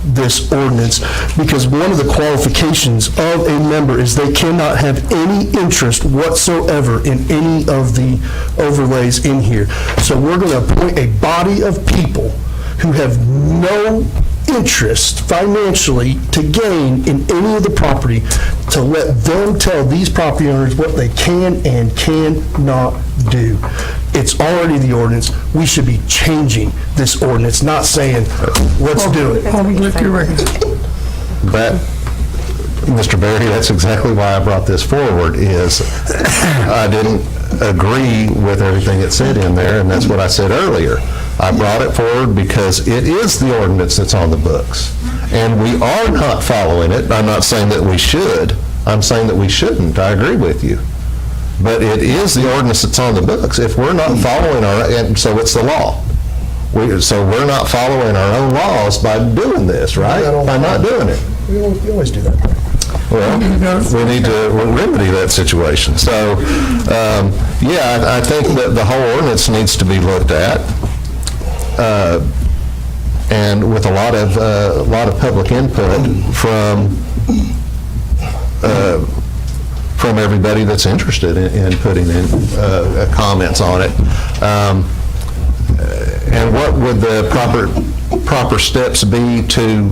this ordinance, because one of the qualifications of a member is they cannot have any interest whatsoever in any of the overlays in here. So we're going to appoint a body of people who have no interest financially to gain in any of the property, to let them tell these property owners what they can and cannot do. It's already the ordinance. We should be changing this ordinance, not saying, let's do it. But, Mr. Berry, that's exactly why I brought this forward, is I didn't agree with everything it said in there, and that's what I said earlier. I brought it forward because it is the ordinance that's on the books, and we are not following it. I'm not saying that we should. I'm saying that we shouldn't. I agree with you. But it is the ordinance that's on the books. If we're not following and so it's the law. So we're not following our own laws by doing this, right? By not doing it. You always do that. Well, we need to remedy that situation. So, yeah, I think that the whole ordinance needs to be looked at, and with a lot of public input from everybody that's interested in putting in comments on it. And what would the proper steps be to,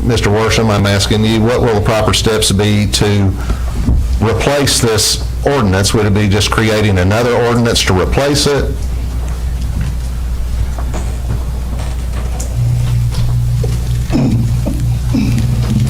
Mr. Worsham, I'm asking you, what will the proper steps be to replace this ordinance? Would it be just creating another ordinance to replace it?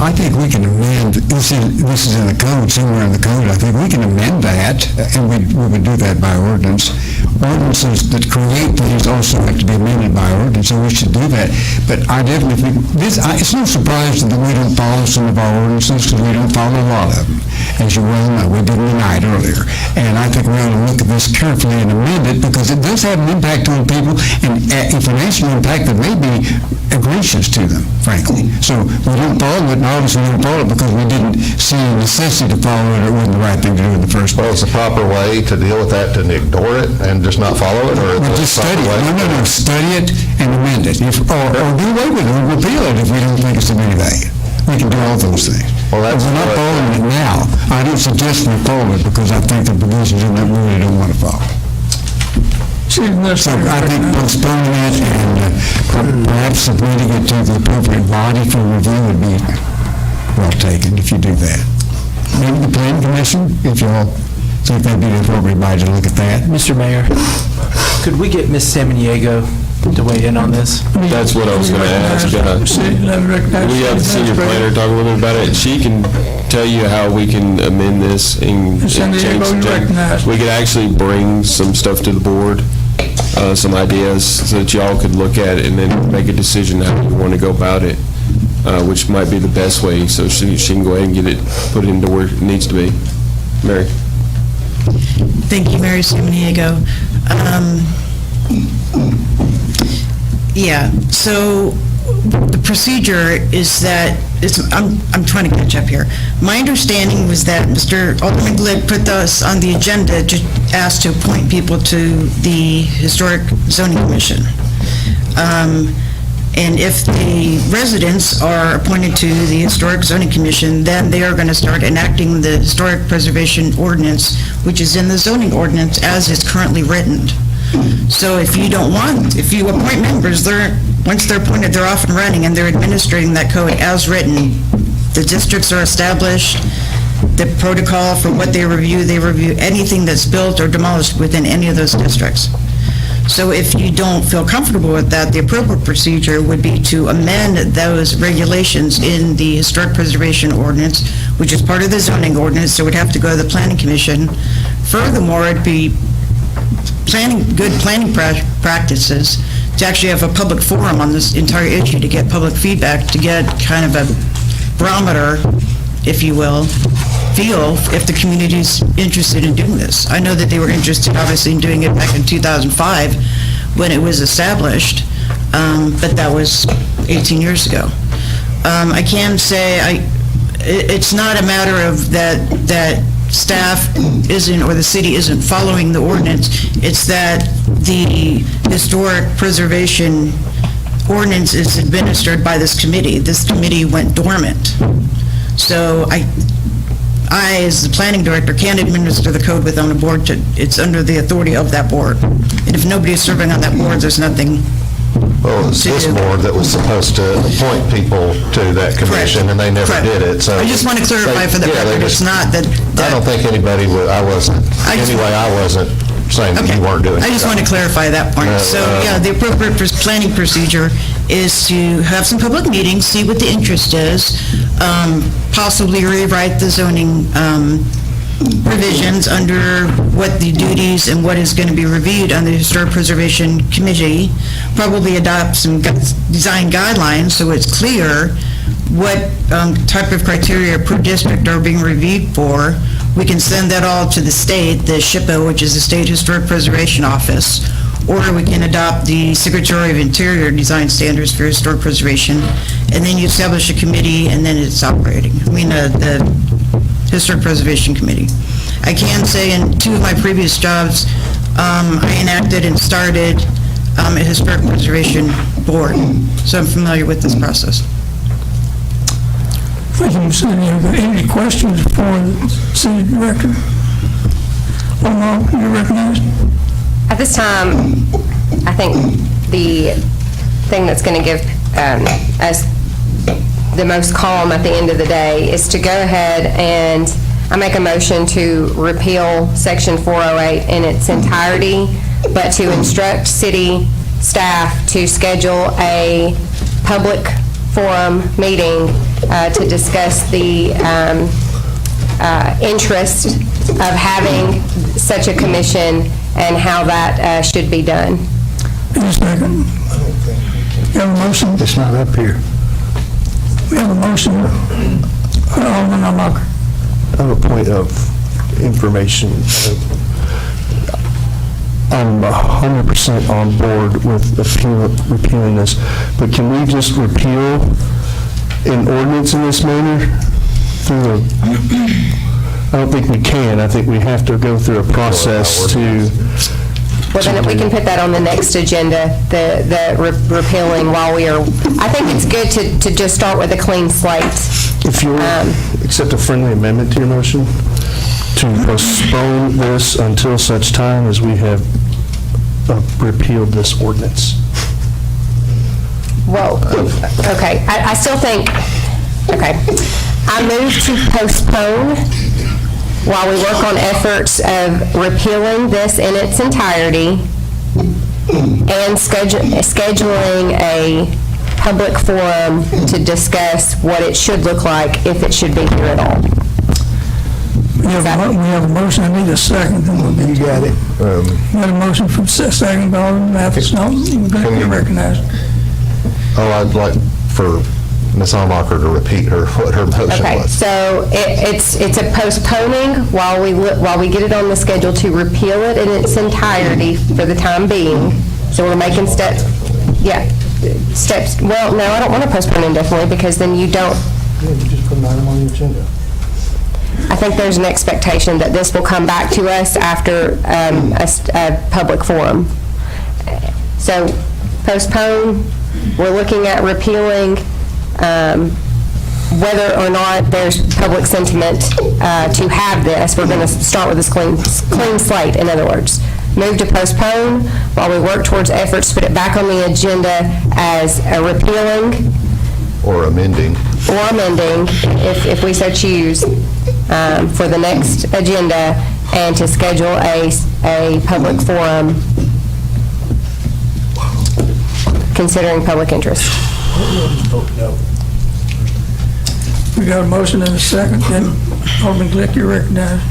I think we can amend, this is in the code, somewhere in the code, I think we can amend that, and we would do that by ordinance. Ordinances that create things also have to be amended by ordinance, so we should do that. But I definitely think, it's no surprise that we don't follow some of our ordinances, because we don't follow a lot of them. As you well know, we did tonight earlier. And I think we ought to look at this carefully and amend it, because it does have an impact on people, and a financial impact that may be egregious to them, frankly. So we don't follow it, and obviously we don't follow it because we didn't see a necessity to follow it, or it wasn't the right thing to do in the first place. Well, it's a proper way to deal with that, to ignore it and just not follow it, or Well, just study it. No, study it and amend it. Or do away with it, or repeal it if we don't think it's of any value. We can do all those things. Well, We're not following it now. I don't suggest we follow it because I think the provisions in that we really don't want to follow. So I think postponing it and perhaps submitting it to the appropriate body for review would be well taken if you do that. Maybe the planning commission, if you all think that'd be the appropriate body to look at that. Mr. Mayor, could we get Ms. Samaniego to weigh in on this? That's what I was going to ask. We have the senior planner talk a little bit about it. She can tell you how we can amend this and change some things. We could actually bring some stuff to the board, some ideas, so that y'all could look at it and then make a decision how you want to go about it, which might be the best way, so she can go ahead and get it put into where it needs to be. Mary? Thank you, Mary Samaniego. Yeah, so the procedure is that, I'm trying to catch up here. My understanding was that Mr. Alderman Glick put us on the agenda, just asked to appoint people to the Historic Zoning Commission. And if the residents are appointed to the Historic Zoning Commission, then they are going to start enacting the Historic Preservation Ordinance, which is in the zoning ordinance as it's currently written. So if you appoint members, once they're appointed, they're off and running, and they're administering that code as written. The districts are established, the protocol for what they review anything that's built or demolished within any of those districts. So if you don't feel comfortable with that, the appropriate procedure would be to amend those regulations in the Historic Preservation Ordinance, which is part of the zoning ordinance, so it would have to go to the Planning Commission. Furthermore, it'd be good planning practices to actually have a public forum on this entire issue, to get public feedback, to get kind of a barometer, if you will, feel if the community's interested in doing this. I know that they were interested, obviously, in doing it back in 2005 when it was established, but that was 18 years ago. I can say it's not a matter of that staff isn't, or the city isn't following the ordinance. It's that the Historic Preservation Ordinance is administered by this committee. This committee went dormant. So I, as the planning director, can't administer the code without a board. It's under the authority of that board. And if nobody is serving on that board, there's nothing. Well, it's this board that was supposed to appoint people to that commission, and they never did it, so... I just want to clarify for the record, it's not that... I don't think anybody would, I wasn't saying that you weren't doing it. I just want to clarify that point. So, yeah, the appropriate planning procedure is to have some public meetings, see what the interest is, possibly rewrite the zoning provisions under what the duties and what is going to be reviewed on the Historic Preservation Committee, probably adopt some design guidelines so it's clear what type of criteria per district are being reviewed for. We can send that all to the state, the SHPO, which is the State Historic Preservation Office, or we can adopt the Secretary of Interior design standards for historic preservation, and then you establish a committee, and then it's operating. The Historic Preservation Committee. I can say in 2 of my previous jobs, I enacted and started a Historic Preservation Board, so I'm familiar with this process. Thank you, Ms. Cindy. Any questions for the city director? You're recognized. At this time, I think the thing that's going to give us the most calm at the end of the day is to go ahead and I make a motion to repeal Section 408 in its entirety, but to instruct city staff to schedule a public forum meeting to discuss the interest of having such a commission and how that should be done. In a second. We have a motion. It's not up here. We have a motion. Alderman Almacher. I have a point of information. I'm 100% on board with repealing this, but can we just repeal an ordinance in this manner? I don't think we can. I think we have to go through a process to... Well, then if we can put that on the next agenda, the repealing while we are, I think it's good to just start with a clean slate. If you'll accept a friendly amendment to your motion, to postpone this until such time as we have repealed this ordinance. Well, okay, I still think, okay, I move to postpone while we work on efforts of repealing this in its entirety and scheduling a public forum to discuss what it should look like, if it should be here at all. We have a motion. I need a second. Then we'll get You got it. We have a motion from second by Alderman Mathis. No, you're going to be recognized. I'd like for Ms. Almacher to repeat what her motion Okay, was. so it's a postponing while we get it on the schedule to repeal it in its entirety for the time being. So we're making steps, well, no, I don't want to postpone indefinitely because then you don't. You just put an item on the agenda. I think there's an expectation that this will come back to us after a public forum. So postpone, we're looking at repealing, whether or not there's public sentiment to have this. We're going to start with this clean slate, in other words. Move to postpone while we work towards efforts to put it back on the agenda as a repealing. Or amending. Or amending, if we so choose, for the next agenda, and to schedule a public forum considering public interest. We got a motion and a second. Then Alderman Glick, you're recognized.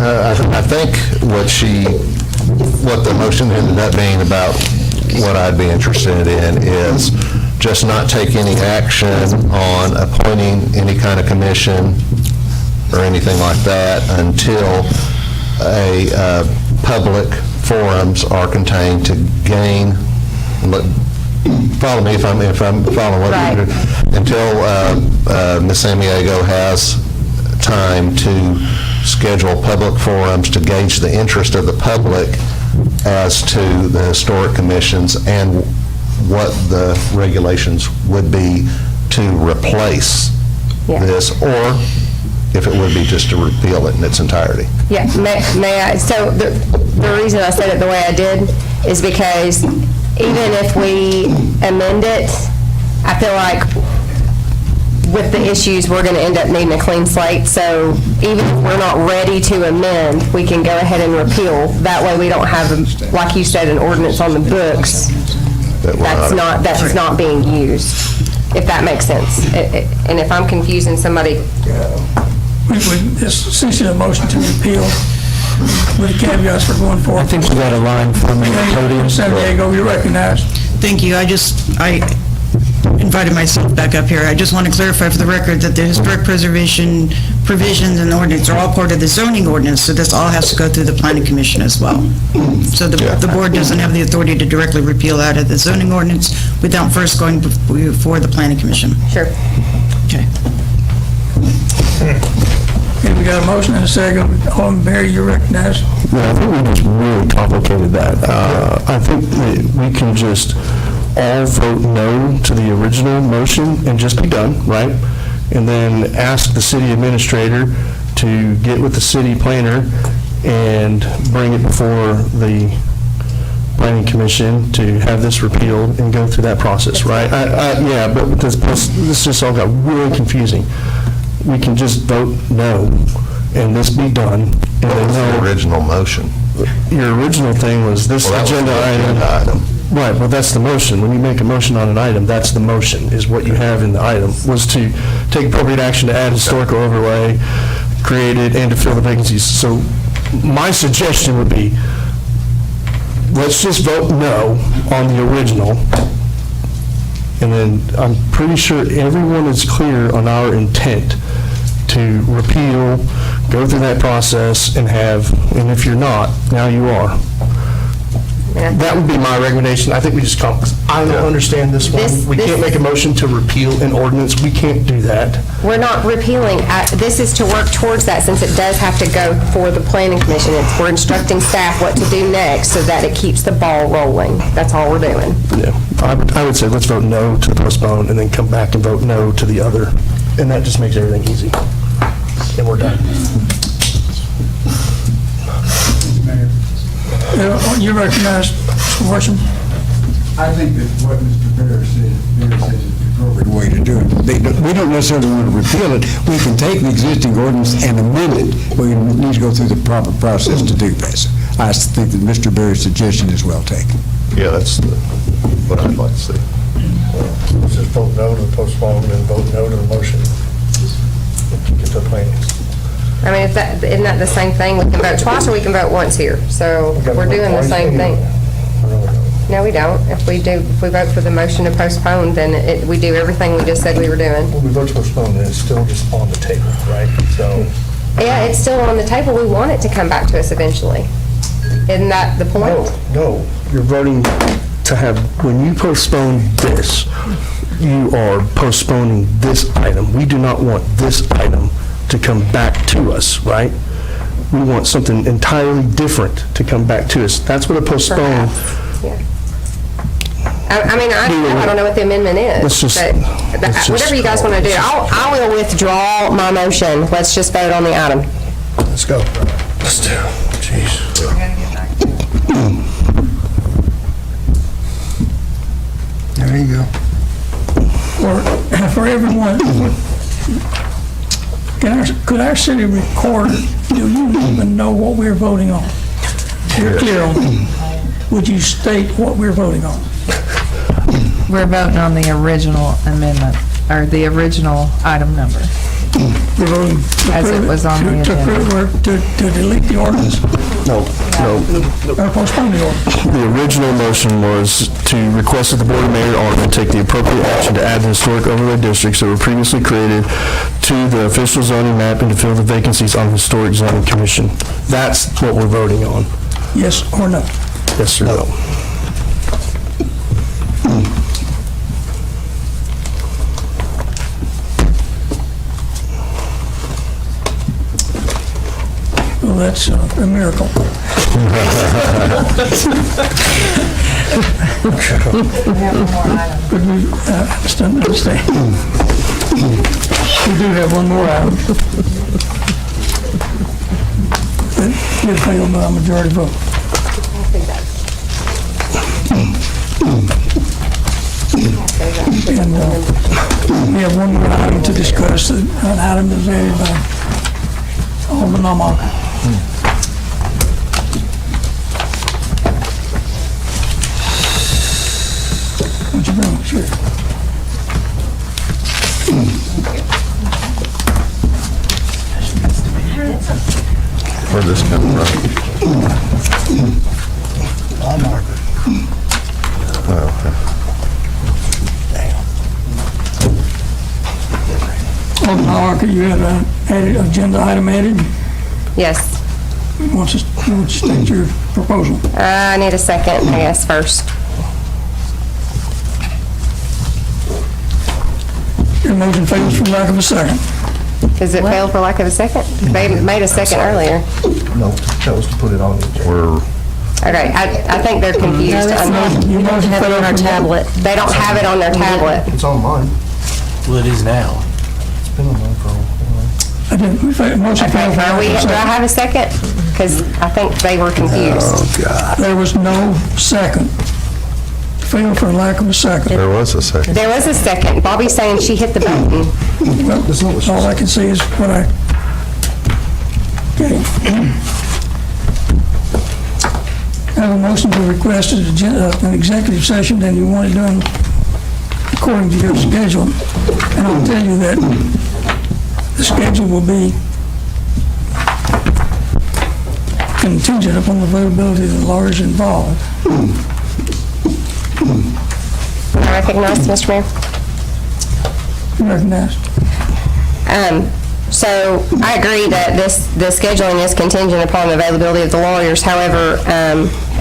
I think what the motion ended up being about what I'd be interested in is just not take any action on appointing any kind of commission or anything like that until public forums are contained to gain, follow me if I'm following what you're doing, until Ms. Samiego has time to schedule public forums to gauge the interest of the public as to the historic commissions and what the regulations would be to replace this, or if it would be just to repeal it in its entirety. Yeah, may I? So the reason I said it the way I did is because even if we amend it, I feel like with the issues, we're going to end up needing a clean slate. So even if we're not ready to amend, we can go ahead and repeal. That way we don't have, like you said, an ordinance on the books that's not being used, if that makes sense. And if I'm confusing somebody. This is essentially a motion to repeal with caveats for going forward. I think we got a line from the podium. San Diego, you're recognized. Thank you. I invited myself back up here. I just want to clarify for the record that the historic preservation provisions and ordinance are all part of the zoning ordinance, so this all has to go through the planning commission as well. So the board doesn't have the authority to directly repeal out of the zoning ordinance without first going before the planning commission. Sure. Okay. Okay, we got a motion and a second. Alderman Barry, you're recognized. Yeah, I think we just really complicated that. I think that we can just all vote no to the original motion and just be done, right? And then ask the city administrator to get with the city planner and bring it before the planning commission to have this repealed and go through that process, right? Yeah, but this just all got really confusing. We can just vote no and this be done. And What was the original motion? Your original thing was this agenda item. Right, well, that's the motion. When you make a motion on an item, that's the motion, is what you have in the item, was to take appropriate action to add historical overlay, create it, and to fill the vacancies. So my suggestion would be, let's just vote no on the original, and then I'm pretty sure everyone is clear on our intent to repeal, go through that process, and if you're not, now you are. That would be my recommendation. I think we just I don't understand this one. We can't make a motion to repeal an ordinance. We can't do that. We're not repealing. This is to work towards that, since it does have to go for the planning commission. We're instructing staff what to do next so that it keeps the ball rolling. That's all we're doing. Yeah, I would say let's vote no to the postpone and then come back and vote no to the other. And that just makes everything easy. And we're done. You recognize, Mr. Worsham? I think that what Mr. Bear said is the appropriate way to do it. We don't necessarily want to repeal it. We can take the existing ordinance and amend it, but we need to go through the proper process to do that. I think that Mr. Bear's suggestion is well taken. Yeah, that's what I'd like to see. Let's just vote no to the postpone and vote no to the motion. Get to the planning. I mean, isn't that the same thing? We can vote twice or we can vote once here. So we're doing the same thing. No, we don't. If we vote for the motion to postpone, then we do everything we just said we were doing. When we vote to postpone, then it's still just on the table, right? So. Yeah, it's still on the table. We want it to come back to us eventually. Isn't that the point? No. You're voting to have, when you postpone this, you are postponing this item. We do not want this item to come back to us, right? We want something entirely different to come back to us. That's what a postpone. Yeah. I mean, I don't know what the amendment is. Whatever you guys want to do. I will withdraw my motion. Let's just vote on the item. Let's go. Let's do it. Jeez. There you go. For everyone, could our city recorder, do you even know what we're voting on? You're clear on it. Would you state what we're voting on? We're voting on the original amendment, or the original item number. We're voting as it was on the agenda. To delete the ordinance? No. Or postpone the ordinance? The original motion was to request that the Board of Mayor and Aldermen take the appropriate action to add the historic overlay districts that were previously created to the official zoning map and to fill the vacancies on the Historic Zoning Commission. That's what we're voting on. Yes or no? Yes or no? Well, that's a miracle. Could we understand? We do have one more item. It failed by a majority vote. And We have one more item to discuss, an item that was added by Alderman Almacher. What you bring, sure. Where'd this come from? Alderman Almacher, you have an added, agenda item added? Yes. Want to state your proposal? I need a second, I guess, first. Your motion fails for lack of a second. Does it fail for lack of a second? They made a second earlier. No, that was to put it on the agenda. Okay, I think they're confused. Your motion Have it on our tablet. They don't have it on their tablet. It's on mine. Well, it is now. It's been on mine for a while. I didn't, motion Okay, failed for lack of a do I second. have a second? Because I think they were confused. There was no second. Failed for lack of a second. There was a second. There was a second. Bobby's saying she hit the button. Well, all I can see is what I, okay. I have a motion to request an executive session, then you want it done according to your schedule. And I'll tell you that the schedule will be contingent upon the availability of the lawyers involved. I recognize, Mr. Mayor. You recognize? So I agree that the scheduling is contingent upon the availability of the lawyers. However,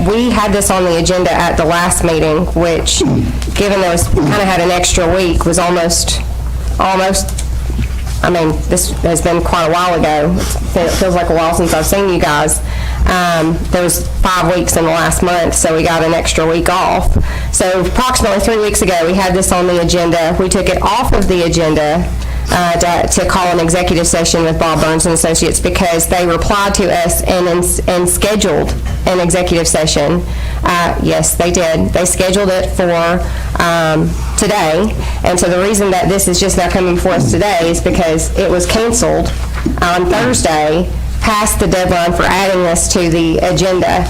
we had this on the agenda at the last meeting, which, given that we kind of had an extra week, was almost, I mean, this has been quite a while ago. It feels like a while since I've seen you guys. There was 5 weeks in the last month, so we got an extra week off. So approximately 3 weeks ago, we had this on the agenda. We took it off of the agenda to call an executive session with Bob Burns and Associates because they replied to us and scheduled an executive session. Yes, they did. They scheduled it for today. And so the reason that this is just now coming before us today is because it was canceled on Thursday, past the deadline for adding this to the agenda.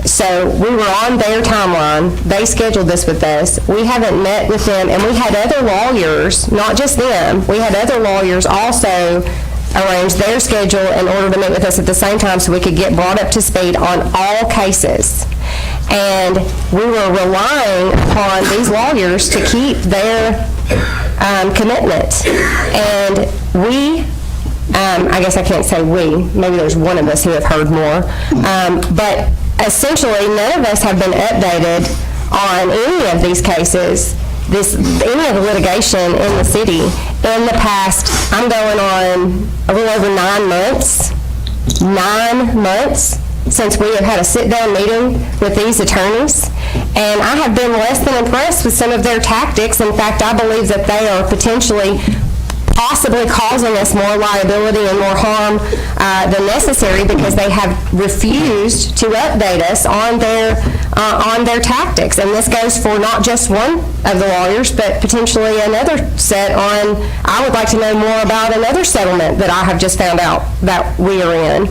So we were on their timeline. They scheduled this with us. We haven't met with them, and we had other lawyers, not just them, we had other lawyers also arrange their schedule in order to meet with us at the same time so we could get brought up to speed on all cases. And we were relying upon these lawyers to keep their commitment. And we, I guess I can't say we, maybe there's one of us who have heard more, but essentially none of us have been updated on any of these cases, any of the litigation in the city in the past, I'm going on a little over 9 months, 9 months since we have had a sit-down meeting with these attorneys, and I have been less than impressed with some of their tactics. In fact, I believe that they are potentially possibly causing us more liability and more harm than necessary because they have refused to update us on their tactics. And this goes for not just one of the lawyers, but potentially another set on, I would like to know more about another settlement that I have just found out that we are in.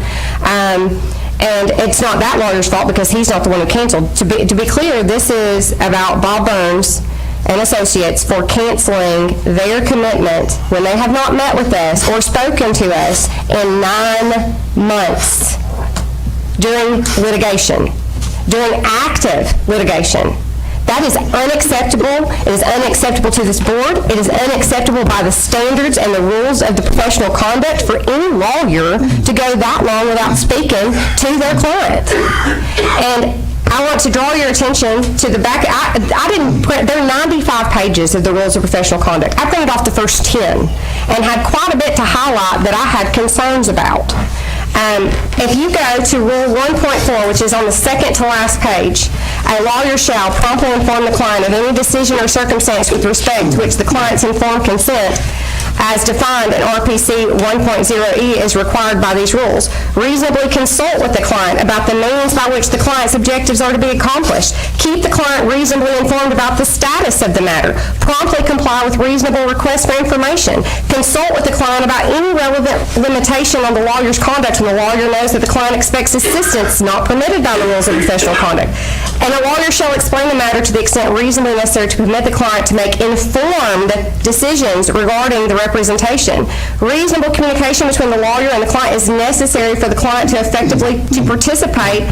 And it's not that lawyer's fault because he's not the one who canceled. To be clear, this is about Bob Burns and Associates for canceling their commitment when they have not met with us or spoken to us in 9 months during litigation, during active litigation. That is unacceptable. It is unacceptable to this board. It is unacceptable by the standards and the rules of the professional conduct for any lawyer to go that long without speaking to their client. And I want to draw your attention to the back. I didn't print, there are 95 pages of the rules of professional conduct. I printed off the first 10 and had quite a bit to highlight that I had concerns about. If you go to Rule 1.4, which is on the second to last page, a lawyer shall promptly inform the client of any decision or circumstance with respect to which the client's informed consent. as defined in RPC 1.0E is required by these rules. Reasonably consult with the client about the means by which the client's objectives are to be accomplished. Keep the client reasonably informed about the status of the matter. Promptly comply with reasonable requests for information. Consult with the client about any relevant limitation on the lawyer's conduct when the lawyer knows that the client expects assistance not permitted by the rules of professional conduct. And a lawyer shall explain the matter to the extent reasonably necessary to permit the client to make informed decisions regarding the representation. Reasonable communication between the lawyer and the client is necessary for the client to effectively participate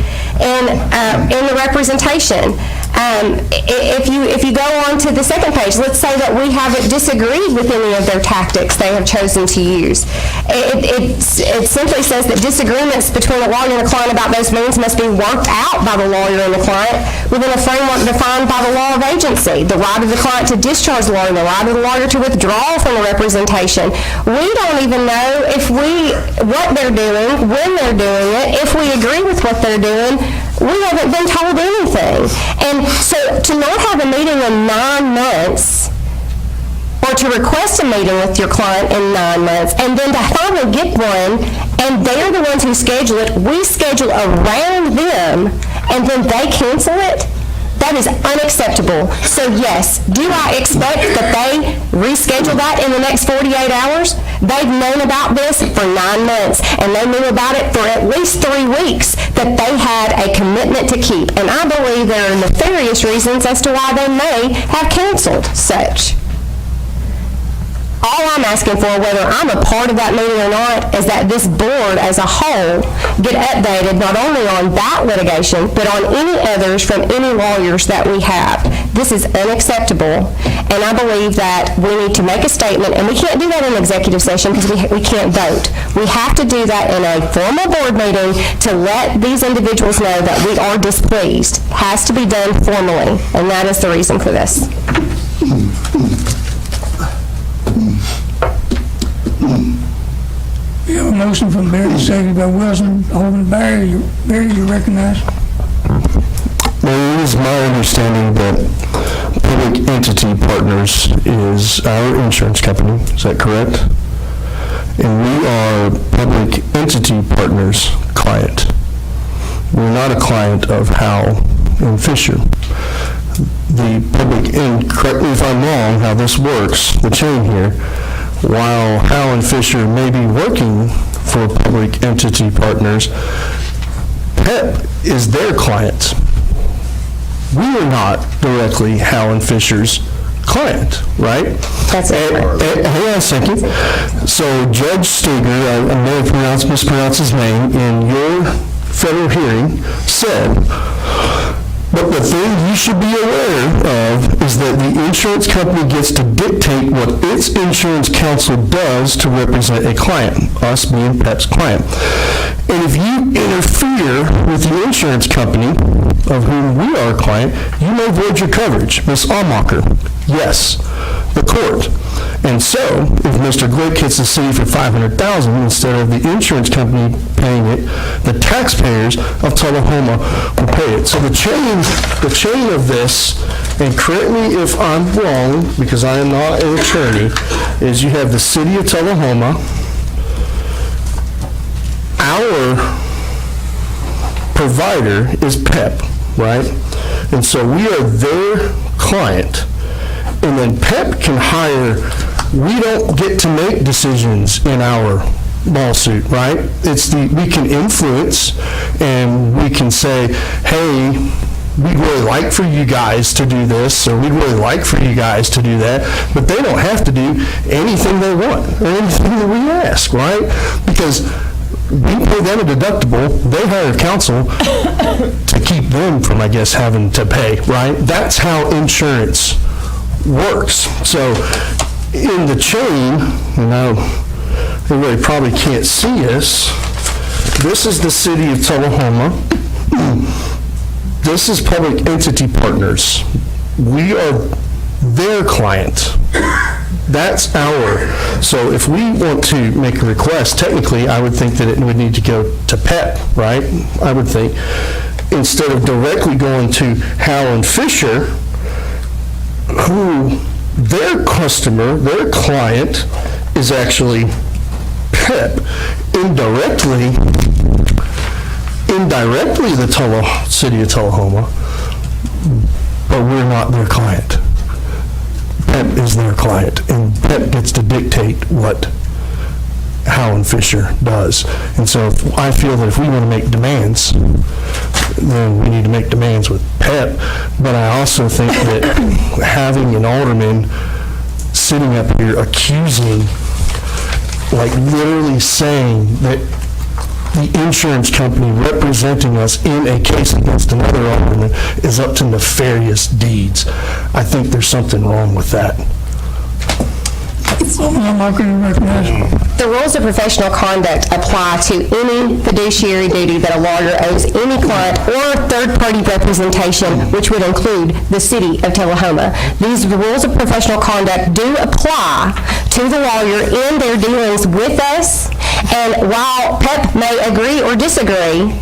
in the representation. If you go on to the second page, let's say that we haven't disagreed with any of their tactics they have chosen to use. It simply says that disagreements between the lawyer and the client about those means must be worked out by the lawyer and the client within a framework defined by the law of agency. The right of the client to discharge the lawyer, the right of the lawyer to withdraw from the representation. We don't even know what they're doing, when they're doing it, if we agree with what they're doing. We haven't been told anything. And so to not have a meeting in 9 months, or to request a meeting with your client in 9 months, and then to finally get one, and they're the ones who schedule it, we schedule around them, and then they cancel it, that is unacceptable. So yes, do I expect that they reschedule that in the next 48 hours? They've known about this for 9 months, and they knew about it for at least 3 weeks, that they had a commitment to keep. And I believe there are nefarious reasons as to why they may have canceled such. All I'm asking for, whether I'm a part of that meeting or not, is that this board as a whole get updated not only on that litigation, but on any others from any lawyers that we have. This is unacceptable, and I believe that we need to make a statement, and we can't do that in executive session because we can't vote. We have to do that in a formal board meeting to let these individuals know that we are displeased. It has to be done formally, and that is the reason for this. We have a motion from Barry, seconded by Wilson. Alderman Barry, you recognize? Well, it is my understanding that Public Entity Partners is our insurance company. Is that correct? And we are Public Entity Partners' client. We're not a client of Howell and Fisher. The public, and correct me if I'm wrong, how this works, the chain here, while Howell and Fisher may be working for Public Entity Partners, PEP is their client. We are not directly Howell and Fisher's client, right? That's it. Hang on a second. So Judge Steger, I may have mispronounced his name, in your federal hearing said, but the thing you should be aware of is that the insurance company gets to dictate what its insurance counsel does to represent a client, us being PEP's client. And if you interfere with the insurance company of whom we are a client, you may void your coverage. Ms. Almacher, yes, the court. And so, if Mr. Glick hits the city for $500,000 instead of the insurance company paying it, the taxpayers of Tullahoma will pay it. So the chain of this, and correct me if I'm wrong, because I am not an attorney, is you have the city of Tullahoma, our provider is PEP, right? And so we are their client. And then PEP can hire, we don't get to make decisions in our lawsuit, right? We can influence, and we can say, hey, we'd really like for you guys to do this, or we'd really like for you guys to do that, but they don't have to do anything they want, or anything that we ask, right? Because we pay them a deductible, they hire counsel to keep them from, I guess, having to pay, right? That's how insurance works. So in the chain, everybody probably can't see us, this is the city of Tullahoma, this is Public Entity Partners. We are their client. That's so if we want to make a request, technically, I would think that it would need to go to PEP, right? I would think, instead of directly going to Howell and Fisher, who their customer, their client, is actually PEP, indirectly the city of Tullahoma, but we're not their client. PEP is their client, and PEP gets to dictate what Howland Fisher does. And so I feel that if we want to make demands, then we need to make demands with PEP. But I also think that having an alderman sitting up here accusing, like literally saying that the insurance company representing us in a case against another alderman is up to nefarious deeds, I think there's something wrong with that. The rules of professional conduct apply to any fiduciary duty that a lawyer owes any client or third-party representation, which would include the city of Tullahoma. These rules of professional conduct do apply to the lawyer in their dealings with us, and while PEP may agree or disagree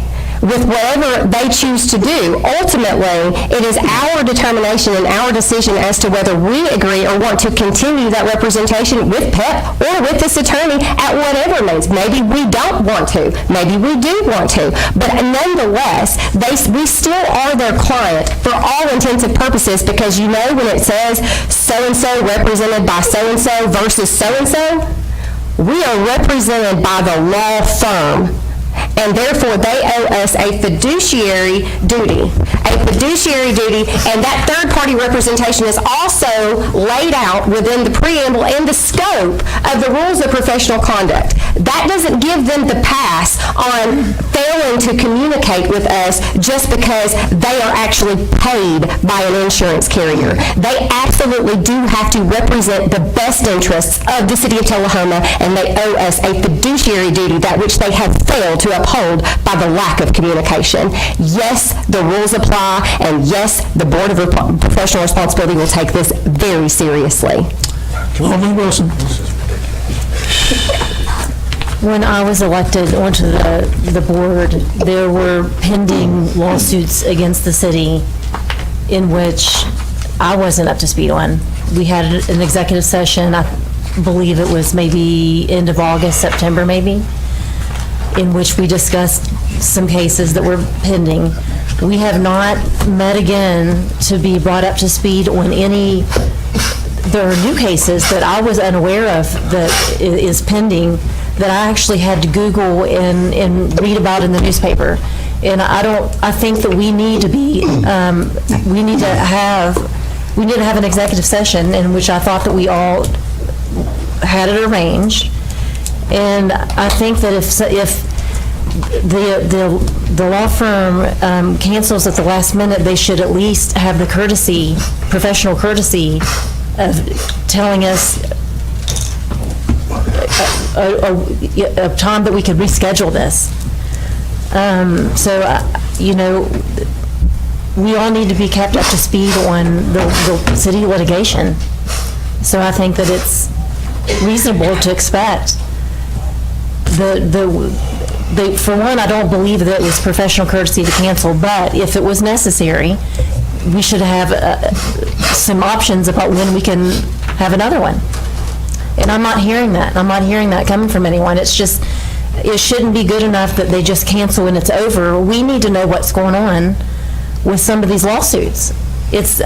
with whatever they choose to do, ultimately, it is our determination and our decision as to whether we agree or want to continue that representation with PEP or with this attorney at whatever means. Maybe we don't want to. Maybe we do want to. But nonetheless, we still are their client for all intents and purposes, because you know when it says so-and-so represented by so-and-so versus so-and-so, we are represented by the law firm, and therefore they owe us a fiduciary duty. And that third-party representation is also laid out within the preamble and the scope of the rules of professional conduct. That doesn't give them the pass on failing to communicate with us just because they are actually paid by an insurance carrier. They absolutely do have to represent the best interests of the city of Tullahoma, and they owe us a fiduciary duty, that which they have failed to uphold by the lack of communication. Yes, the rules apply, and yes, the Board of Professional Responsibility will take this very seriously. Alderman Wilson. When I was elected onto the board, there were pending lawsuits against the city in which I wasn't up to speed on. We had an executive session, I believe it was maybe end of August, September maybe, in which we discussed some cases that were pending. We have not met again to be brought up to speed on any. There are new cases that I was unaware of that is pending that I actually had to Google and read about in the newspaper. And I think that we need to have an executive session in which I thought that we all had it arranged. And I think that if the law firm cancels at the last minute, they should at least have the courtesy, professional courtesy, of telling us a time that we could reschedule this. We all need to be kept up to speed on the city litigation. So I think that it's reasonable to expect for one, I don't believe that it was professional courtesy to cancel, but if it was necessary, we should have some options about when we can have another one. And I'm not hearing that. I'm not hearing that coming from anyone. It's just, it shouldn't be good enough that they just cancel and it's over. We need to know what's going on with some of these lawsuits. It's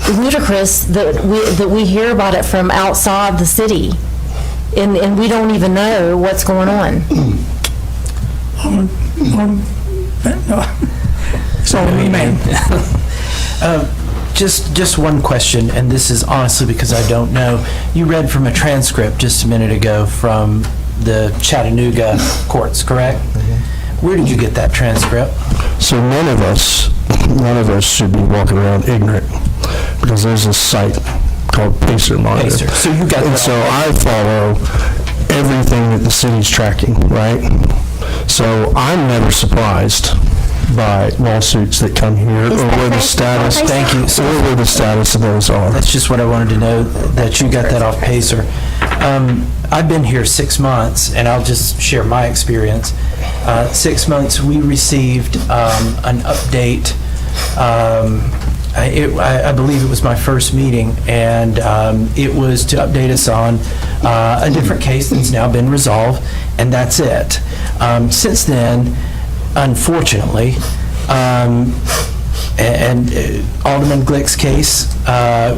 ludicrous that we hear about it from outside the city, and we don't even know what's going on. Sorry, ma'am. Just one question, and this is honestly because I don't know. You read from a transcript just a minute ago from the Chattanooga courts, correct? Mm-hmm. Where did you get that transcript? So none of us should be walking around ignorant, because there's a site called Pacer Monitor. Pacer. So you got that. And so I follow everything that the city's tracking, right? So I'm never surprised by lawsuits that come here, or where the status. Thank you. So where the status of those are. That's just what I wanted to know, that you got that off Pacer. I've been here 6 months, and I'll just share my experience. 6 months, we received an update I believe it was my first meeting, and it was to update us on a different case that's now been resolved, and that's it. Since then, unfortunately, and Alderman Glick's case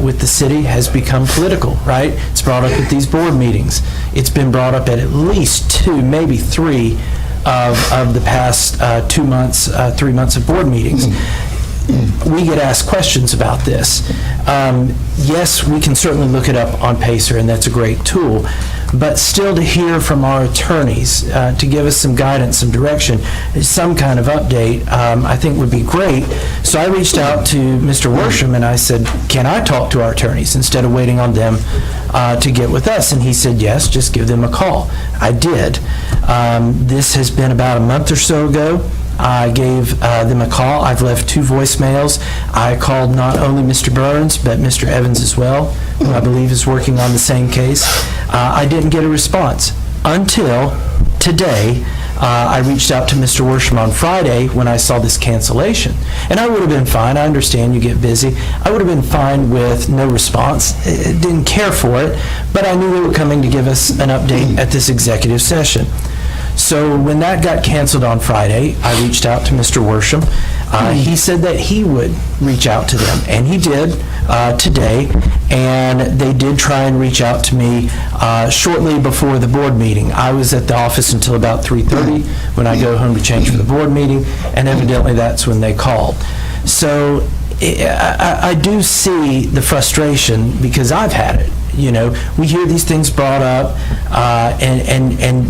with the city has become political, right? It's brought up at these board meetings. It's been brought up at least 2, maybe 3 of the past 2 months, 3 months of board meetings. We get asked questions about this. Yes, we can certainly look it up on Pacer, and that's a great tool, but still to hear from our attorneys, to give us some guidance, some direction, some kind of update, I think would be great. So I reached out to Mr. Worsham and I said, can I talk to our attorneys instead of waiting on them to get with us? And he said, yes, just give them a call. I did. This has been about a month or so ago. I gave them a call. I've left 2 voicemails. I called not only Mr. Burns, but Mr. Evans as well, who I believe is working on the same case. I didn't get a response until today. I reached out to Mr. Worsham on Friday when I saw this cancellation. And I would have been fine. I understand you get busy. I would have been fine with no response. Didn't care for it, but I knew they were coming to give us an update at this executive session. So when that got canceled on Friday, I reached out to Mr. Worsham. He said that he would reach out to them, and he did today, and they did try and reach out to me shortly before the board meeting. I was at the office until about 3:30 when I go home to change for the board meeting, and evidently that's when they called. So I do see the frustration because I've had it. You know, we hear these things brought up, and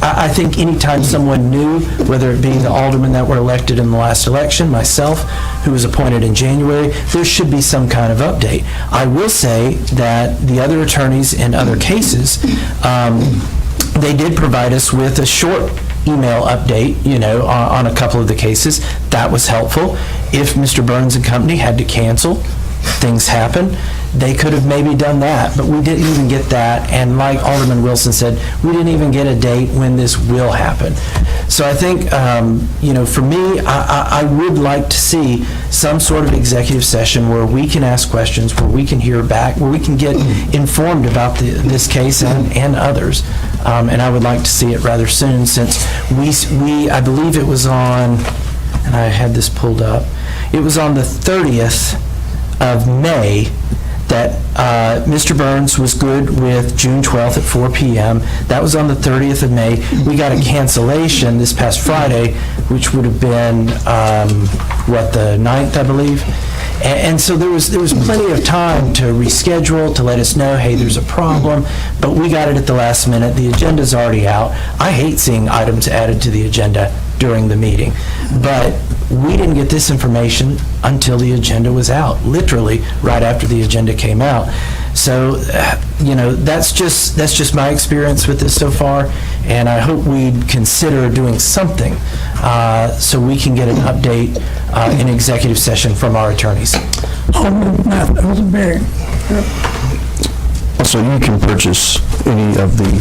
I think anytime someone new, whether it be the aldermen that were elected in the last election, myself, who was appointed in January, there should be some kind of update. I will say that the other attorneys in other cases, they did provide us with a short email update, you know, on a couple of the cases. That was helpful. If Mr. Burns and company had to cancel, things happen, they could have maybe done that, but we didn't even get that, and like Alderman Wilson said, we didn't even get a date when this will happen. So I think, you know, for me, I would like to see some sort of executive session where we can ask questions, where we can hear back, where we can get informed about this case and others, and I would like to see it rather soon, since I believe it was on, and I had this pulled up, it was on the 30th of May that Mr. Burns was good with June 12th at 4 p.m. That was on the 30th of May. We got a cancellation this past Friday, which would have been, the 9th, I believe. And so there was plenty of time to reschedule, to let us know, hey, there's a problem, but we got it at the last minute. The agenda's already out. I hate seeing items added to the agenda during the meeting, but we didn't get this information until the agenda was out, literally right after the agenda came out. So, you know, that's just my experience with this so far, and I hope we'd consider doing something so we can get an update in executive session from our attorneys. Also, you can purchase any of the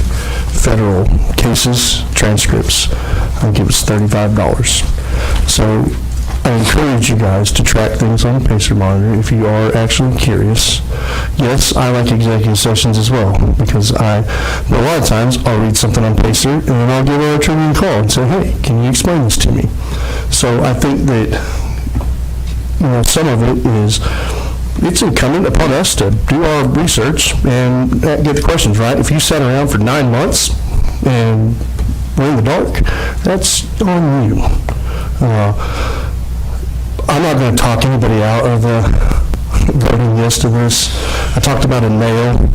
federal cases, transcripts. I think it was $35. So I encourage you guys to track things on the Pacer Monitor if you are actually curious. Yes, I like executive sessions as well, because a lot of times I'll read something on Pacer and then I'll give our attorney a call and say, hey, can you explain this to me? So I think that, you know, some of it is, it's incumbent upon us to do our research and get the questions right. If you sat around for 9 months and we're in the dark, that's on you. I'm not going to talk anybody out of voting yes to this. I talked about a nail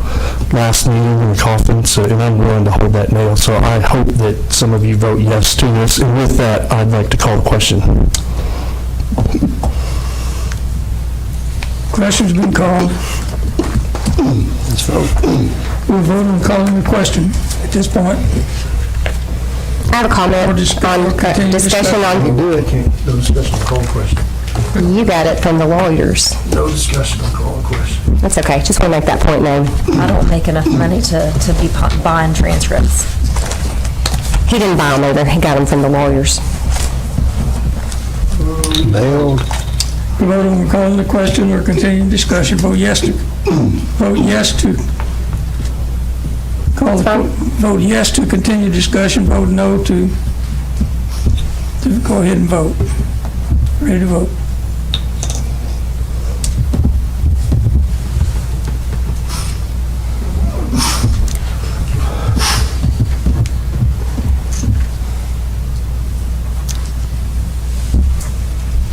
last meeting in the coffin, and I'm willing to hold that nail. So I hope that some of you vote yes to this. And with that, I'd like to call the question. Question's been called. Let's vote. We'll vote on calling the question at this point. I have a comment on discussion on... No discussion on call question. You got it from the lawyers. No discussion on call question. That's okay, just want to make that point known. I don't make enough money to be buying transcripts. He didn't buy them either, he got them from the lawyers. Nailed. Vote on calling the question or continuing discussion. Vote yes to vote yes to continue discussion. Vote no to go ahead and vote. Ready to vote.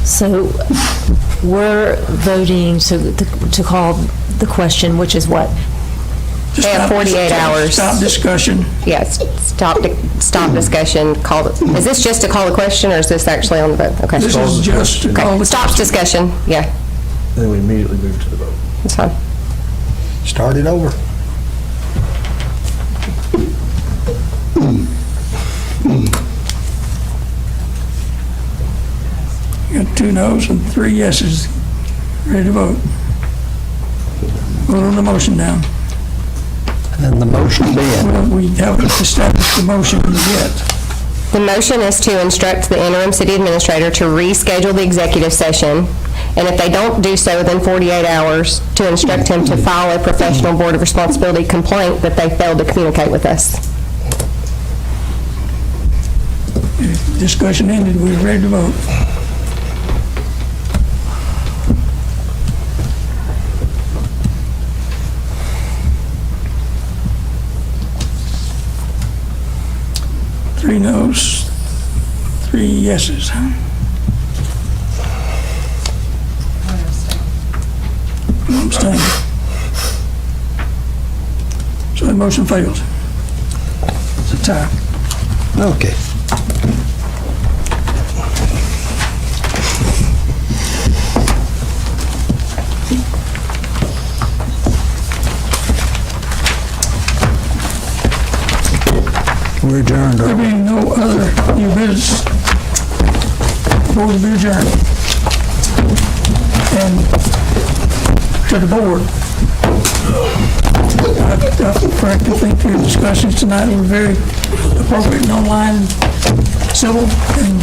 So we're voting to call the question, which is what? They have 48 hours. Stop discussion. Yes, stop discussion, is this just to call the question, or is this actually on the vote? Okay. This is just to call the Stops discussion, yeah, Then we immediately move to the vote. that's fine. Start it over. You got 2 noes and 3 yeses. Ready to vote. Vote on the motion now. And the motion being? Well, we haven't established the motion yet. The motion is to instruct the interim city administrator to reschedule the executive session, and if they don't do so within 48 hours, to instruct him to file a professional board of responsibility complaint that they failed to communicate with us. Discussion ended. We're ready to vote. Three noes, 3 yeses. Abstain. So the motion fails. It's a tie. Okay. We're adjourned. There being no other new business, board will be adjourned. And to the board, I frankly think your discussions tonight were very appropriate and online, civil, and